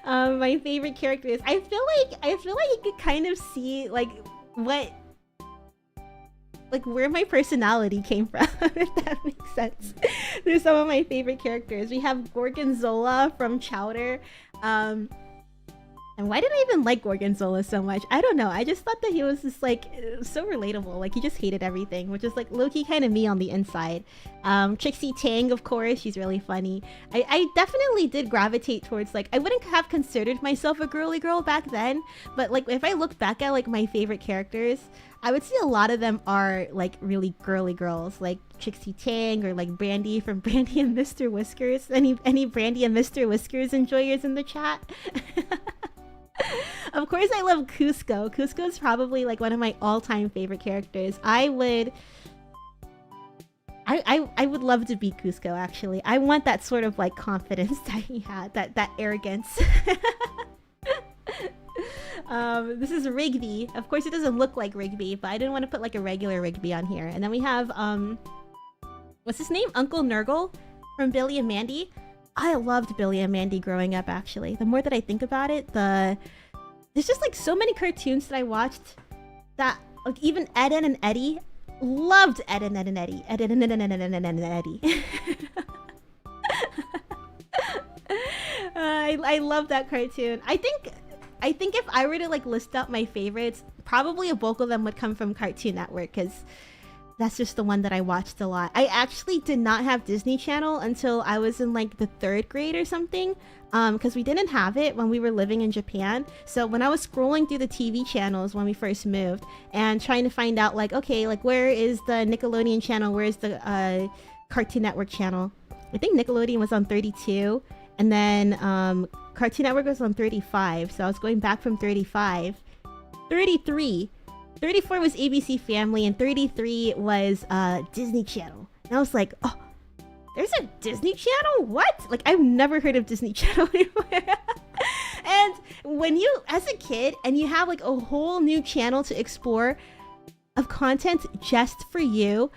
My favorite characters. I feel like you could kind of see like where my personality came from, if that makes sense. They're some of my favorite characters. We have Gorgonzola from Chowder. And why did I even like Gorgonzola so much? I don't know. I just thought that he was just like so relatable. Like he just hated everything, which is like low-key kind of me on the inside. Trixie Tang, of course, she's really funny. I definitely did gravitate towards like, I wouldn't have considered myself a girly girl back then, but like if I look back at like my favorite characters, I would say a lot of them are like really girly girls, like Trixie Tang or like Brandy from Brandy and Mr. Whiskers. Any Brandy and Mr. Whiskers enjoyers in the chat? Of course, I love Cusco. Cusco is probably like one of my all-time favorite characters. I would love to be Cusco, actually. I want that sort of like confidence that he had, that arrogance. This is Rigby. Of course, it doesn't look like Rigby, but I didn't want to put like a regular Rigby on here. And then we have what's his name? Uncle Nurgle from Billy and Mandy. I loved Billy and Mandy growing up, actually. The more that I think about it, there's just like so many cartoons that I watched that, like even Ed, Edd and Eddy. Loved Ed, Edd and Eddy. Ed, Edd and Eddy. I love that cartoon. I think if I were to like list out my favorites, probably a bulk of them would come from Cartoon Network, because that's just the one that I watched a lot. I actually did not have Disney Channel until I was in like the 3rd grade or something, because we didn't have it when we were living in Japan. So when I was scrolling through the TV channels when we first moved and trying to find out like, okay, like where is the Nickelodeon channel, where is the Cartoon Network channel, I think Nickelodeon was on 32, and then Cartoon Network was on 35, so I was going back from 35. 33. 34 was ABC Family, and 33 was Disney Channel. And I was like, oh, there's a Disney Channel? What? Like, I've never heard of Disney Channel before. And when you, as a kid, and you have like a whole new channel to explore of content just for you,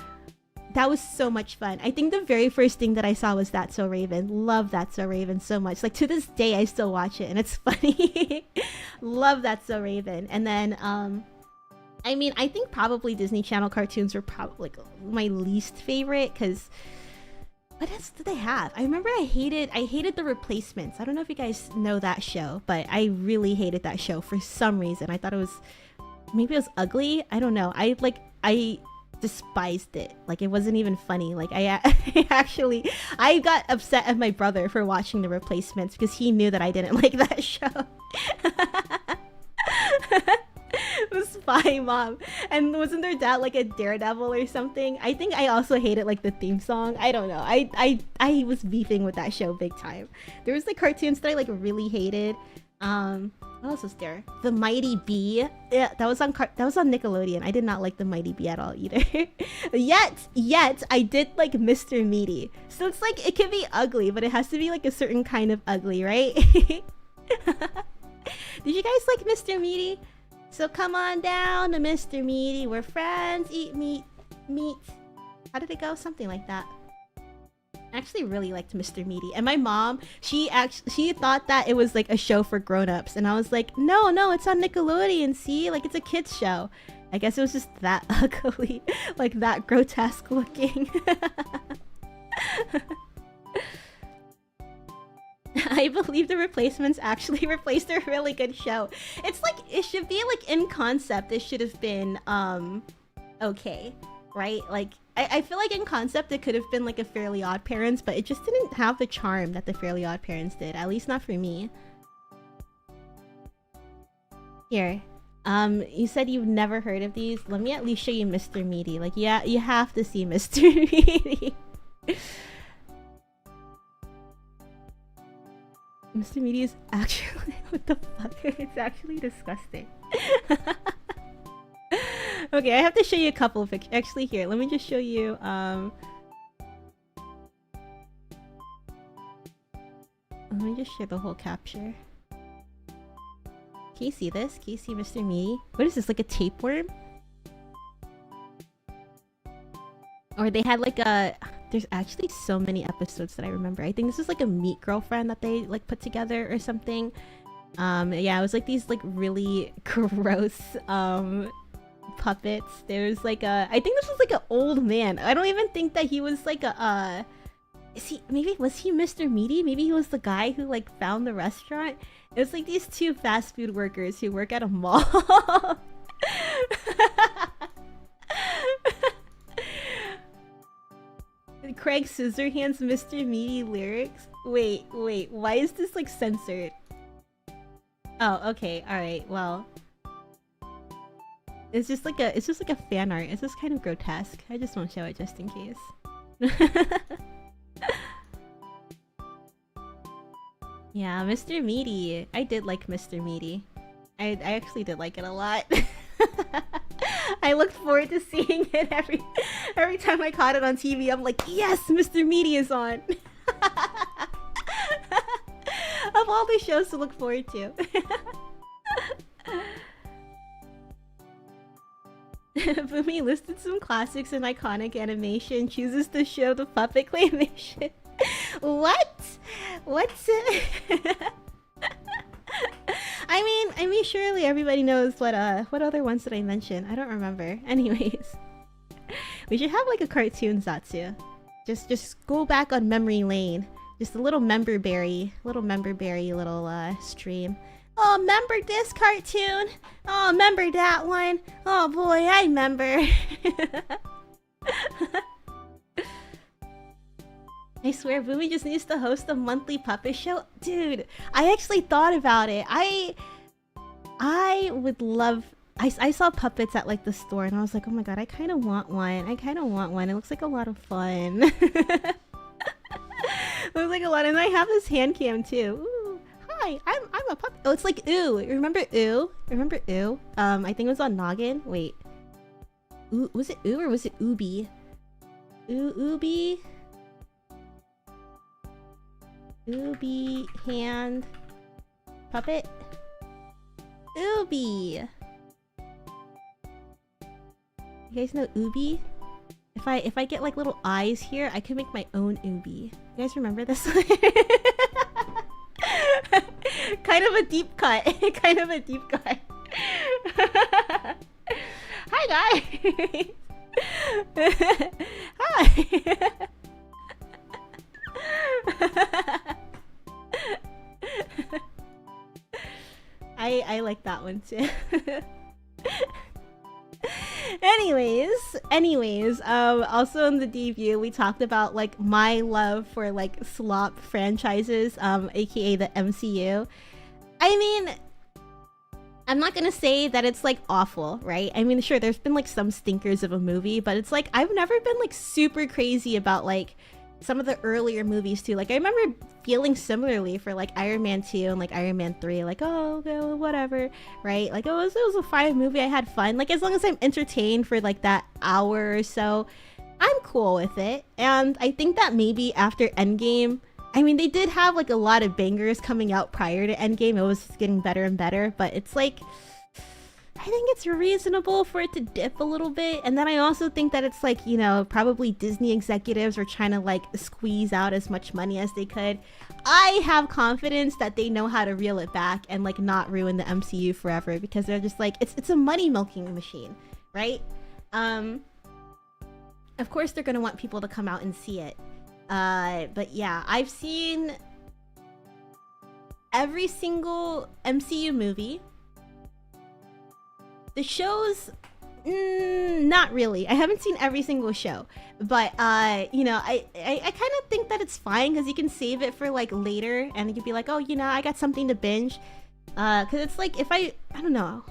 that was so much fun. I think the very first thing that I saw was That's So Raven. Love That's So Raven so much. Like, to this day, I still watch it, and it's funny. Love That's So Raven. And then, I mean, I think probably Disney Channel cartoons were probably like my least favorite, because what else did they have? I remember I hated The Replacements. I don't know if you guys know that show, but I really hated that show for some reason. I thought it was, maybe it was ugly. I don't know. despised it. Like, it wasn't even funny. Like, I got upset at my brother for watching The Replacements because he knew that I didn't like that show. The Spy Mom. And wasn't their dad like a daredevil or something? I think I also hated like the theme song. I don't know. I was beefing with that show big time. There was like cartoons that I like really hated. What else was there? The Mighty Bee. Yeah, that was on Nickelodeon. I did not like the Mighty Bee at all either. Yet I did like Mr. Meaty. So it's like, it can be ugly, but it has to be like a certain kind of ugly, right? Did you guys like Mr. Meaty? So come on down to Mr. Meaty. We're friends. Eat meat. How did it go? Something like that. I actually really liked Mr. Meaty. And my mom, she thought that it was like a show for grown-ups. And I was like, no, it's on Nickelodeon, see? Like, it's a kid's show. I guess it was just that ugly. Like, that grotesque looking. I believe The Replacements actually replaced a really good show. It's like, it should be like, in concept, it should have been, okay. Right? Like, I feel like in concept it could have been like a Fairly Odd Parents, but it just didn't have the charm that the Fairly Odd Parents did. At least not for me. Here. You said you've never heard of these? Let me at least show you Mr. Meaty. Like, yeah, you have to see Mr. Meaty. Mr. Meaty is actually... What the fuck? It's actually disgusting. Okay, I have to show you a couple of pictures. Actually, here, let me just show you, let me just share the whole capture. Can you see this? Can you see Mr. Meaty? What is this, like a tapeworm? Or they had like a... There's actually so many episodes that I remember. I think this is like a meat girlfriend that they like put together or something. Yeah, it was like these like really gross, puppets. There's like a... I think this was like an old man. I don't even think that he was like a... was he Mr. Meaty? Maybe he was the guy who like found the restaurant? It was like these two fast food workers who work at a mall. Craig Scissorhands Mr. Meaty lyrics? Wait, why is this like censored? Oh, okay, alright, well... It's just like a fan art. It's just kind of grotesque. I just won't show it just in case. Yeah, Mr. Meaty. I did like Mr. Meaty. I actually did like it a lot. I looked forward to seeing it every time I caught it on TV. I'm like, yes, Mr. Meaty is on. Of all the shows to look forward to. Boomi listed some classics and iconic animation, chooses to show the puppet claymation. What? What's it? I mean, surely everybody knows what other ones did I mention? I don't remember. Anyways, we should have like a cartoon Zatsu. Just go back on memory lane. Just a little member berry little stream. Oh, remember this cartoon? Oh, remember that one? Oh boy, I remember. I swear, Boomi just needs to host a monthly puppet show. Dude, I actually thought about it. I would love... I saw puppets at like the store and I was like, oh my god, I kind of want one. It looks like a lot of fun. It looks like a lot, and I have this hand cam too. Ooh, hi, I'm a puppet. Oh, it's like Ooh. Remember Ooh? I think it was on Noggin. Wait. Ooh, was it Ooh or was it Oobi? Oobi? Oobi hand puppet. Oobi. You guys know Oobi? If I get like little eyes here, I can make my own Oobi. You guys remember this? Kind of a deep cut. Kind of a deep cut. Hi guys. Hi. I like that one too. anyways, also in the debut we talked about like my love for like slop franchises, aka the MCU. I mean, I'm not gonna say that it's like awful, right? I mean, sure, there's been like some stinkers of a movie, but it's like I've never been like super crazy about like some of the earlier movies too. Like I remember feeling similarly for like Iron Man 2 and like Iron Man 3, like, oh, okay, well, whatever, right? Like it was a fine movie, I had fun. Like as long as I'm entertained for like that hour or so, I'm cool with it. And I think that maybe after Endgame, I mean, they did have like a lot of bangers coming out prior to Endgame. It was getting better and better, but it's like, I think it's reasonable for it to dip a little bit. And then I also think that it's like, you know, probably Disney executives were trying to like squeeze out as much money as they could. I have confidence that they know how to reel it back and like not ruin the MCU forever, because they're just like, it's a money milking machine, right? Of course they're gonna want people to come out and see it. But yeah, I've seen every single MCU movie. The shows, not really. I haven't seen every single show, but you know, I kind of think that it's fine because you can save it for like later, and you can be like, oh, you know, I got something to binge. Because it's like if I don't know.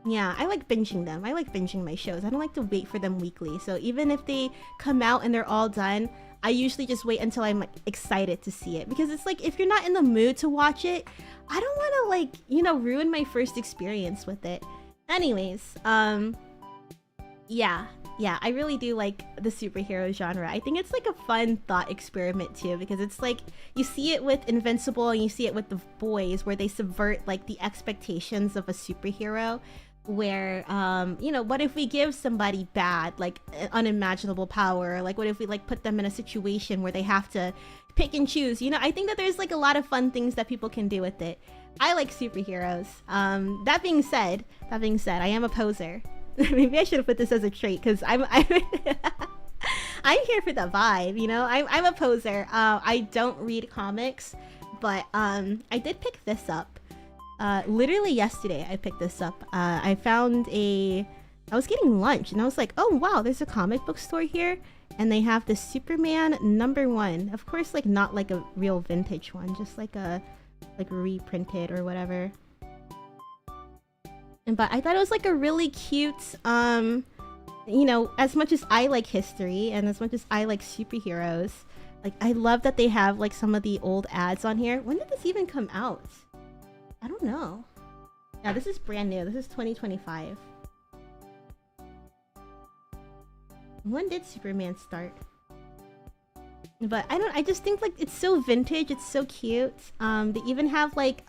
Yeah, I like binging them. I like binging my shows. I don't like to wait for them weekly. So even if they come out and they're all done, I usually just wait until I'm like, excited to see it, because it's like if you're not in the mood to watch it, I don't want to like, you know, ruin my first experience with it. Anyways, yeah, I really do like the superhero genre. I think it's like a fun thought experiment too, because it's like you see it with Invincible and you see it with The Boys, where they subvert like the expectations of a superhero, where you know, what if we give somebody bad, like unimaginable power? Like what if we like put them in a situation where they have to pick and choose? You know, I think that there's like a lot of fun things that people can do with it. I like superheroes. That being said, I am a poser. Maybe I should have put this as a trait, because I'm I'm here for the vibe, you know? I'm a poser. I don't read comics, but I did pick this up. Literally yesterday I picked this up. I was getting lunch and I was like, oh wow, there's a comic book store here, and they have the Superman #1. Of course, like not like a real vintage one, just like a reprinted or whatever. But I thought it was like a really cute, you know, as much as I like history and as much as I like superheroes, like I love that they have like some of the old ads on here. When did this even come out? I don't know. Yeah, this is brand new. This is 2025. When did Superman start? But I just think like it's so vintage, it's so cute. They even have like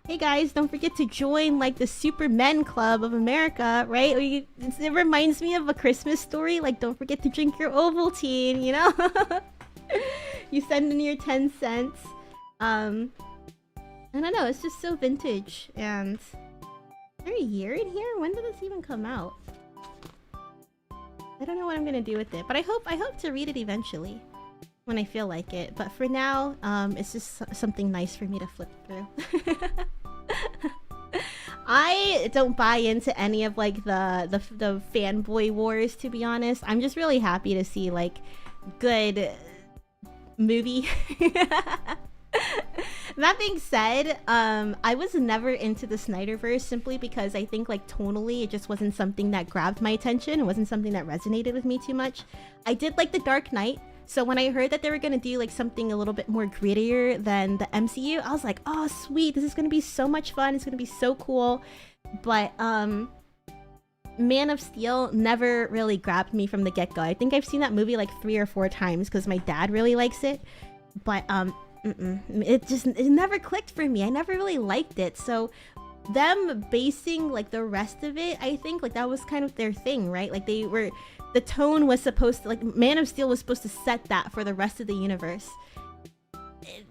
hey guys, don't forget to join like the Supermen Club of America, right? It reminds me of A Christmas Story, like don't forget to drink your Ovaltine, you know? You send in your 10 cents. I don't know, it's just so vintage. And is there a year in here? When did this even come out? I don't know what I'm gonna do with it, but I hope to read it eventually when I feel like it. But for now, it's just something nice for me to flip through. I don't buy into any of like the fanboy wars, to be honest. I'm just really happy to see like good movie. That being said, I was never into the Snyderverse simply because I think like tonally it just wasn't something that grabbed my attention. It wasn't something that resonated with me too much. I did like The Dark Knight, so when I heard that they were gonna do like something a little bit more grittier than the MCU, I was like, oh sweet, this is gonna be so much fun, it's gonna be so cool. But Man of Steel never really grabbed me from the get-go. I think I've seen that movie like 3 or 4 times because my dad really likes it, but it never clicked for me. I never really liked it. So them basing like the rest of it, I think like that was kind of their thing, right? Like the tone was supposed to, like Man of Steel was supposed to set that for the rest of the universe.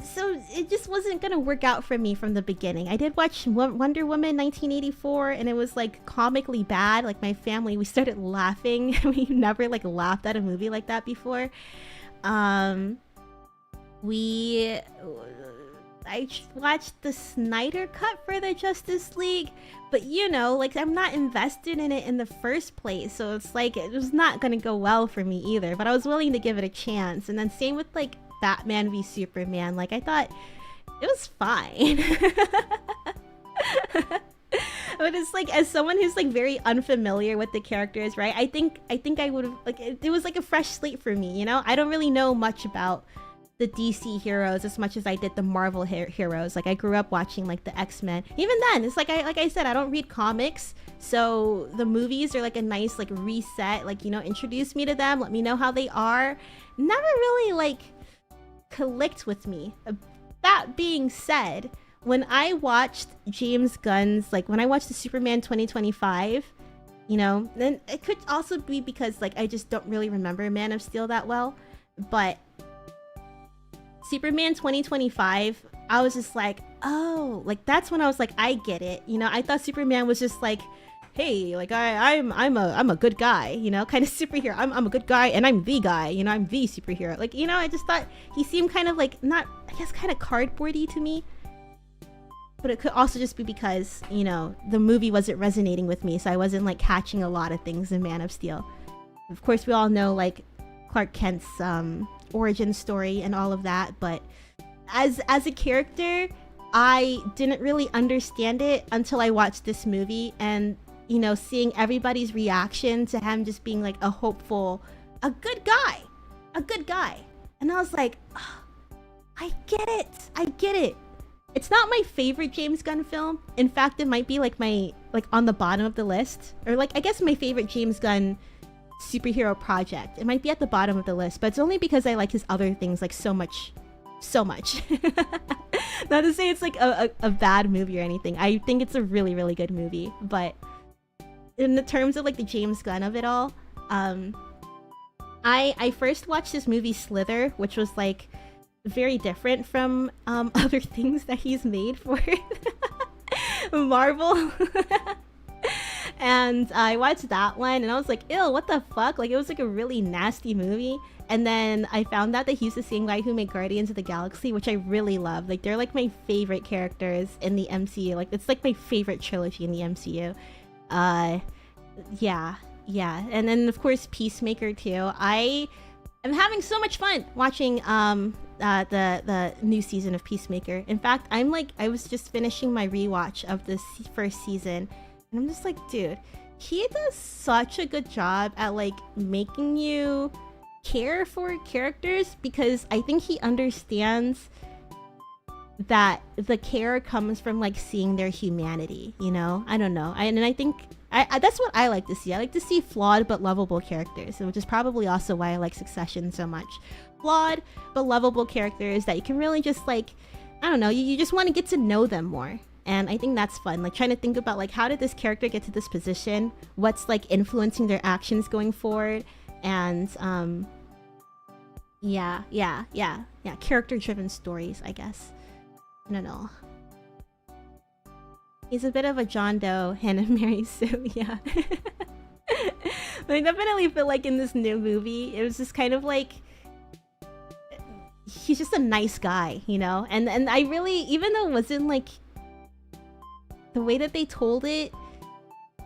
So it just wasn't gonna work out for me from the beginning. I did watch Wonder Woman 1984 and it was like comically bad. Like my family, we started laughing. We never like laughed at a movie like that before. I I watched the Snyder cut for the Justice League, but you know, like I'm not invested in it in the first place, so it's like it was not gonna go well for me either. But I was willing to give it a chance, and then same with like Batman v Superman. Like I thought it was fine. But it's like, as someone who's like very unfamiliar with the characters, right? I think I would have like it was like a fresh slate for me, you know? I don't really know much about the DC heroes as much as I did the Marvel heroes. Like I grew up watching like the X-Men. Even then, it's like I said, I don't read comics, so the movies are like a nice like reset. Like, you know, introduce me to them, let me know how they are. Never really like clicked with me. That being said, when I watched James Gunn's, like when I watched the Superman 2025, you know, then it could also be because like I just don't really remember Man of Steel that well, but Superman 2025, I was just like, oh, like that's when I was like, I get it. You know, I thought Superman was just like, hey, like I'm a good guy, you know, kind of superhero. I'm a good guy and I'm the guy, you know, I'm the superhero. Like, you know, I just thought he seemed kind of like, not, I guess kind of cardboardy to me. But it could also just be because, you know, the movie wasn't resonating with me, so I wasn't like catching a lot of things in Man of Steel. Of course, we all know like Clark Kent's origin story and all of that, but as a character, I didn't really understand it until I watched this movie, and you know, seeing everybody's reaction to him just being like a hopeful, a good guy, and I was like, oh, I get it. It's not my favorite James Gunn film. In fact, it might be like my, like on the bottom of the list, or like I guess my favorite James Gunn superhero project. It might be at the bottom of the list, but it's only because I like his other things like so much. Not to say it's like a bad movie or anything. I think it's a really, really good movie, but in the terms of like the James Gunn of it all, I first watched this movie Slither, which was like very different from other things that he's made for Marvel. And I watched that one and I was like, ew, what the fuck? Like, it was like a really nasty movie. And then I found out that he's the same guy who made Guardians of the Galaxy, which I really love. Like, they're like my favorite characters in the MCU. Like, it's like my favorite trilogy in the MCU. Yeah. And then of course Peacemaker too. I am having so much fun watching the new season of Peacemaker. In fact, I was just finishing my rewatch of this first season, and I'm just like, dude, he does such a good job at like making you care for characters, because I think he understands that the care comes from like seeing their humanity, you know? I don't know. And I think I that's what I like to see. I like to see flawed but lovable characters, which is probably also why I like Succession so much. Flawed but lovable characters that you can really just like, I don't know, you just want to get to know them more. And I think that's fun, like trying to think about like, how did this character get to this position? What's like influencing their actions going forward? And yeah, character-driven stories, I guess. I don't know. He's a bit of a John Doe, Hannah Mary Sue, yeah. But I definitely feel like in this new movie, it was just kind of like, he's just a nice guy, you know? And I really, even though it wasn't like, the way that they told it,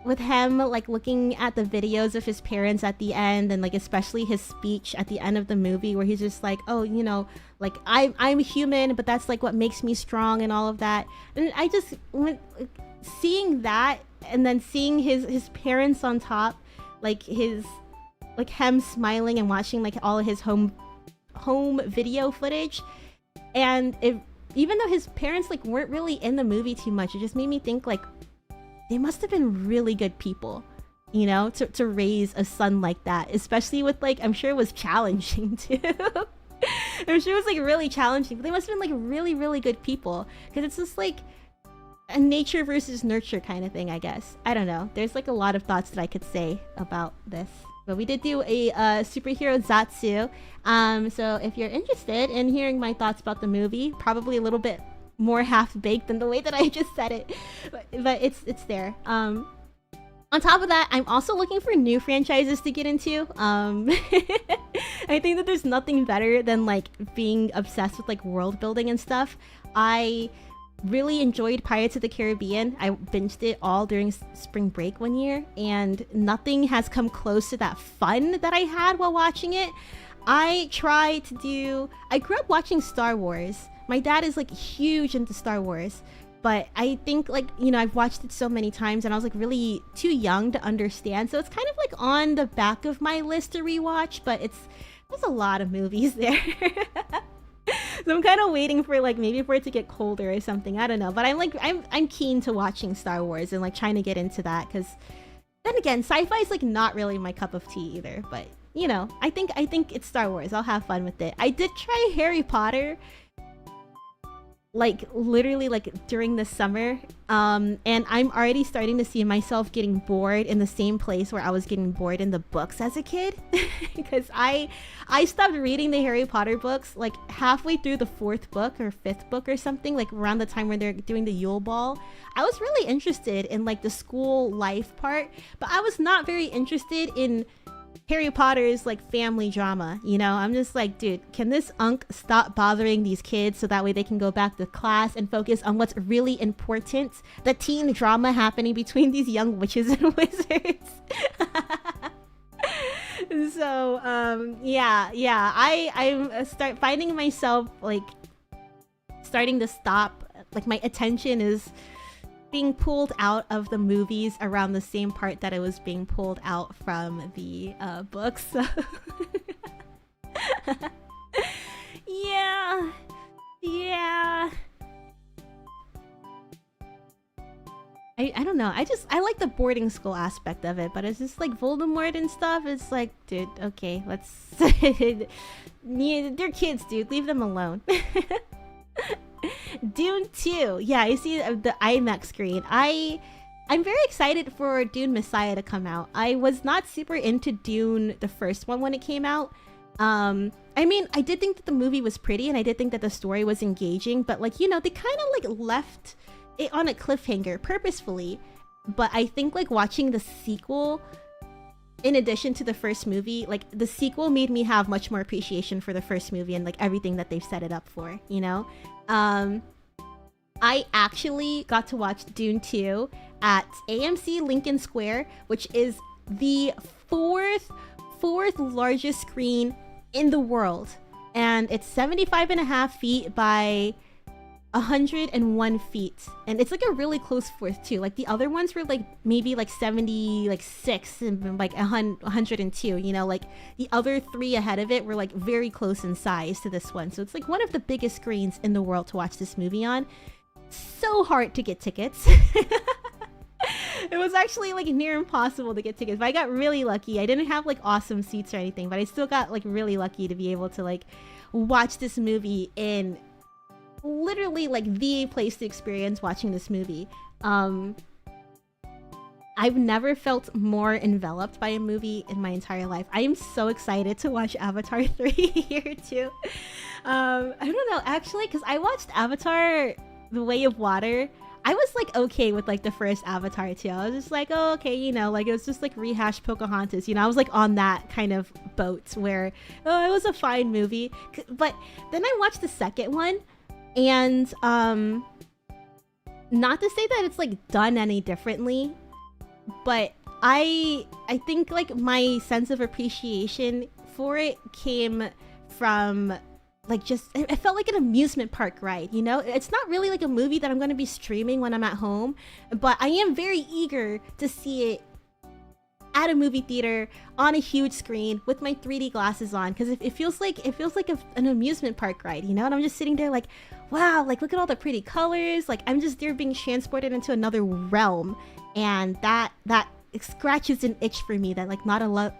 with him like looking at the videos of his parents at the end, and like especially his speech at the end of the movie where he's just like, oh, you know, like I'm human, but that's like what makes me strong and all of that. And I just went seeing that, and then seeing his parents on top, like his like him smiling and watching like all of his home video footage, and even though his parents like weren't really in the movie too much, it just made me think like, they must have been really good people, you know, to raise a son like that, especially with like, I'm sure it was challenging too. I'm sure it was like really challenging, but they must have been like really, really good people, because it's just like a nature versus nurture kind of thing, I guess. I don't know. There's like a lot of thoughts that I could say about this. But we did do a superhero Zatsu. So if you're interested in hearing my thoughts about the movie, probably a little bit more half-baked than the way that I just said it, but it's there. On top of that, I'm also looking for new franchises to get into. I think that there's nothing better than like being obsessed with like world building and stuff. I really enjoyed Pirates of the Caribbean. I binged it all during spring break one year, and nothing has come close to that fun that I had while watching it. I grew up watching Star Wars. My dad is like huge into Star Wars. But I think, like, you know, I've watched it so many times and I was like really too young to understand. So it's kind of like on the back of my list to rewatch, but there's a lot of movies there. So I'm kind of waiting for like maybe for it to get colder or something. I don't know. But I'm keen to watching Star Wars and like trying to get into that, because then again, sci-fi is like not really my cup of tea either. But you know, I think it's Star Wars. I'll have fun with it. I did try Harry Potter, like literally like during the summer, and I'm already starting to see myself getting bored in the same place where I was getting bored in the books as a kid. Because I stopped reading the Harry Potter books like halfway through the 4th book or 5th book or something, like around the time when they're doing the Yule Ball. I was really interested in like the school life part, but I was not very interested in Harry Potter's like family drama. You know, I'm just like, dude, can this unk stop bothering these kids so that way they can go back to class and focus on what's really important, the teen drama happening between these young witches and wizards. So I start finding myself like starting to stop, like my attention is being pulled out of the movies around the same part that it was being pulled out from the books. So yeah. I don't know. I like the boarding school aspect of it, but it's just like Voldemort and stuff. It's like, dude, okay, let's. Yeah, they're kids, dude. Leave them alone. Dune 2. Yeah, I see the IMAX screen. I'm very excited for Dune Messiah to come out. I was not super into Dune, the first one, when it came out. I mean, I did think that the movie was pretty and I did think that the story was engaging, but like, you know, they kind of like left it on a cliffhanger purposefully. But I think like watching the sequel, in addition to the first movie, like the sequel made me have much more appreciation for the first movie and like everything that they've set it up for, you know? I actually got to watch Dune 2 at AMC Lincoln Square, which is the fourth largest screen in the world. And it's 75.5 feet by 101 feet. And it's like a really close fourth too. Like the other ones were like maybe like 76 and like 102, you know, like the other 3 ahead of it were like very close in size to this one. So it's like one of the biggest screens in the world to watch this movie on. So hard to get tickets. It was actually like near impossible to get tickets, but I got really lucky. I didn't have like awesome seats or anything, but I still got like really lucky to be able to like watch this movie in literally like the place to experience watching this movie. I've never felt more enveloped by a movie in my entire life. I am so excited to watch Avatar 3 here too. I don't know, actually, because I watched Avatar The Way of Water. I was like okay with like the first Avatar too. I was just like, oh, okay, you know, like it was just like rehashed Pocahontas, you know. I was like on that kind of boat where, oh, it was a fine movie. But then I watched the second one, and not to say that it's like done any differently, but I think like my sense of appreciation for it came from like just, it felt like an amusement park ride, you know? It's not really like a movie that I'm going to be streaming when I'm at home, but I am very eager to see it at a movie theater on a huge screen with my 3D glasses on, because it feels like an amusement park ride, you know? And I'm just sitting there like, wow, like look at all the pretty colors, like I'm just there being transported into another realm, and that it scratches an itch for me that like not a lot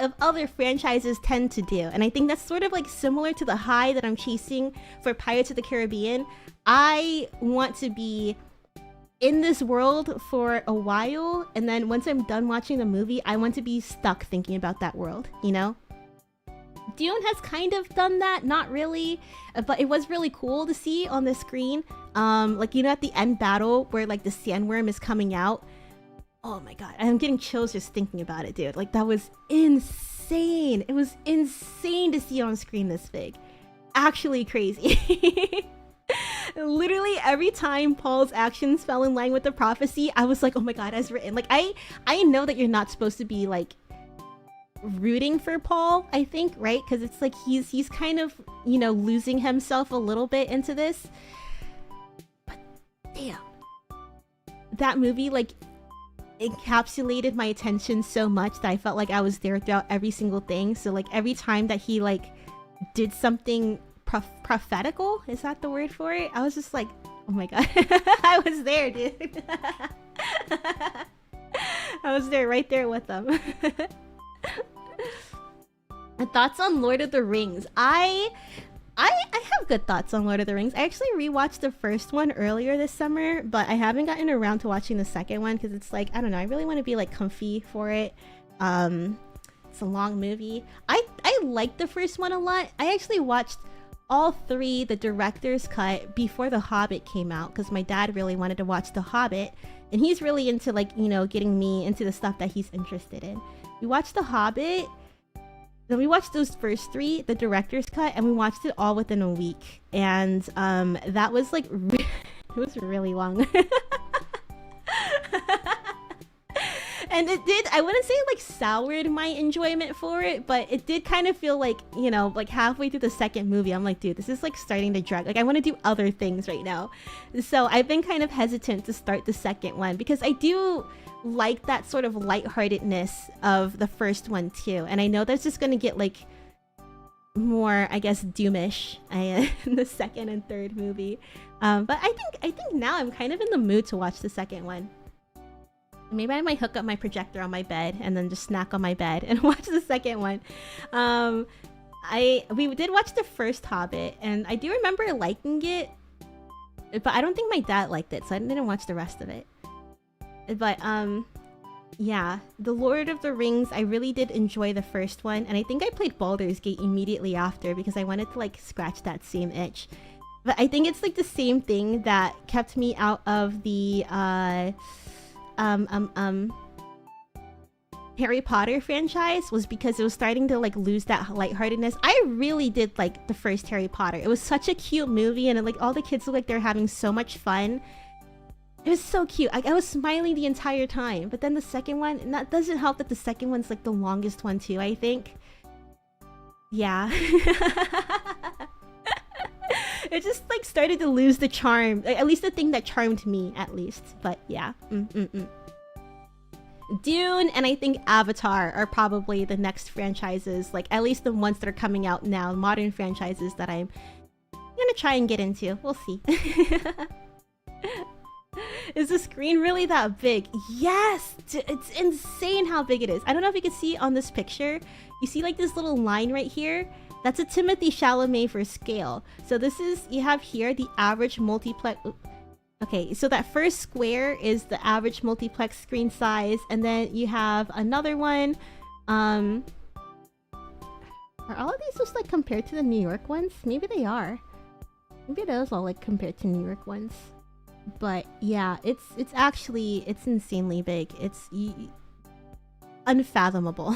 of other franchises tend to do. And I think that's sort of like similar to the high that I'm chasing for Pirates of the Caribbean. I want to be in this world for a while, and then once I'm done watching the movie, I want to be stuck thinking about that world, you know? Dune has kind of done that, not really, but it was really cool to see on the screen. Like, you know, at the end battle where like the sandworm is coming out. Oh my god, I'm getting chills just thinking about it, dude. Like, that was insane. It was insane to see on screen this big. Actually crazy. Literally every time Paul's actions fell in line with the prophecy, I was like, oh my god, as written. Like, I know that you're not supposed to be like rooting for Paul, I think, right? Because it's like he's kind of, you know, losing himself a little bit into this. But damn, that movie like encapsulated my attention so much that I felt like I was there throughout every single thing. So like every time that he like did something prophetical, is that the word for it? I was just like, oh my god. I was there, dude. I was there, right there with them. Thoughts on Lord of the Rings. I have good thoughts on Lord of the Rings. I actually rewatched the first one earlier this summer, but I haven't gotten around to watching the second one because it's like, I don't know, I really want to be like comfy for it. It's a long movie. I liked the first one a lot. I actually watched all three, the director's cut, before The Hobbit came out because my dad really wanted to watch The Hobbit, and he's really into like, you know, getting me into the stuff that he's interested in. We watched The Hobbit, then we watched those first three, the director's cut, and we watched it all within a week. And that was like, it was really long. And it did, I wouldn't say like soured my enjoyment for it, but it did kind of feel like, you know, like halfway through the second movie, I'm like, dude, this is like starting to drag. Like, I want to do other things right now. So I've been kind of hesitant to start the second one because I do like that sort of lightheartedness of the first one too. And I know that's just going to get like more, I guess, doomish in the second and third movie. But I think now I'm kind of in the mood to watch the second one. Maybe I might hook up my projector on my bed and then just snack on my bed and watch the second one. We did watch the first Hobbit, and I do remember liking it, but I don't think my dad liked it, so I didn't watch the rest of it. But yeah, The Lord of the Rings, I really did enjoy the first one, and I think I played Baldur's Gate immediately after because I wanted to like scratch that same itch. But I think it's like the same thing that kept me out of the Harry Potter franchise, was because it was starting to like lose that lightheartedness. I really did like the first Harry Potter. It was such a cute movie, and like all the kids look like they're having so much fun. It was so cute. I was smiling the entire time. But then the second one, and that doesn't help that the second one's like the longest one too, I think. Yeah. It just like started to lose the charm, at least the thing that charmed me, at least. But yeah. Dune and I think Avatar are probably the next franchises, like at least the ones that are coming out now, modern franchises that I'm gonna try and get into. We'll see. Is the screen really that big? Yes! It's insane how big it is. I don't know if you can see on this picture. You see like this little line right here? That's a Timothée Chalamet for scale. So this is, you have here the average multiplex. Okay, so that first square is the average multiplex screen size, and then you have another one. Are all of these just like compared to the New York ones? Maybe they are. Maybe those all like compared to New York ones. But yeah, it's actually, it's insanely big. It's unfathomable.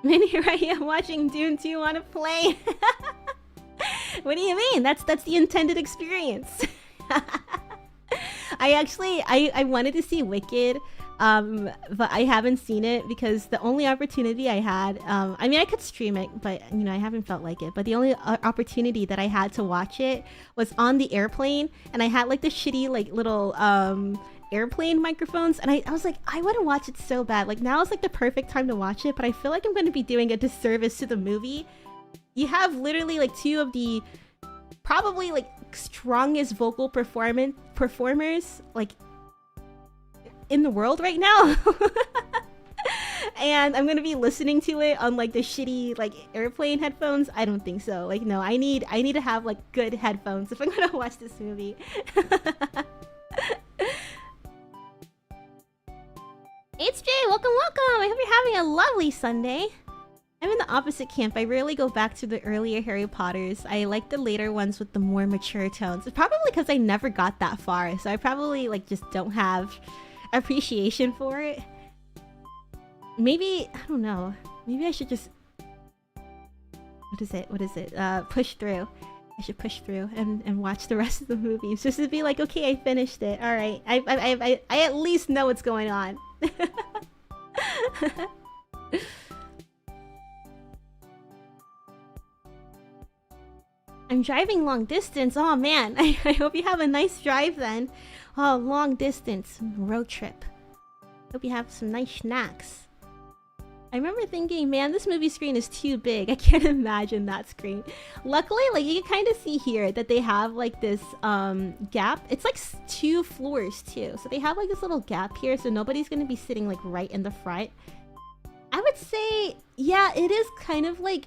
Mini Reiya watching Dune 2 on a plane. What do you mean? That's the intended experience. I wanted to see Wicked, but I haven't seen it because the only opportunity I had, I mean I could stream it, but you know I haven't felt like it. But the only opportunity that I had to watch it was on the airplane, and I had like the shitty like little airplane microphones, and I was like, I want to watch it so bad. Like now is like the perfect time to watch it, but I feel like I'm going to be doing a disservice to the movie. You have literally like two of the probably like strongest vocal performers like in the world right now. And I'm gonna be listening to it on like the shitty like airplane headphones. I don't think so. Like no, I need to have like good headphones if I'm gonna watch this movie. welcome, welcome. I hope you're having a lovely Sunday. I'm in the opposite camp. I rarely go back to the earlier Harry Potters. I like the later ones with the more mature tones. It's probably because I never got that far, so I probably like just don't have appreciation for it. Maybe, I don't know. Maybe I should just... What is it? Push through. I should push through and watch the rest of the movies just to be like, okay, I finished it. All right, I at least know what's going on. I'm driving long distance. Oh man, I hope you have a nice drive then. Oh, long distance road trip. Hope you have some nice snacks. I remember thinking, man, this movie screen is too big. I can't imagine that screen. Luckily, like you can kind of see here that they have like this gap. It's like 2 floors too. So they have like this little gap here, so nobody's gonna be sitting like right in the front. I would say, yeah, it is kind of like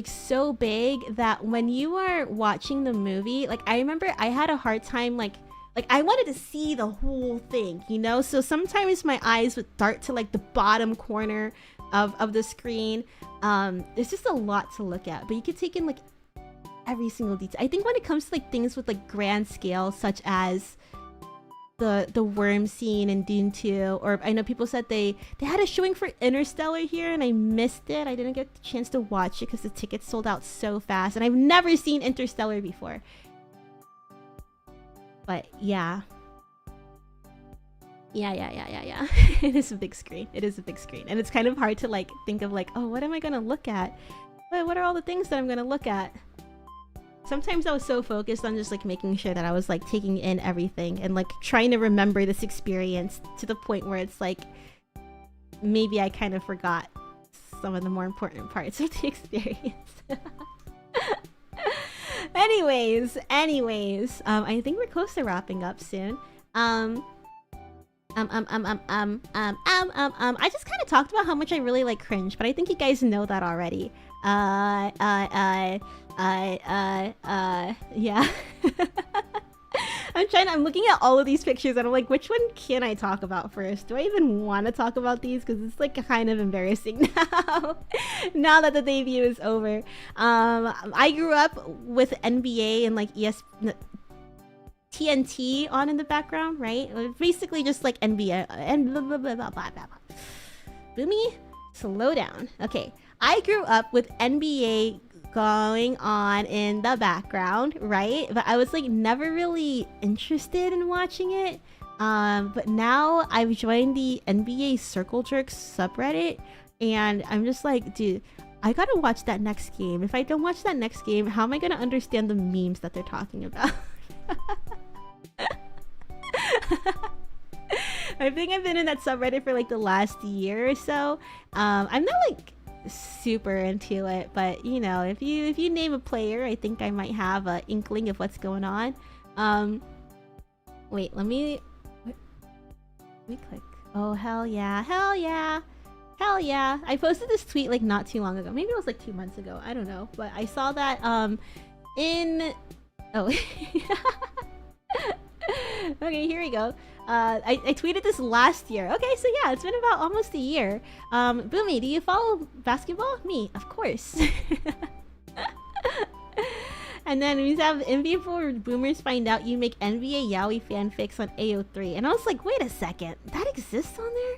so big that when you are watching the movie, like I remember I had a hard time like I wanted to see the whole thing, you know? So sometimes my eyes would dart to like the bottom corner of the screen. There's just a lot to look at, but you can take in like every single detail. I think when it comes to like things with like grand scale, such as the worm scene in Dune 2, or I know people said they had a showing for Interstellar here and I missed it. I didn't get the chance to watch it because the tickets sold out so fast, and I've never seen Interstellar before. But yeah. It is a big screen. It is a big screen. And it's kind of hard to like think of like, oh, what am I gonna look at? What are all the things that I'm gonna look at? Sometimes I was so focused on just like making sure that I was like taking in everything and like trying to remember this experience to the point where it's like maybe I kind of forgot some of the more important parts of the experience. Anyways, I think we're close to wrapping up soon. I just kind of talked about how much I really like cringe, but I think you guys know that already. Yeah. I'm looking at all of these pictures and I'm like, which one can I talk about first? Do I even want to talk about these? Because it's like kind of embarrassing now. Now that the debut is over. I grew up with NBA and like TNT on in the background, right? Basically just like NBA and blah, blah, blah, blah, blah, blah. Boomy, slow down. Okay, I grew up with NBA going on in the background, right? But I was like never really interested in watching it. But now I've joined the NBA Circle Jerks subreddit and I'm just like, dude, I gotta watch that next game. If I don't watch that next game, how am I gonna understand the memes that they're talking about? I think I've been in that subreddit for like the last year or so. I'm not like super into it, but you know, if you name a player, I think I might have an inkling of what's going on. Wait, let me click. Oh, hell yeah, hell yeah, hell yeah. I posted this tweet like not too long ago. Maybe it was like 2 months ago, I don't know, but I saw that in okay, here we go. I tweeted this last year. Okay, so yeah, it's been about almost a year. Boomy, do you follow basketball? Me, of course. And then we have before boomers find out you make NBA yaoi fanfics on AO3. And I was like, wait a second, that exists on there?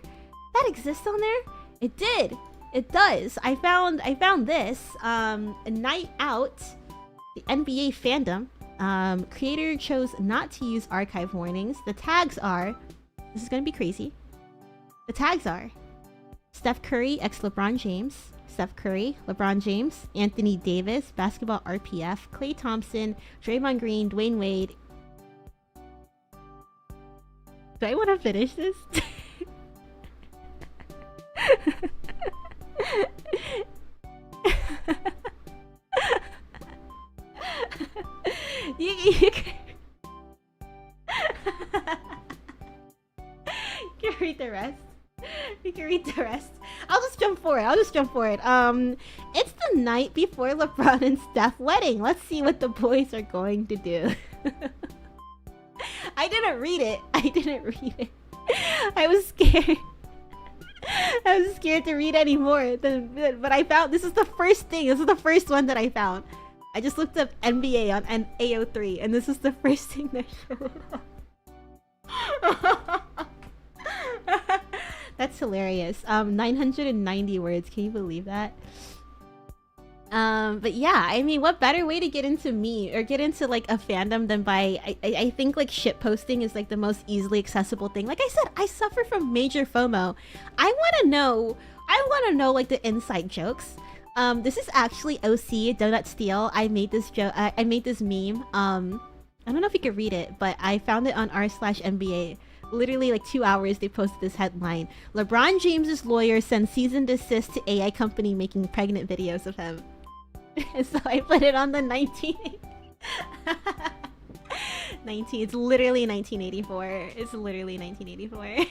That exists on there? It did. It does. I found this. A night out, the NBA fandom. Creator chose not to use archive warnings. The tags are, this is gonna be crazy. The tags are Steph Curry x LeBron James, Steph Curry, LeBron James, Anthony Davis, Basketball RPF, Klay Thompson, Draymond Green, Dwayne Wade. Do I want to finish this? You can read the rest. You can read the rest. I'll just jump for it. It's the night before LeBron and Steph wedding. Let's see what the boys are going to do. I didn't read it. I was scared. I was scared to read anymore. But I found this is the first thing. This is the first one that I found. I just looked up NBA on AO3, and this is the first thing that showed up. That's hilarious. 990 words. Can you believe that? But yeah, I mean, what better way to get into me or get into like a fandom than by I think like shit posting is like the most easily accessible thing. Like I said, I suffer from major FOMO. I want to know like the inside jokes. This is actually OC Donut Steel. I made this joke. I made this meme. I don't know if you could read it, but I found it on r/NBA. Literally like 2 hours they posted this headline. LeBron James's lawyer sends cease and desist to AI company making pregnant videos of him. And so I put it on the 19. It's literally 1984. It's literally 1984.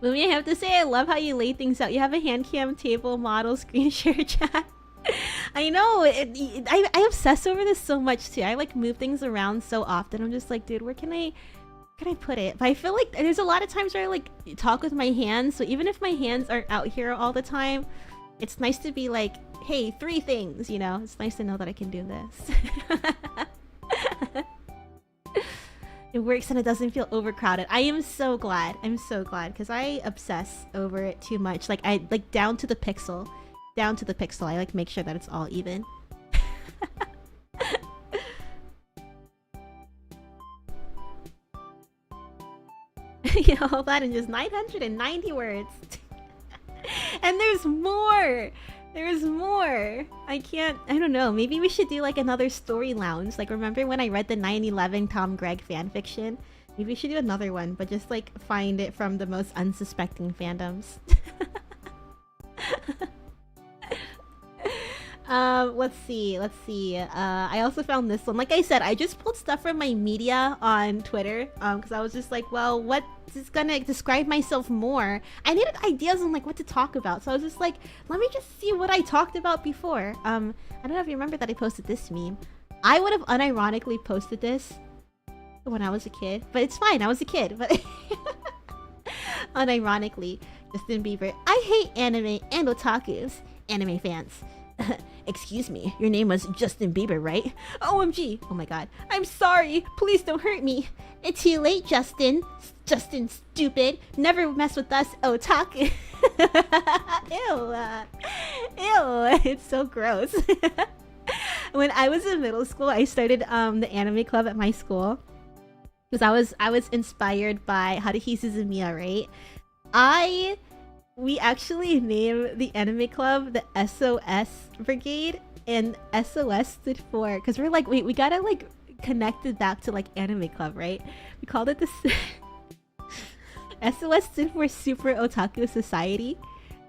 Boomi, I have to say I love how you lay things out. You have a hand cam, table, model, screen share, chat. I know, I obsess over this so much too. I like move things around so often. I'm just like, dude, where can I put it? But I feel like there's a lot of times where I like talk with my hands. So even if my hands aren't out here all the time, it's nice to be like, hey, 3 things, you know? It's nice to know that I can do this. It works and it doesn't feel overcrowded. I am so glad. I'm so glad because I obsess over it too much. Like I like down to the pixel. Down to the pixel. I like make sure that it's all even. You know, all that in just 990 words. And there's more. There's more. I don't know. Maybe we should do like another story lounge. Like remember when I read the 9/11 Tom Gregg fanfiction? Maybe we should do another one, but just like find it from the most unsuspecting fandoms. Let's see. I also found this one. Like I said, I just pulled stuff from my media on Twitter because I was just like, well, what is gonna describe myself more? I needed ideas on like what to talk about, so I was just like, let me just see what I talked about before. I don't know if you remember that I posted this meme. I would have unironically posted this when I was a kid, but it's fine, I was a kid. But unironically, Justin Bieber, I hate anime and otakus. Anime fans. Excuse me, your name was Justin Bieber, right? OMG! Oh my god. I'm sorry! Please don't hurt me! It's too late, Justin! Justin, stupid! Never mess with us, otaku! Ew! Ew! It's so gross. When I was in middle school, I started the anime club at my school. Because I was inspired by Haruhi Suzumiya, right? We actually named the anime club the SOS Brigade, and SOS stood for, because we're like, we gotta like connect it back to like anime club, right? We called it the SOS stood for Super Otaku Society.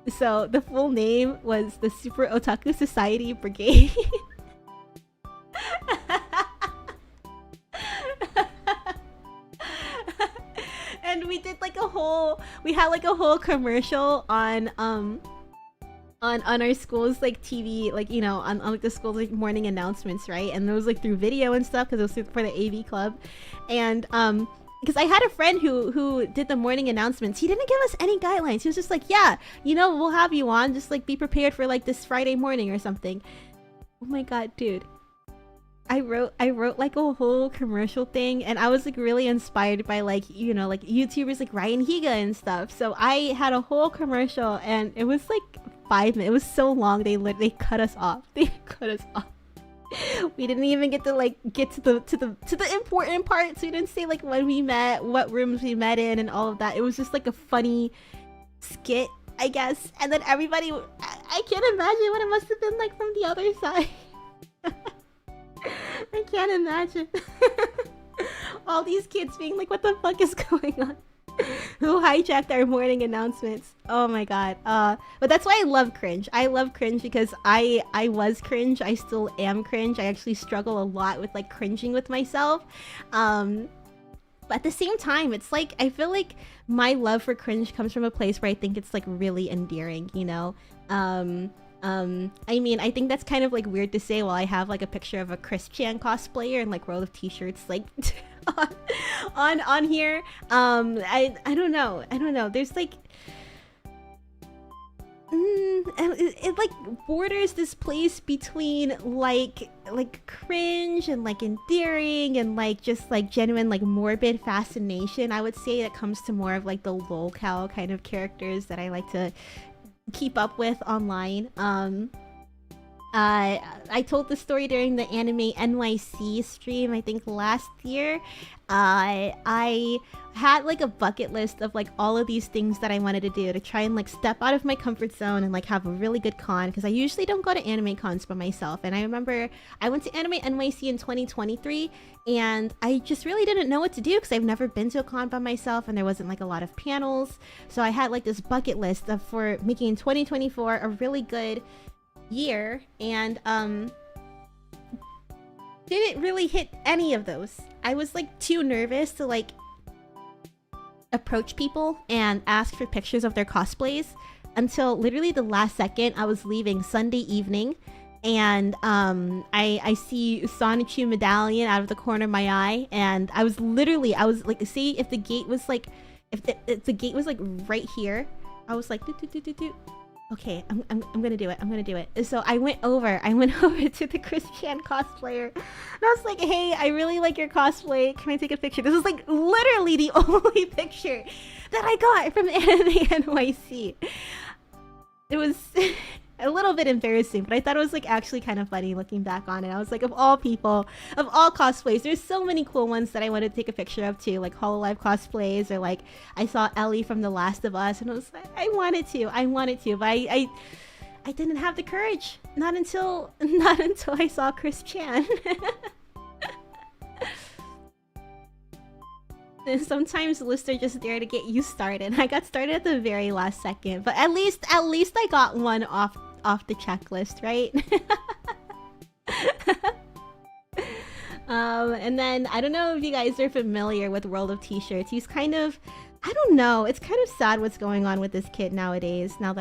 So the full name was the Super Otaku Society Brigade. And we did like we had like a whole commercial on our school's like TV, like, you know, on like the school's like morning announcements, right? And it was like through video and stuff because it was for the AV club. And because I had a friend who did the morning announcements. He didn't give us any guidelines. He was just like, yeah, you know, we'll have you on, just like be prepared for like this Friday morning or something. Oh my god, dude. I wrote like a whole commercial thing, and I was like really inspired by like, you know, like YouTubers like Ryan Higa and stuff. So I had a whole commercial, and it was like 5 minutes. It was so long. They cut us off. They cut us off. We didn't even get to like get to the important parts. We didn't say like when we met, what rooms we met in, and all of that. It was just like a funny skit, I guess. And then everybody, I can't imagine what it must have been like from the other side. I can't imagine. All these kids being like, what the fuck is going on? Who hijacked our morning announcements? Oh my god. But that's why I love cringe. I love cringe because I was cringe. I still am cringe. I actually struggle a lot with like cringing with myself. But at the same time, it's like, I feel like my love for cringe comes from a place where I think it's like really endearing, you know? I mean, I think that's kind of like weird to say while I have like a picture of a Chris Chan cosplayer and like roll of t-shirts like on here. I don't know. There's like it like borders this place between like cringe and like endearing and like just like genuine like morbid fascination. I would say that comes to more of like the lolcow kind of characters that I like to keep up with online. I told the story during the Anime NYC stream, I think last year. I had like a bucket list of like all of these things that I wanted to do to try and like step out of my comfort zone and like have a really good con, because I usually don't go to anime cons by myself. And I remember I went to Anime NYC in 2023 and I just really didn't know what to do because I've never been to a con by myself and there wasn't like a lot of panels. So I had like this bucket list for making 2024 a really good year, and didn't really hit any of those. I was like too nervous to like approach people and ask for pictures of their cosplays until literally the last second. I was leaving Sunday evening and I see Sonichu Medallion out of the corner of my eye, and I was like, see, if the gate was like if the gate was like right here, I was like okay, I'm gonna do it. I'm gonna do it. So I went over to the Christian cosplayer and I was like, hey, I really like your cosplay. Can I take a picture? This is like literally the only picture that I got from Anime NYC. It was a little bit embarrassing, but I thought it was like actually kind of funny looking back on it. I was like, of all people, of all cosplays, there's so many cool ones that I wanted to take a picture of too, like HoloLive cosplays, or like I saw Ellie from The Last of Us and I was like, I wanted to, but I didn't have the courage. Not until I saw Chris Chan. And sometimes lists are just there to get you started. I got started at the very last second, but at least I got one off the checklist, right? And then I don't know if you guys are familiar with World of T-shirts. He's kind of, I don't know, it's kind of sad what's going on with this kid nowadays. I've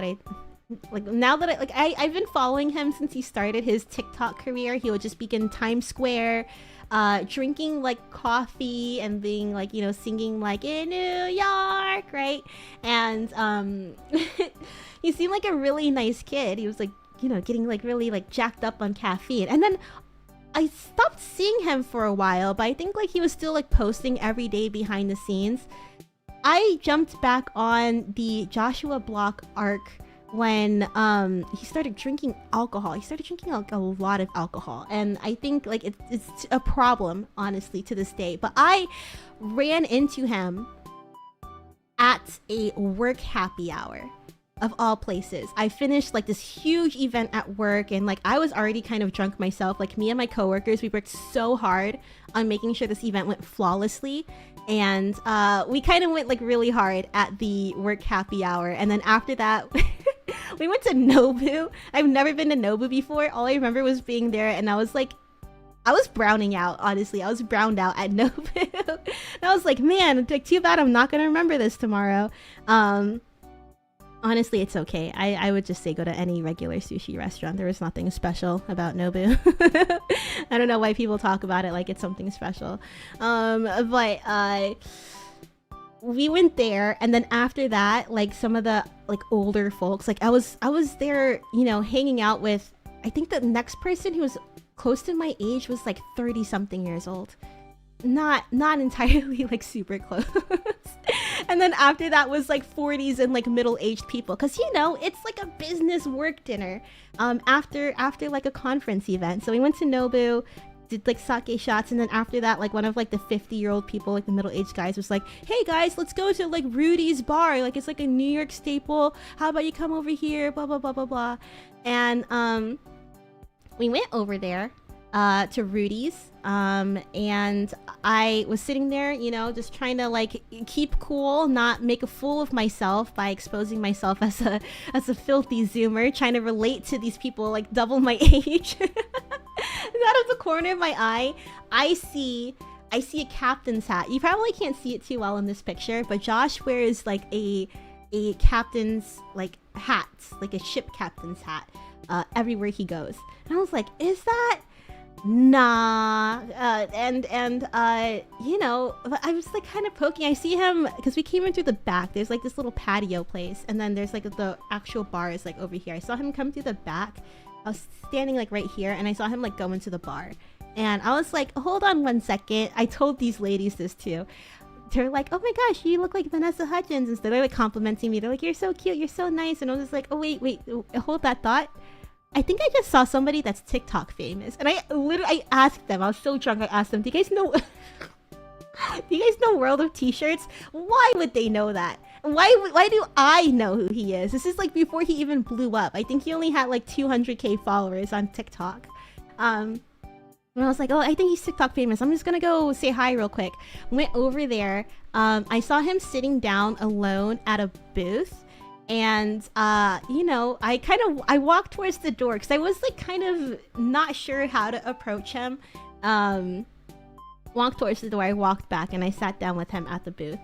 been following him since he started his TikTok career. He would just be in Times Square, drinking like coffee and being like, you know, singing like in New York, right? And he seemed like a really nice kid. He was like, you know, getting like really like jacked up on caffeine. And then I stopped seeing him for a while, but I think like he was still like posting every day behind the scenes. I jumped back on the Joshua Block arc when he started drinking alcohol. He started drinking like a lot of alcohol, and I think like it's a problem honestly to this day. But I ran into him at a work happy hour of all places. I finished like this huge event at work and like I was already kind of drunk myself. Like me and my coworkers, we worked so hard on making sure this event went flawlessly, and we kind of went like really hard at the work happy hour. And then after that we went to Nobu. I've never been to Nobu before. All I remember was being there and I was like, I was browning out, honestly. I was browned out at Nobu. And I was like, man, like, too bad I'm not gonna remember this tomorrow. Honestly, it's okay. I would just say go to any regular sushi restaurant. There was nothing special about Nobu. I don't know why people talk about it like it's something special. But we went there, and then after that, like some of the like older folks, like I was there, you know, hanging out with, I think the next person who was close to my age was like 30 something years old. Not entirely like super close. And then after that was like 40s and like middle-aged people, because you know it's like a business work dinner after like a conference event. So we went to Nobu, did like sake shots, and then after that like one of like the 50-year-old people, like the middle-aged guys, was like, hey guys, let's go to like Rudy's bar, like it's like a New York staple, how about you come over here, blah blah blah blah blah. And we went over there to Rudy's, and I was sitting there, you know, just trying to like keep cool, not make a fool of myself by exposing myself as a filthy zoomer, trying to relate to these people like double my age. Out of the corner of my eye, I see a captain's hat. You probably can't see it too well in this picture, but Josh wears like a captain's like hat, like a ship captain's hat, everywhere he goes. And I was like, is that Nah, you know, I was like kind of poking. I see him because we came in through the back. There's like this little patio place, and then there's like the actual bar is like over here. I saw him come through the back. I was standing like right here, and I saw him like go into the bar, and I was like, hold on 1 second. I told these ladies this too. They're like, oh my gosh, you look like Vanessa Hudgens, and so they're like complimenting me. They're like, you're so cute, you're so nice, and I was just like, oh wait, hold that thought. I think I just saw somebody that's TikTok famous, and I asked them. I was so drunk. I asked them, "Do you guys know? Do you guys know World of T-shirts? Why would they know that? Why do I know who he is? This is like before he even blew up. I think he only had like 200K followers on TikTok. And I was like, oh, I think he's TikTok famous. I'm just gonna go say hi real quick. Went over there. I saw him sitting down alone at a booth. And you know, I walked towards the door because I was like kind of not sure how to approach him. Walked towards the door. I walked back and I sat down with him at the booth.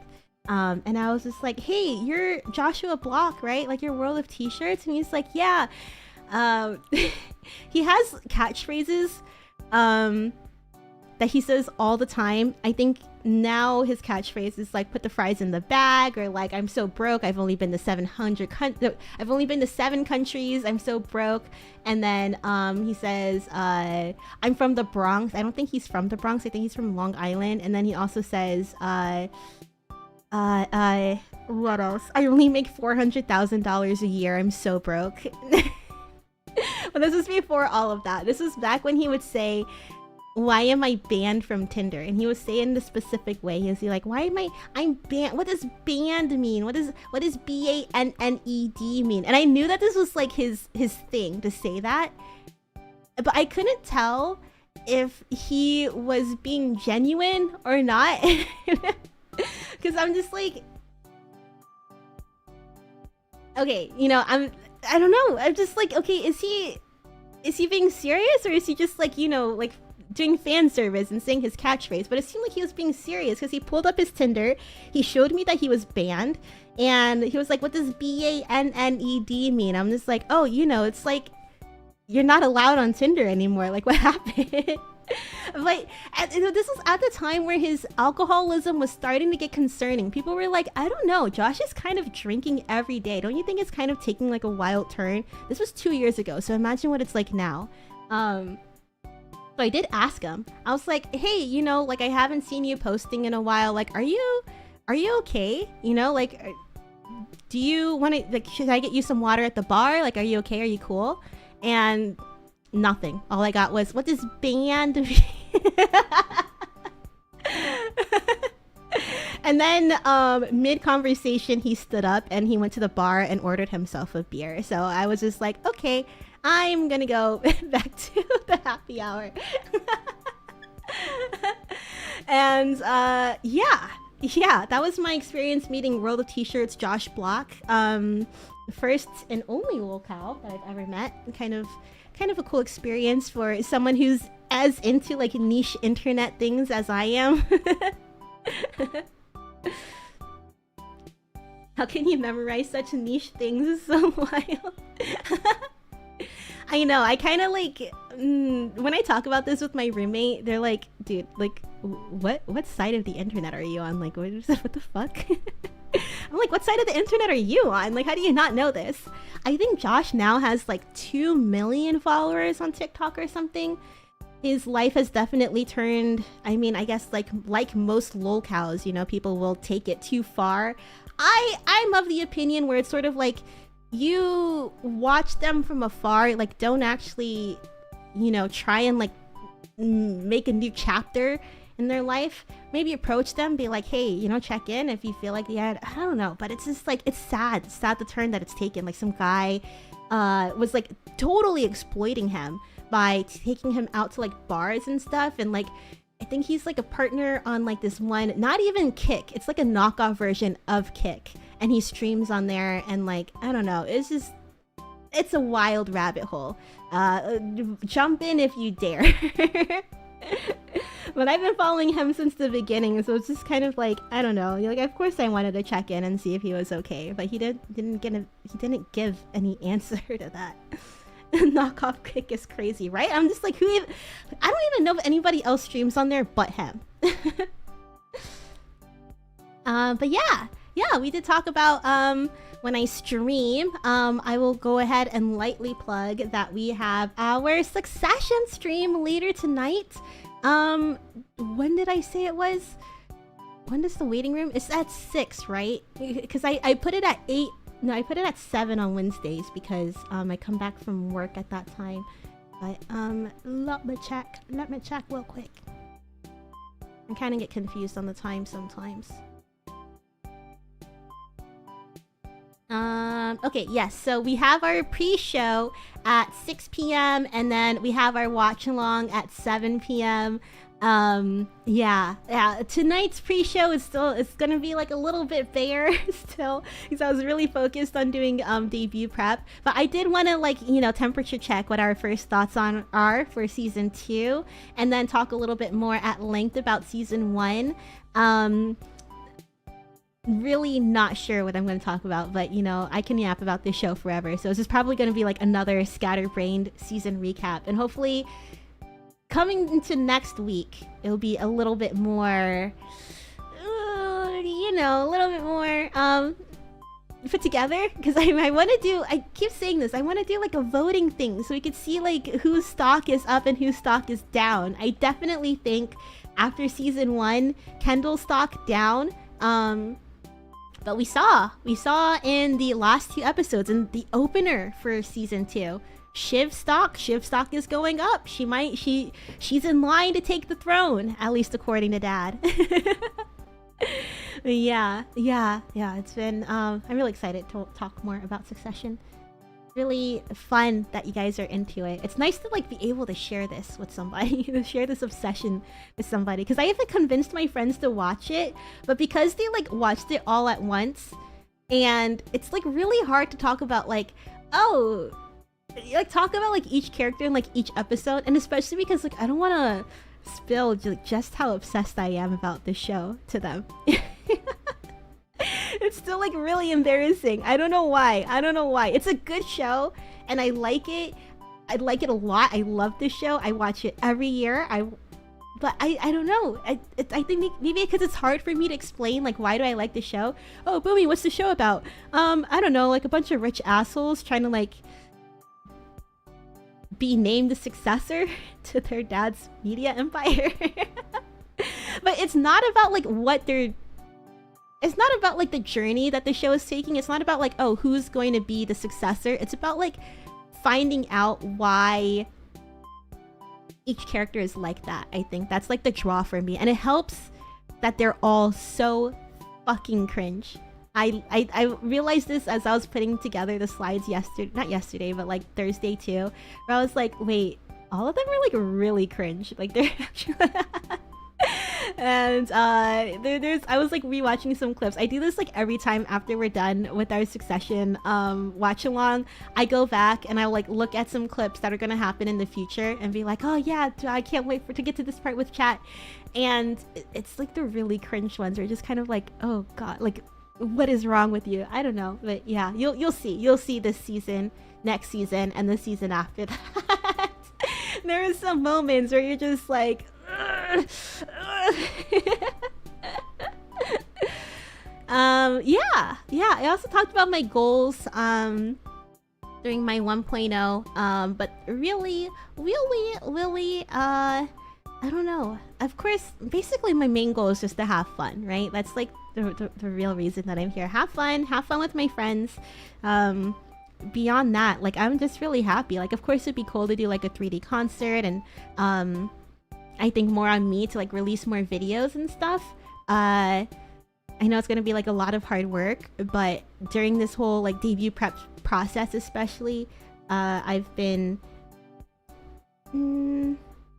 And I was just like, hey, you're Joshua Block, right? Like your World of T-shirts? And he's like, yeah. He has catchphrases that he says all the time. I think now his catchphrase is like, put the fries in the bag, or like, I'm so broke, I've only been to 7 countries, I'm so broke. And then he says, I'm from the Bronx. I don't think he's from the Bronx, I think he's from Long Island. And then he also says, what else? I only make $400,000 a year, I'm so broke. But this was before all of that. This was back when he would say, why am I banned from Tinder? And he was saying the specific way. He was like, I'm banned. What does banned mean? What does BANNED mean? And I knew that this was like his thing to say that, but I couldn't tell if he was being genuine or not. Because I'm just like, okay, you know, I don't know. I'm just like, okay, is he being serious, or is he just like, you know, like doing fan service and saying his catchphrase? But it seemed like he was being serious because he pulled up his Tinder, he showed me that he was banned, and he was like, what does BANNED mean? I'm just like, oh, you know, it's like you're not allowed on Tinder anymore, like what happened? Like, this was at the time where his alcoholism was starting to get concerning. People were like, I don't know, Josh is kind of drinking every day. Don't you think it's kind of taking like a wild turn? This was 2 years ago, so imagine what it's like now. So I did ask him. I was like, hey, you know, like I haven't seen you posting in a while. Like, are you okay? You know, like, do you want to, like, should I get you some water at the bar? Like, are you okay? Are you cool? And nothing. All I got was, what does banned mean? And then mid-conversation, he stood up and he went to the bar and ordered himself a beer. So I was just like, okay, I'm gonna go back to the happy hour. And yeah, that was my experience meeting World of T-shirts Josh Block. First and only lolcow that I've ever met. Kind of a cool experience for someone who's as into like niche internet things as I am. How can you memorize such niche things? It's so wild. I know, I kind of like, when I talk about this with my roommate, they're like, dude, like, what side of the internet are you on? Like, what the fuck? I'm like, what side of the internet are you on? Like, how do you not know this? I think Josh now has like 2 million followers on TikTok or something. His life has definitely turned, I mean, I guess like most lolcows, you know, people will take it too far. I'm of the opinion where it's sort of like, you watch them from afar, like don't actually, you know, try and like make a new chapter in their life. Maybe approach them, be like, hey, you know, check in if you feel like I don't know, but it's just like, it's sad the turn that it's taken. Like some guy was like totally exploiting him by taking him out to like bars and stuff, and like I think he's like a partner on like this one, not even Kick, it's like a knockoff version of Kick, and he streams on there, and like I don't know, it's a wild rabbit hole. Jump in if you dare. But I've been following him since the beginning, so it's just kind of like, I don't know, like of course I wanted to check in and see if he was okay, but he didn't give any answer to that. knockoff kick is crazy, right? I'm just like, I don't even know if anybody else streams on there but him. But yeah, we did talk about when I stream. I will go ahead and lightly plug that we have our Succession stream later tonight. When did I say it was? When is the waiting room? It's at 6, right? Because I put it at 8. No, I put it at 7 on Wednesdays because I come back from work at that time. But let me check real quick. I kind of get confused on the time sometimes. Okay, yes, so we have our pre-show at 6 p.m. and then we have our watch-along at 7 p.m. Yeah, tonight's pre-show is still, it's gonna be like a little bit bare still, because I was really focused on doing debut prep, but I did want to, like, you know, temperature check what our first thoughts are for season 2, and then talk a little bit more at length about season 1. Really not sure what I'm going to talk about, but you know, I can yap about this show forever, so this is probably going to be like another scatterbrained season recap, and hopefully coming into next week it'll be a little bit more you know, a little bit more put together, because I want to do, I keep saying this, I want to do like a voting thing so we could see like whose stock is up and whose stock is down. I definitely think after season 1 Kendall's stock down, but we saw in the last 2 episodes, in the opener for season 2, Shiv's stock is going up. She's in line to take the throne, at least according to Dad. yeah, it's been I'm really excited to talk more about Succession. Really fun that you guys are into it. It's nice to like be able to share this with somebody, to share this obsession with somebody, because I haven't convinced my friends to watch it, but because they like watched it all at once, and it's like really hard to talk about like, oh, like talk about like each character in like each episode, and especially because like I don't want to spill just how obsessed I am about this show to them. It's still like really embarrassing. I don't know why. It's a good show and I like it. I like it a lot. I love this show. I watch it every year. But I don't know. I think maybe because it's hard for me to explain like why do I like the show. Oh, Boomi, what's the show about? I don't know, like a bunch of rich assholes trying to like be named the successor to their dad's media empire. But it's not about like it's not about like the journey that the show is taking. It's not about like, oh, who's going to be the successor. It's about like finding out why each character is like that. I think that's like the draw for me, and it helps that they're all so fucking cringe. I realized this as I was putting together the slides not yesterday, but like Thursday too, where I was like, wait, all of them are like really cringe. Like they're actually and I was like rewatching some clips. I do this like every time after we're done with our Succession watch along. I go back and I like look at some clips that are gonna happen in the future and be like, oh yeah, I can't wait to get to this part with chat. And it's like the really cringe ones are just kind of like, oh god, like what is wrong with you? I don't know, but yeah, you'll see this season, next season, and the season after that. There are some moments where you're just like yeah, I also talked about my goals during my 1.0, but really I don't know. Of course, basically my main goal is just to have fun, right? That's like the real reason that I'm here. Have fun with my friends. Beyond that, like I'm just really happy. Like of course it'd be cool to do like a 3D concert, and I think more on me to like release more videos and stuff. I know it's gonna be like a lot of hard work, but during this whole like debut prep process especially, I've been I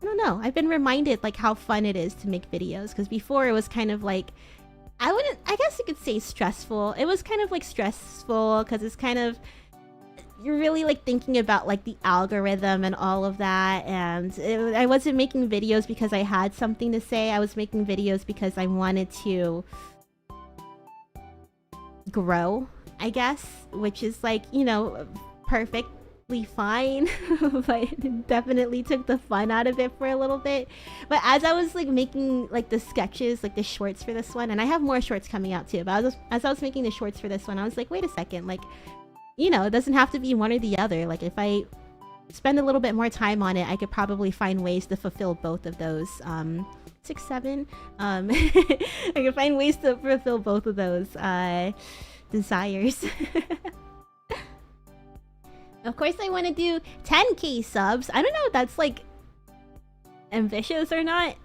don't know, I've been reminded like how fun it is to make videos, because before it was kind of like, I guess you could say stressful. It was kind of like stressful because it's kind of, you're really like thinking about like the algorithm and all of that, and I wasn't making videos because I had something to say. I was making videos because I wanted to grow, I guess, which is like, you know, perfect fine, but it definitely took the fun out of it for a little bit. But as I was like making like the sketches, like the shorts for this one, and I have more shorts coming out too, but as I was making the shorts for this one, I was like, wait a second, like, you know, it doesn't have to be one or the other. Like if I spend a little bit more time on it, I could probably find ways to fulfill both of those 6, 7 I could find ways to fulfill both of those desires. Of course I want to do 10k subs. I don't know if that's like ambitious or not.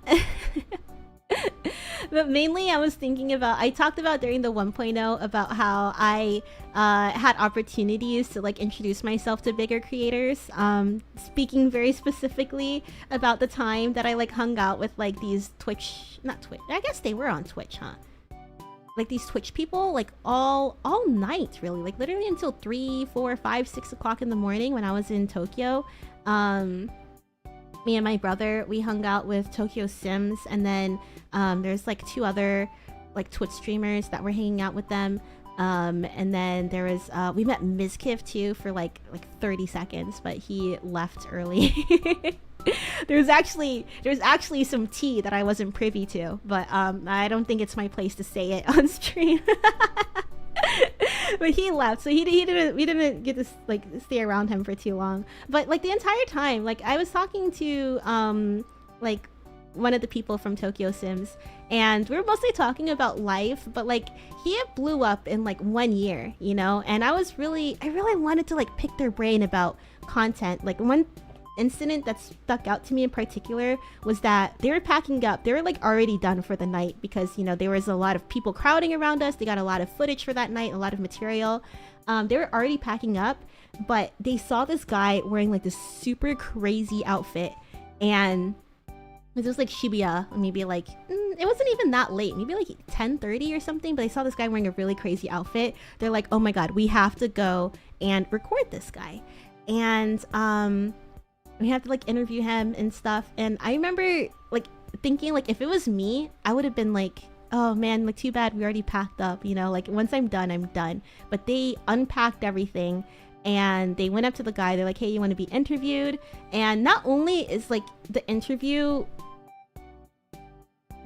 But mainly I was thinking about, I talked about during the 1.0 about how I had opportunities to like introduce myself to bigger creators, speaking very specifically about the time that I like hung out with like these not Twitch, I guess they were on Twitch, huh? Like these Twitch people, like all night, really, like literally until 3, 4, 5, 6 o'clock in the morning when I was in Tokyo. Me and my brother, we hung out with Tokyo Sims, and then there's like 2 other like Twitch streamers that were hanging out with them. And then there was we met Mizkiff too for like 30 seconds, but he left early. There's actually some tea that I wasn't privy to, but I don't think it's my place to say it on stream. But he left, so we didn't get to like stay around him for too long. But like the entire time, like I was talking to like one of the people from Tokyo Sims, and we were mostly talking about life, but like he blew up in like 1 year, you know, and I really wanted to like pick their brain about content. Like one incident that stuck out to me in particular was that they were packing up. They were like already done for the night because, you know, there was a lot of people crowding around us. They got a lot of footage for that night, a lot of material. They were already packing up, but they saw this guy wearing like this super crazy outfit, and it was like Shibuya, maybe like it wasn't even that late, maybe like 10:30 or something, but they saw this guy wearing a really crazy outfit. They're like, oh my god, we have to go and record this guy, and we have to like interview him and stuff. And I remember like thinking, like, if it was me, I would have been like, oh man, like too bad we already packed up, you know, like once I'm done. But they unpacked everything and they went up to the guy. They're like, hey, you want to be interviewed? And not only is like the interview,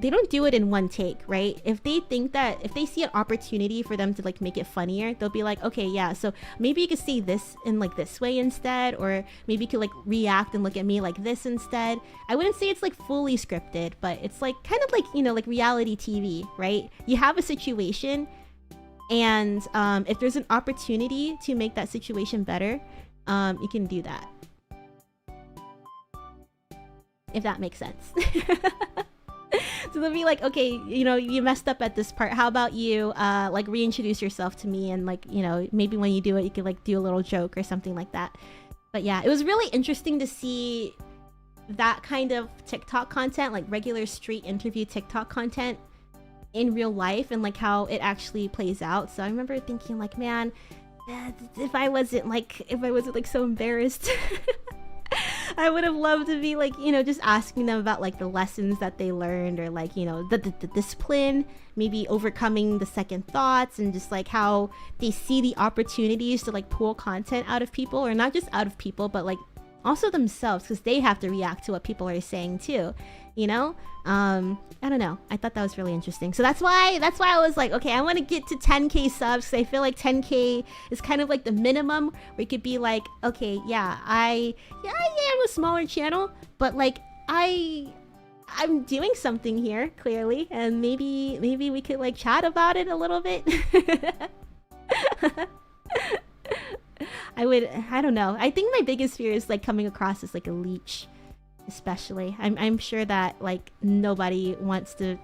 they don't do it in one take, right? If they see an opportunity for them to like make it funnier, they'll be like, okay, yeah, so maybe you could say this in like this way instead, or maybe you could like react and look at me like this instead. I wouldn't say it's like fully scripted, but it's like kind of like, you know, like reality TV, right? You have a situation, and if there's an opportunity to make that situation better, you can do that. If that makes sense. So they'll be like, okay, you know, you messed up at this part. How about you like reintroduce yourself to me, and like, you know, maybe when you do it, you could like do a little joke or something like that. But yeah, it was really interesting to see that kind of TikTok content, like regular street interview TikTok content in real life, and like how it actually plays out. So I remember thinking like, man, if I wasn't like so embarrassed. I would have loved to be like, you know, just asking them about like the lessons that they learned, or like, you know, the discipline, maybe overcoming the second thoughts, and just like how they see the opportunities to like pull content out of people, or not just out of people, but like also themselves, because they have to react to what people are saying too, you know. I don't know, I thought that was really interesting. So that's why I was like, okay, I want to get to 10k subs, because I feel like 10k is kind of like the minimum where you could be like, okay, yeah, I am a smaller channel, but like I'm doing something here clearly, and maybe we could like chat about it a little bit. I don't know, I think my biggest fear is like coming across as like a leech. Especially, I'm sure that like nobody wants to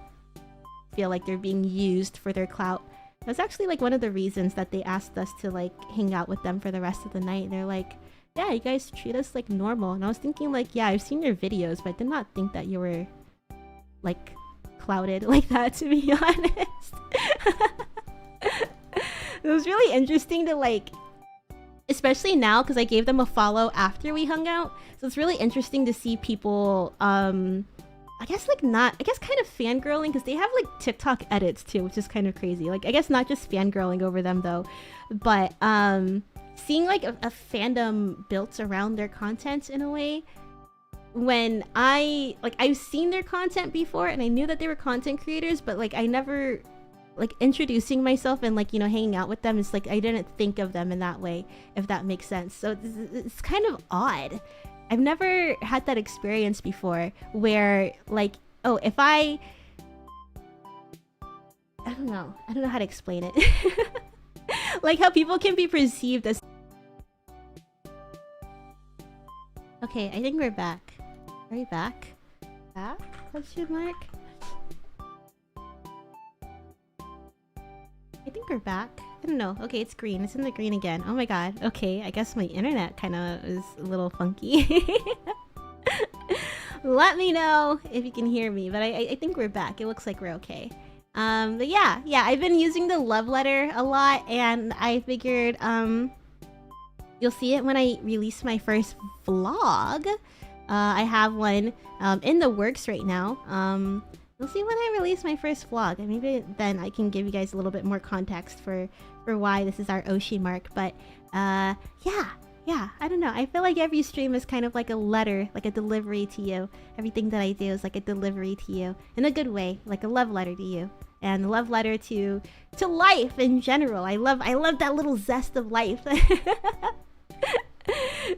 feel like they're being used for their clout. That's actually like one of the reasons that they asked us to like hang out with them for the rest of the night. They're like, yeah, you guys treat us like normal. And I was thinking like, yeah, I've seen your videos, but I did not think that you were like clouted like that, to be honest. It was really interesting to like, especially now, because I gave them a follow after we hung out, so it's really interesting to see people I guess kind of fangirling, because they have like TikTok edits too, which is kind of crazy. Like, I guess not just fangirling over them though, but seeing like a fandom built around their content in a way. When I've seen their content before and I knew that they were content creators, but like I never like introducing myself and like, you know, hanging out with them. It's like I didn't think of them in that way, if that makes sense. So it's kind of odd. I've never had that experience before where like, oh, if I don't know how to explain it. Like how people can be perceived as... Okay, I think we're back. Are we back? Back? Question mark? I think we're back. I don't know. Okay, it's green. It's in the green again. Oh my god. Okay, I guess my internet kind of is a little funky. Let me know if you can hear me, but I think we're back. It looks like we're okay. But yeah, I've been using the love letter a lot, and I figured you'll see it when I release my first vlog. I have one in the works right now. You'll see when I release my first vlog, and maybe then I can give you guys a little bit more context for why this is our Oshi mark. But yeah, I don't know. I feel like every stream is kind of like a letter, like a delivery to you. Everything that I do is like a delivery to you in a good way, like a love letter to you, and a love letter to life in general. I love that little zest of life.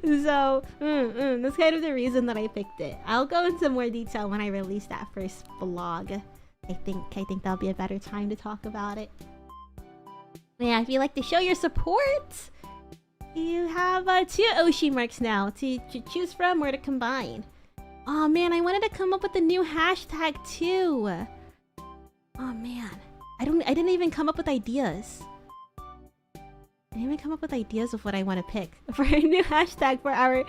So that's kind of the reason that I picked it. I'll go into more detail when I release that first vlog. I think that'll be a better time to talk about it. Yeah, if you'd like to show your support, you have 2 Oshi marks now to choose from or to combine. Oh man, I wanted to come up with a new hashtag too. Oh man, I didn't even come up with ideas. I didn't even come up with ideas of what I want to pick for a new hashtag for our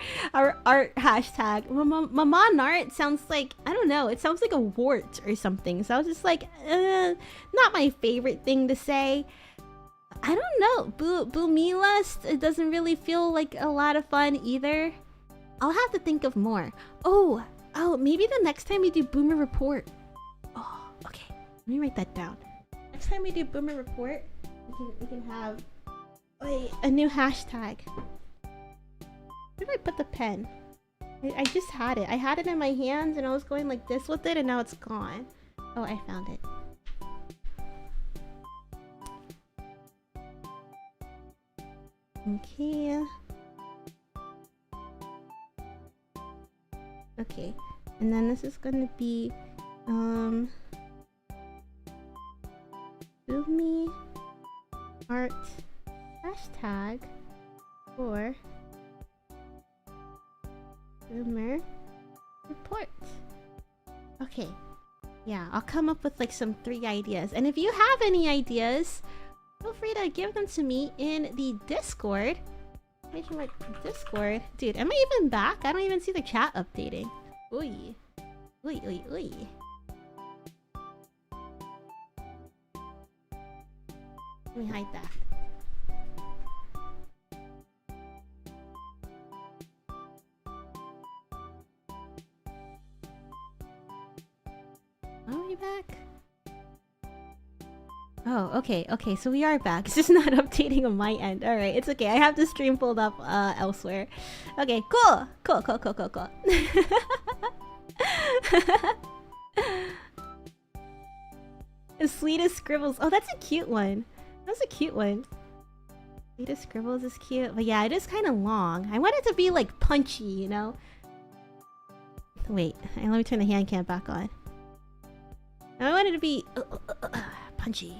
art hashtag. Mamana art sounds like, I don't know, it sounds like a wart or something. So I was just like, not my favorite thing to say. I don't know. Boomi list, it doesn't really feel like a lot of fun either. I'll have to think of more. Oh, maybe the next time we do Boomer Report. Oh, okay. Let me write that down. Next time we do Boomer Report, we can have a new hashtag. Where did I put the pen? I just had it. I had it in my hands and I was going like this with it and now it's gone. Oh, I found it. Okay. Okay. And then this is gonna be Boomi art hashtag for Boomer Report. Okay. Yeah, I'll come up with like some 3 ideas. And if you have any ideas, feel free to give them to me in the Discord. Discord. Dude, am I even back? I don't even see the chat updating. Oy. Oy, oy, oy. Let me hide that. Are we back? Oh, okay, so we are back. It's just not updating on my end. Alright, it's okay. I have the stream pulled up elsewhere. Okay, cool. The sweetest scribbles. Oh, that's a cute one. That's a cute one. Sweetest scribbles is cute. But yeah, it is kind of long. I want it to be like punchy, you know? Wait, let me turn the hand cam back on. I want it to be punchy.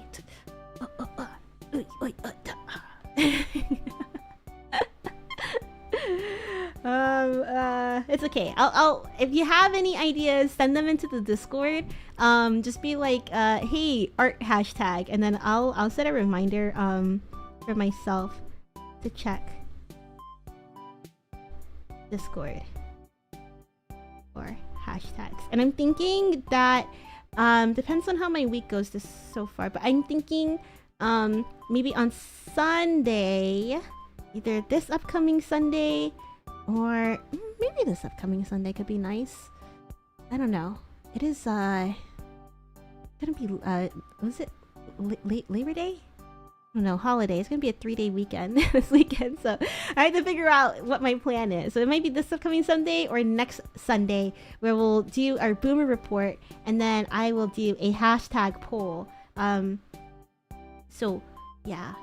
It's okay. I'll if you have any ideas, send them into the Discord. Just be like, hey, art hashtag, and then I'll set a reminder for myself to check Discord for hashtags. And I'm thinking that depends on how my week goes so far, but I'm thinking maybe on Sunday, either this upcoming Sunday or maybe this upcoming Sunday could be nice. I don't know. It is gonna be was it Labor Day? don't know, holiday. It's gonna be a 3-day weekend this weekend, so I have to figure out what my plan is. So it might be this upcoming Sunday or next Sunday where we'll do our Boomer report, and then I will do a hashtag poll. So yeah.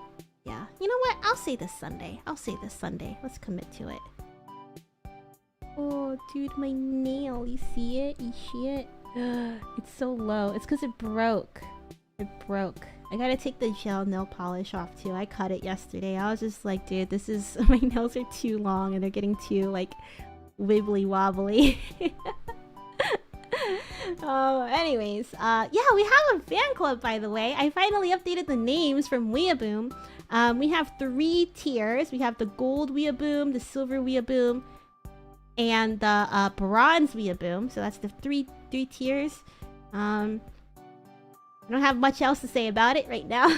You know what? I'll say this Sunday. Let's commit to it. Oh, dude, my nail. You see it? You see it? It's so low. It's because it broke. It broke. I gotta take the gel nail polish off too. I cut it yesterday. I was just like, dude, this is... my nails are too long and they're getting too, like, wibbly wobbly. Anyways, yeah, we have a fan club, by the way. I finally updated the names from Weeaboom. We have 3 tiers. We have the gold Weeaboom, the silver Weeaboom, and the bronze Weeaboom. So that's the three tiers. I don't have much else to say about it right now.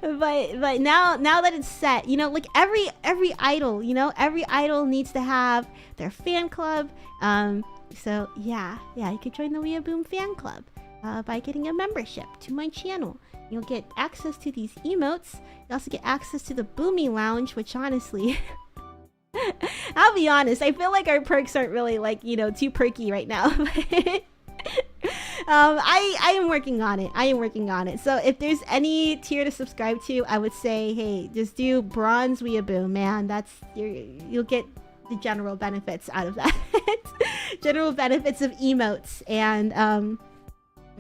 but now that it's set, you know, like every idol, you know, every idol needs to have their fan club. So yeah, you could join the Weeaboom fan club by getting a membership to my channel. You'll get access to these emotes. You also get access to the Boomi Lounge, which honestly, I'll be honest, I feel like our perks aren't really, like, you know, too perky right now. I am working on it. So if there's any tier to subscribe to, I would say, hey, just do bronze Weeaboom, man. You'll get the general benefits out of that. General benefits of emotes and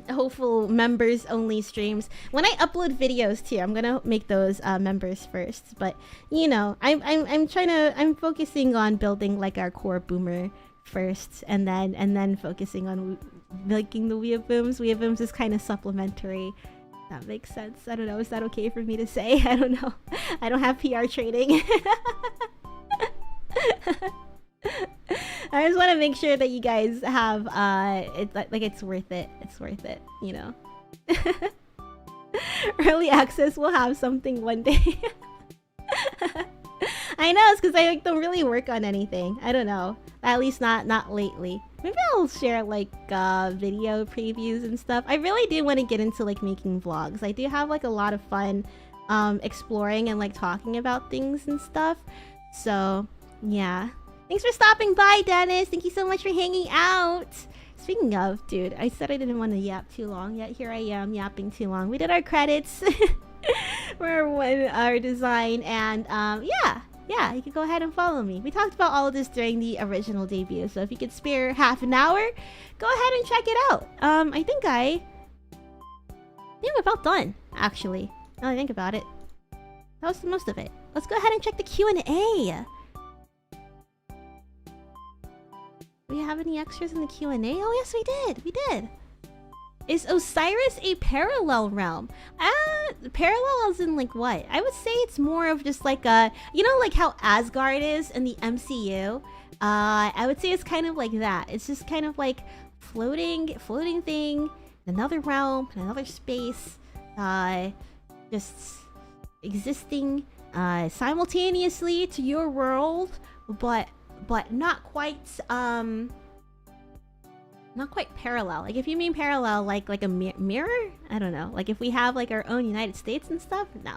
hopeful members only streams. When I upload videos too, I'm gonna make those members first. But you know, I'm focusing on building like our core boomer first, and then focusing on making the Weeabooms. Weeabooms is kind of supplementary. That makes sense. I don't know. Is that okay for me to say? I don't know. I don't have PR training. I just want to make sure that you guys have it's worth it. It's worth it, you know. Early access will have something one day. I know, it's because I don't really work on anything. I don't know. At least not lately. Maybe I'll share like video previews and stuff. I really do want to get into like making vlogs. I do have like a lot of fun exploring and like talking about things and stuff. So yeah. Thanks for stopping by, Dennis. Thank you so much for hanging out. Speaking of, dude, I said I didn't want to yap too long, yet here I am yapping too long. We did our credits for our design, and yeah, you can go ahead and follow me. We talked about all of this during the original debut, so if you could spare half an hour, go ahead and check it out. I think I'm about done, actually. Now that I think about it. That was most of it. Let's go ahead and check the Q&A. Do we have any extras in the Q&A? Oh yes, we did. Is Osiris a parallel realm? Parallel as in like what? I would say it's more of just like a, you know, like how Asgard is in the MCU. I would say it's kind of like that. It's just kind of like floating thing, another realm, another space, just existing simultaneously to your world, but not quite parallel. Like if you mean parallel like a mirror, I don't know, like if we have like our own United States and stuff, no.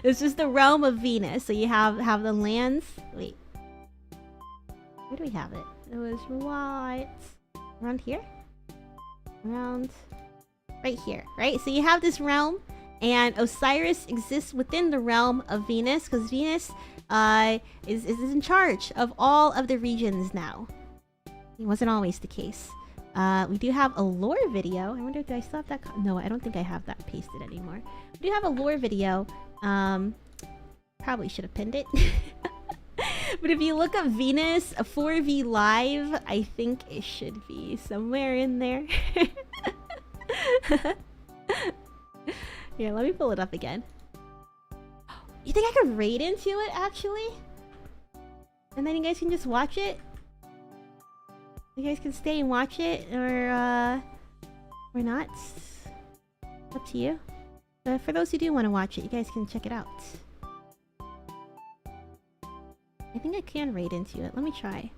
It's just the realm of Venus. So you have the lands. Wait, where do we have it? It was what, around here, around right here, right? So you have this realm, and Osiris exists within the realm of Venus, because Venus is in charge of all of the regions now. It wasn't always the case. We do have a lore video. I wonder, do I still have that? No, I don't think I have that pasted anymore. We do have a lore video. Probably should have pinned it. But if you look up Venus 4V Live, I think it should be somewhere in there. Here, let me pull it up again. You think I could raid into it, actually? And then you guys can just watch it? You guys can stay and watch it, or not. It's up to you. But for those who do want to watch it, you guys can check it out. I think I can raid into it. Let me try.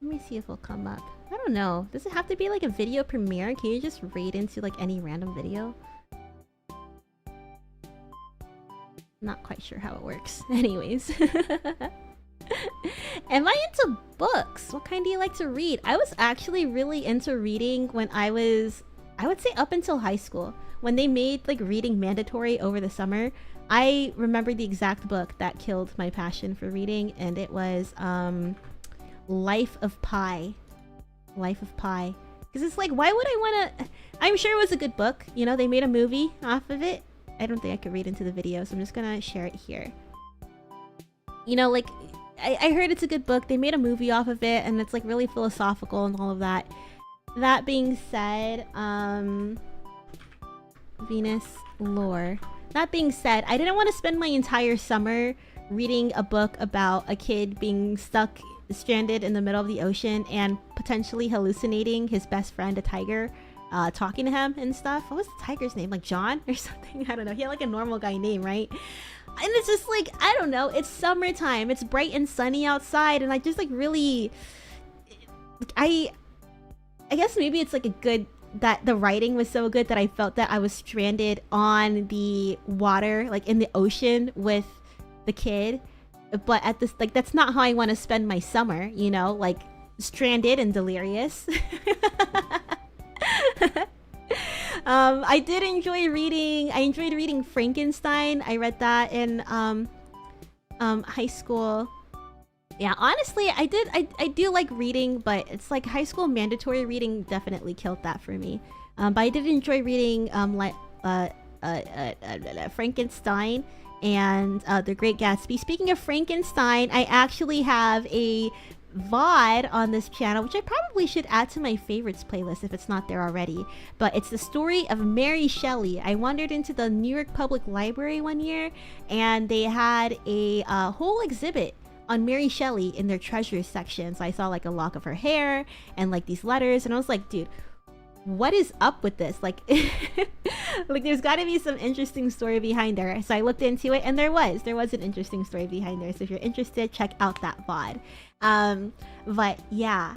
Let me see if it'll come up. I don't know. Does it have to be like a video premiere? Can you just read into like any random video? Not quite sure how it works. Anyways. Am I into books? What kind do you like to read? I was actually really into reading when I would say up until high school. When they made like reading mandatory over the summer, I remember the exact book that killed my passion for reading, and it was Life of Pi. Life of Pi. Because it's like, why would I want to... I'm sure it was a good book. You know, they made a movie off of it. I don't think I could read into the video, so I'm just gonna share it here. You know, like, I heard it's a good book. They made a movie off of it, and it's like really philosophical and all of that. That being said, Venus lore. That being said, I didn't want to spend my entire summer reading a book about a kid being stranded in the middle of the ocean and potentially hallucinating his best friend, a tiger, talking to him and stuff. What was the tiger's name? Like John or something? I don't know. He had like a normal guy name, right? And it's just like, I don't know. It's summertime. It's bright and sunny outside, and I just like really... I guess maybe it's like a good... that the writing was so good that I felt that I was stranded on the water, like in the ocean with the kid. But at this, like, that's not how I want to spend my summer, you know, like stranded and delirious. I did enjoy reading. I enjoyed reading Frankenstein. I read that in high school. Yeah, honestly, I do like reading, but it's like high school mandatory reading definitely killed that for me. But I did enjoy reading Frankenstein and The Great Gatsby. Speaking of Frankenstein, I actually have a VOD on this channel, which I probably should add to my favorites playlist if it's not there already. But it's the story of Mary Shelley. I wandered into the New York Public Library one year, and they had a whole exhibit on Mary Shelley in their treasures section. So I saw like a lock of her hair and like these letters, and I was like, dude, what is up with this? Like, like there's got to be some interesting story behind there. So I looked into it, and there was an interesting story behind there. So if you're interested, check out that VOD. But yeah,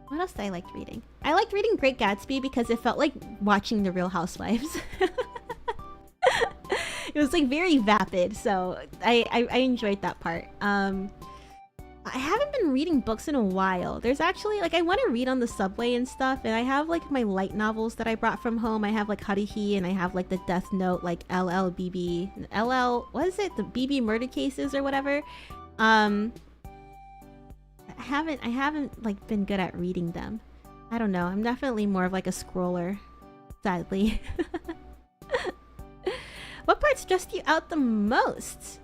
what else did I like reading? I liked reading Great Gatsby because it felt like watching The Real Housewives. It was like very vapid, so I enjoyed that part. I haven't been reading books in a while. There's actually, like, I want to read on the subway and stuff, and I have like my light novels that I brought from home. I have like Haruhi, and I have like the Death Note, like what is it? The BB murder cases or whatever. I haven't like been good at reading them. I don't know. I'm definitely more of like a scroller, sadly. What part stressed you out the most?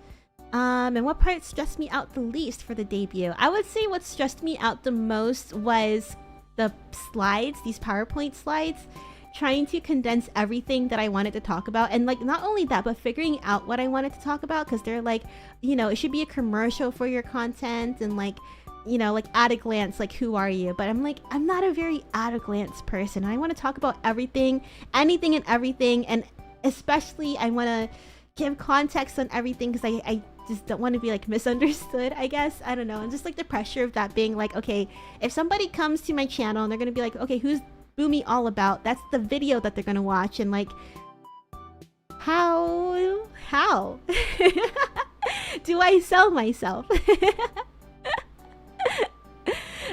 And what part stressed me out the least for the debut? I would say what stressed me out the most was the slides, these PowerPoint slides, trying to condense everything that I wanted to talk about. And like, not only that, but figuring out what I wanted to talk about, because they're like, you know, it should be a commercial for your content, and like, you know, like at a glance, like, who are you? But I'm like, I'm not a very at a glance person. I want to talk about everything, anything and everything, and especially I want to give context on everything, because I just don't want to be like misunderstood, I guess. I don't know. And just like the pressure of that being like, okay, if somebody comes to my channel and they're gonna be like, okay, who's Boomi all about? That's the video that they're gonna watch. And like, how do I sell myself?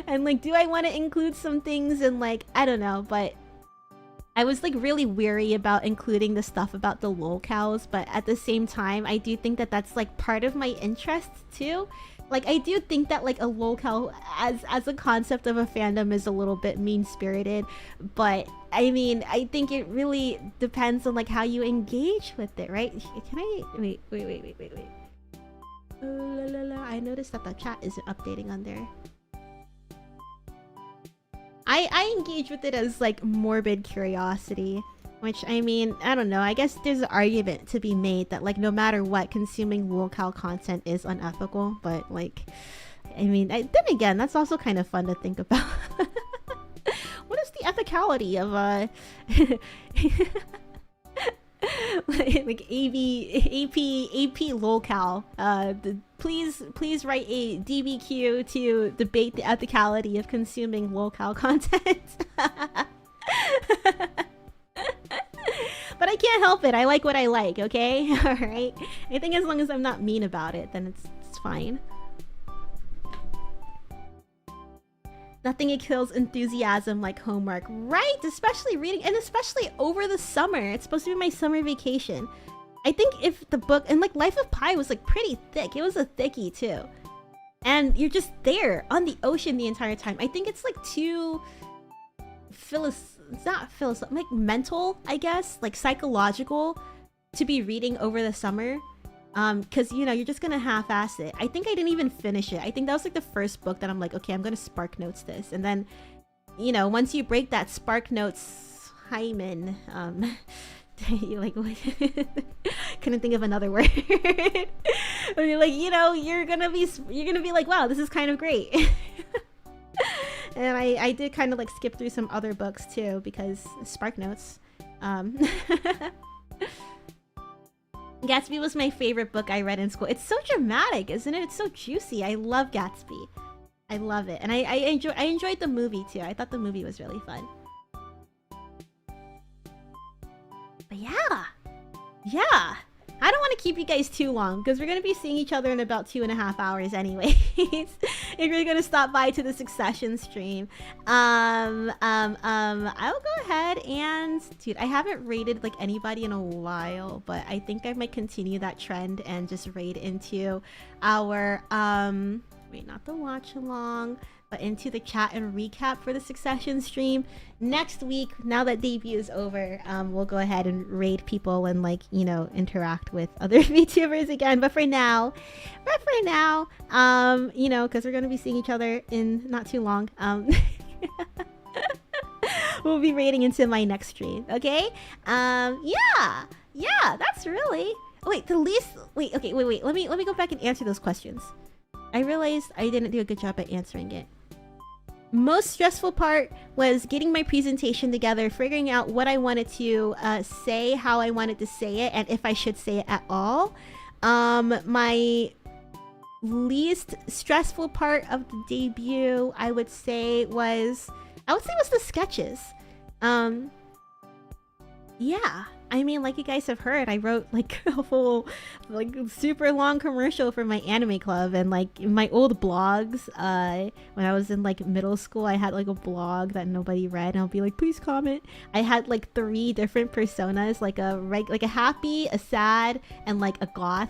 And like, do I want to include some things? And like, I don't know, but I was like really weary about including the stuff about the lolcows, but at the same time, I do think that that's like part of my interest too. Like, I do think that like a lolcow as a concept of a fandom is a little bit mean-spirited, but I mean, I think it really depends on like how you engage with it, right? Can I wait. I noticed that the chat isn't updating on there. I engage with it as like morbid curiosity, which, I mean, I don't know, I guess there's an argument to be made that like no matter what, consuming lolcow content is unethical, but like, I mean, then again, that's also kind of fun to think about. What is the ethicality of like AP lolcal. Please write a DBQ to debate the ethicality of consuming lolcal content. But I can't help it. I like what I like, okay? Alright? I think as long as I'm not mean about it, then it's fine. Nothing kills enthusiasm like homework. Right? Especially reading, and especially over the summer. It's supposed to be my summer vacation. I think if the book, and like Life of Pi was like pretty thick. It was a thickie too. And you're just there on the ocean the entire time. I think it's like too it's not philosophical, like mental, I guess, like psychological to be reading over the summer. Because, you know, you're just gonna half-ass it. I think I didn't even finish it. I think that was like the first book that I'm like, okay, I'm gonna Spark Notes this. And then, you know, once you break that Spark Notes hymen, you like, couldn't think of another word. But you're like, you know, you're gonna be like, wow, this is kind of great. And I did kind of like skip through some other books too, because Spark Notes. Gatsby was my favorite book I read in school. It's so dramatic, isn't it? It's so juicy. I love Gatsby. I love it. And I enjoyed the movie too. I thought the movie was really fun. But yeah. Yeah. I don't want to keep you guys too long because we're going to be seeing each other in about 2.5 hours anyways. If you're going to stop by to the Succession stream. I'll go ahead and... Dude, I haven't raided like anybody in a while, but I think I might continue that trend and just raid into our... Wait, not the watch along, but into the chat and recap for the Succession stream. Next week, now that debut is over, we'll go ahead and raid people and, like, you know, interact with other VTubers again. But for now, you know, because we're going to be seeing each other in not too long, we'll be raiding into my next stream, okay? Yeah, that's really... Wait, the least... Wait, okay, wait. Let me go back and answer those questions. I realized I didn't do a good job at answering it. Most stressful part was getting my presentation together, figuring out what I wanted to say, how I wanted to say it, and if I should say it at all. My least stressful part of the debut, I would say was the sketches. Yeah. I mean, like you guys have heard, I wrote like a whole like super long commercial for my anime club, and like my old blogs, when I was in like middle school, I had like a blog that nobody read, and I'll be like, please comment. I had like 3 different personas, like a happy, a sad, and like a goth.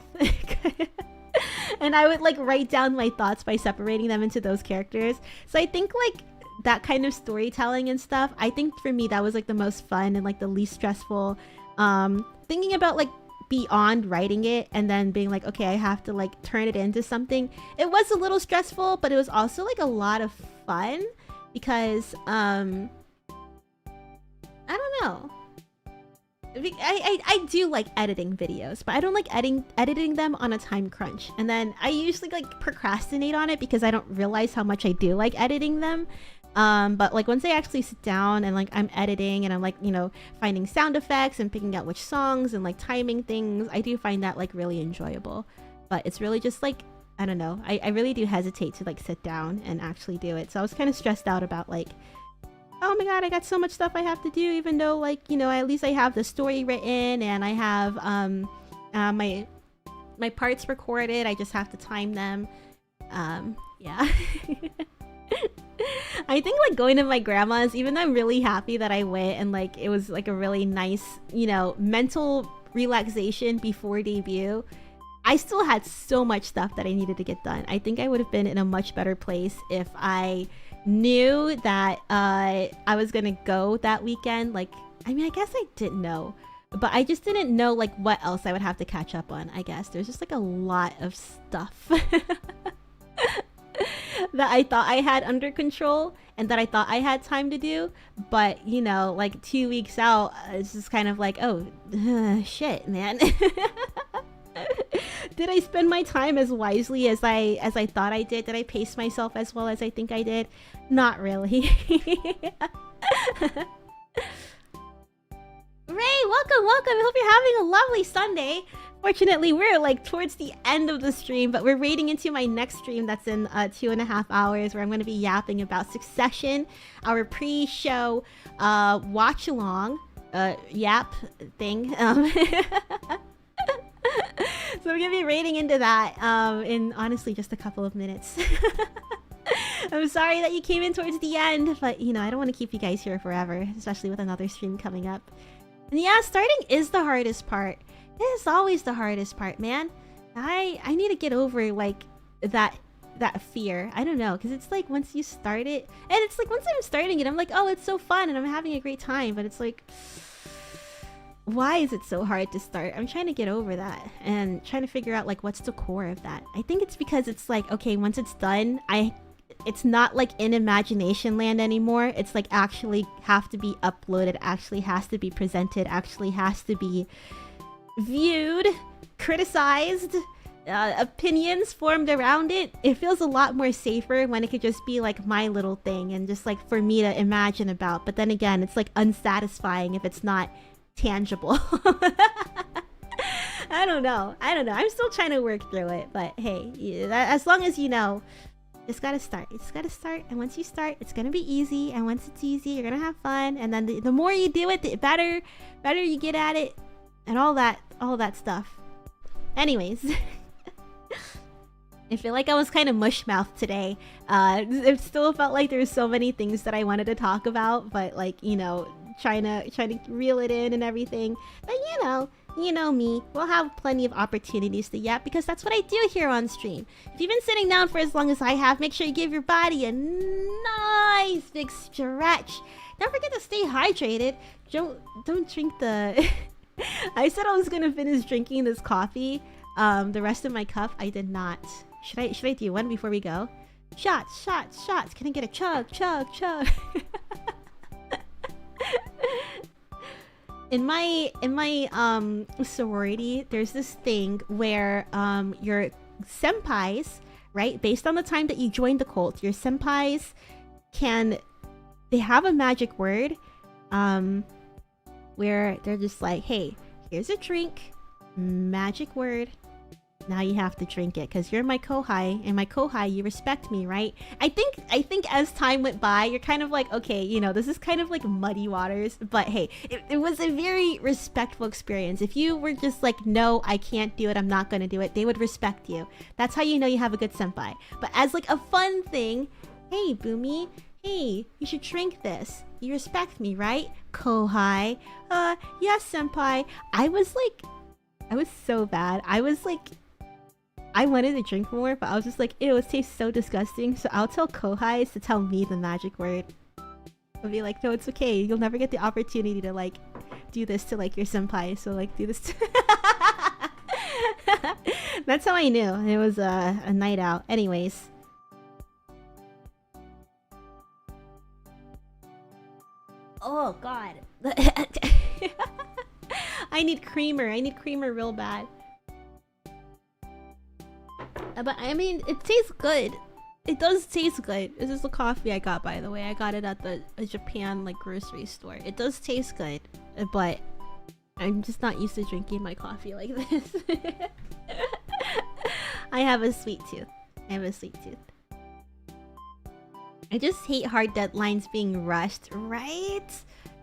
And I would like write down my thoughts by separating them into those characters. So I think like that kind of storytelling and stuff, I think for me that was like the most fun and like the least stressful. Thinking about like beyond writing it and then being like, okay, I have to like turn it into something. It was a little stressful, but it was also like a lot of fun because I don't know. I do like editing videos, but I don't like editing them on a time crunch. And then I usually like procrastinate on it because I don't realize how much I do like editing them. But like once I actually sit down and like I'm editing and I'm like, you know, finding sound effects and picking out which songs and like timing things, I do find that like really enjoyable. But it's really just like, I don't know, I really do hesitate to like sit down and actually do it. So I was kind of stressed out about like, oh my god, I got so much stuff I have to do, even though like, you know, at least I have the story written and I have my parts recorded. I just have to time them. Yeah. I think like going to my grandma's, even though I'm really happy that I went and like it was like a really nice, you know, mental relaxation before debut, I still had so much stuff that I needed to get done. I think I would have been in a much better place if I knew that I was gonna go that weekend. Like, I mean, I guess I didn't know, but I just didn't know like what else I would have to catch up on. I guess there's just like a lot of stuff that I thought I had under control and that I thought I had time to do, but you know, like 2 weeks out, it's just kind of like, oh shit, man. Did I spend my time as wisely as I thought I did? Did I pace myself as well as I think I did? Not really. Ray, welcome, welcome. I hope you're having a lovely Sunday. Fortunately, we're like towards the end of the stream, but we're raiding into my next stream that's in 2.5 hours, where I'm going to be yapping about Succession, our pre-show watch along yap thing. So we're gonna be raiding into that in honestly just a couple of minutes. I'm sorry that you came in towards the end, but you know, I don't want to keep you guys here forever, especially with another stream coming up. And yeah, starting is the hardest part. It is always the hardest part, man. I need to get over like that fear. I don't know, because it's like once you start it, and it's like once I'm starting it, I'm like, oh, it's so fun and I'm having a great time, but it's like, why is it so hard to start? I'm trying to get over that and trying to figure out like what's the core of that. I think it's because it's like, okay, once it's done, it's not like in imagination land anymore. It's like actually have to be uploaded, actually has to be presented, actually has to be viewed, criticized, opinions formed around it. It feels a lot more safer when it could just be like my little thing and just like for me to imagine about. But then again, it's like unsatisfying if it's not tangible. I don't know. I'm still trying to work through it, but hey, as long as you know, just gotta start. You just gotta start, and once you start, it's gonna be easy. And once it's easy, you're gonna have fun. And then the more you do it, the better you get at it, and all that stuff. Anyways, I feel like I was kind of mush-mouthed today. It still felt like there's so many things that I wanted to talk about, but like, you know, trying to reel it in and everything. But you know me, we'll have plenty of opportunities to yap, because that's what I do here on stream. If you've been sitting down for as long as I have, make sure you give your body a nice big stretch. Don't forget to stay hydrated. Don't drink the I said I was gonna finish drinking this coffee, the rest of my cup. I did not. Should I do one before we go? Shots. Can I get a chug? In my sorority, there's this thing where your senpais, right, based on the time that you joined the cult, your senpais they have a magic word where they're just like, hey, here's a drink, magic word, now you have to drink it because you're my kohai, and my kohai, you respect me, right? I think as time went by, you're kind of like, okay, you know, this is kind of like muddy waters, but hey, it was a very respectful experience. If you were just like, no, I can't do it, I'm not gonna do it, they would respect you. That's how you know you have a good senpai. But as like a fun thing, hey Boomi, hey, you should drink this, you respect me, right? Kohai, yes senpai. I was so bad. I wanted to drink more, but I was just like, ew, it tastes so disgusting. So I'll tell kohais to tell me the magic word. I'll be like, no, it's okay. You'll never get the opportunity to like do this to like your senpai. So like do this to That's how I knew. It was a night out. Anyways. Oh god. I need creamer. I need creamer real bad. But I mean, it tastes good. It does taste good. This is the coffee I got, by the way. I got it at the Japan like grocery store. It does taste good, but I'm just not used to drinking my coffee like this. I have a sweet tooth. I just hate hard deadlines being rushed, right?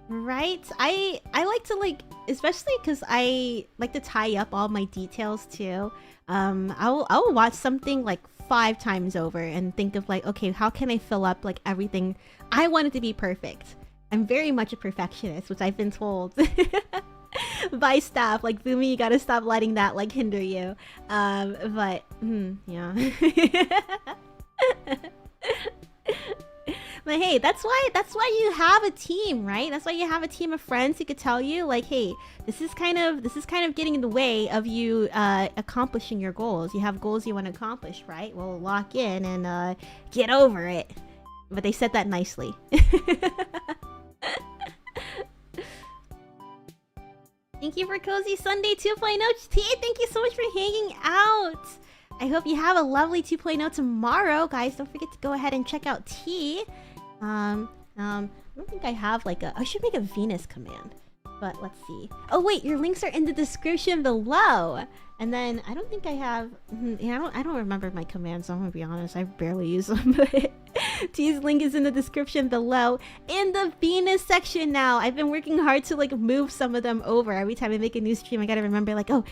I like to like, especially because I like to tie up all my details too. I will watch something like 5 times over and think of like, okay, how can I fill up like everything? I want it to be perfect. I'm very much a perfectionist, which I've been told by staff. Like, Boomi, you gotta stop letting that like hinder you. But yeah. But hey, that's why you have a team, right? That's why you have a team of friends who could tell you like, hey, this is kind of getting in the way of you accomplishing your goals. You have goals you want to accomplish, right? Well, lock in and get over it. But they said that nicely. Thank you for Cozy Sunday 2.0 T. Thank you so much for hanging out. I hope you have a lovely 2.0 tomorrow, guys. Don't forget to go ahead and check out T. I don't think I have like I should make a Venus command. But let's see. Oh wait, your links are in the description below. And then I don't think I have. Yeah, I don't remember my commands. I'm gonna be honest. I barely use them. But T's link is in the description below. In the Venus section now. I've been working hard to like move some of them over. Every time I make a new stream, I gotta remember like, oh,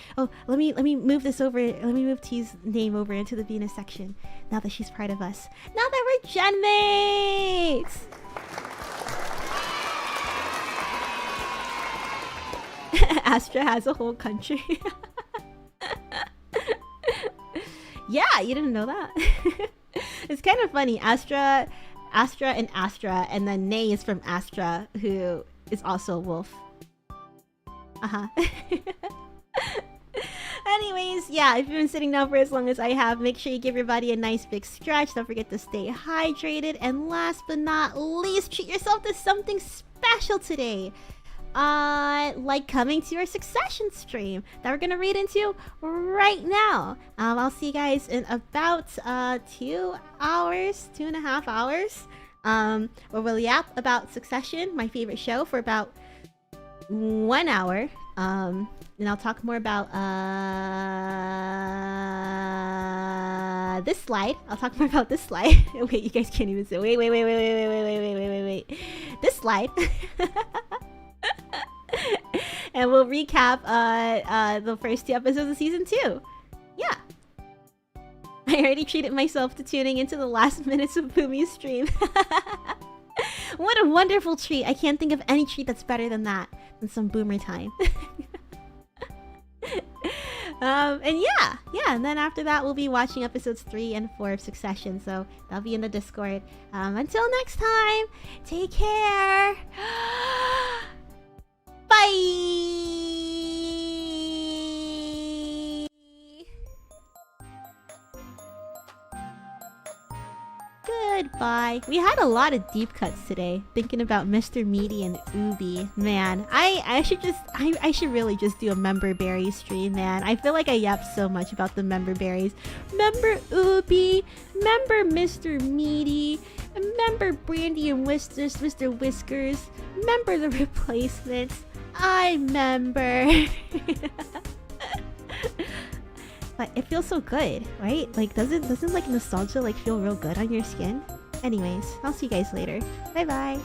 let me move this over. Let me move T's name over into the Venus section. Now that she's part of us. Now that we're gen mates. Astra has a whole country. Yeah, you didn't know that? It's kind of funny. Astra, and then Nay is from Astra, who is also a wolf. Anyways, yeah, if you've been sitting down for as long as I have, make sure you give your body a nice big stretch. Don't forget to stay hydrated. And last but not least, treat yourself to something special today. Like coming to our Succession stream that we're gonna read into right now. I'll see you guys in about 2.5 hours. Where we'll yap about Succession, my favorite show, for about 1 hour. And I'll talk more about this slide. I'll talk more about this slide. Wait, you guys can't even say. Wait. This slide. And we'll recap the first 2 episodes of season 2. Yeah. I already treated myself to tuning into the last minutes of Boomi's stream. What a wonderful treat. I can't think of any treat that's better than that. Than some boomer time. And yeah, and then after that we'll be watching episodes 3 and 4 of Succession, so that'll be in the Discord. Until next time, take care. Bye. Goodbye. We had a lot of deep cuts today, thinking about Mr. Meaty and Ubi. Man, I should really just do a member berry stream, man. I feel like I yap so much about the member berries. Member Ubi, member Mr. Meaty, member Brandy and Whiskers, Mr. Whiskers, member the replacements. I member. But it feels so good, right? Like, doesn't like nostalgia like feel real good on your skin? Anyways, I'll see you guys later. Bye bye.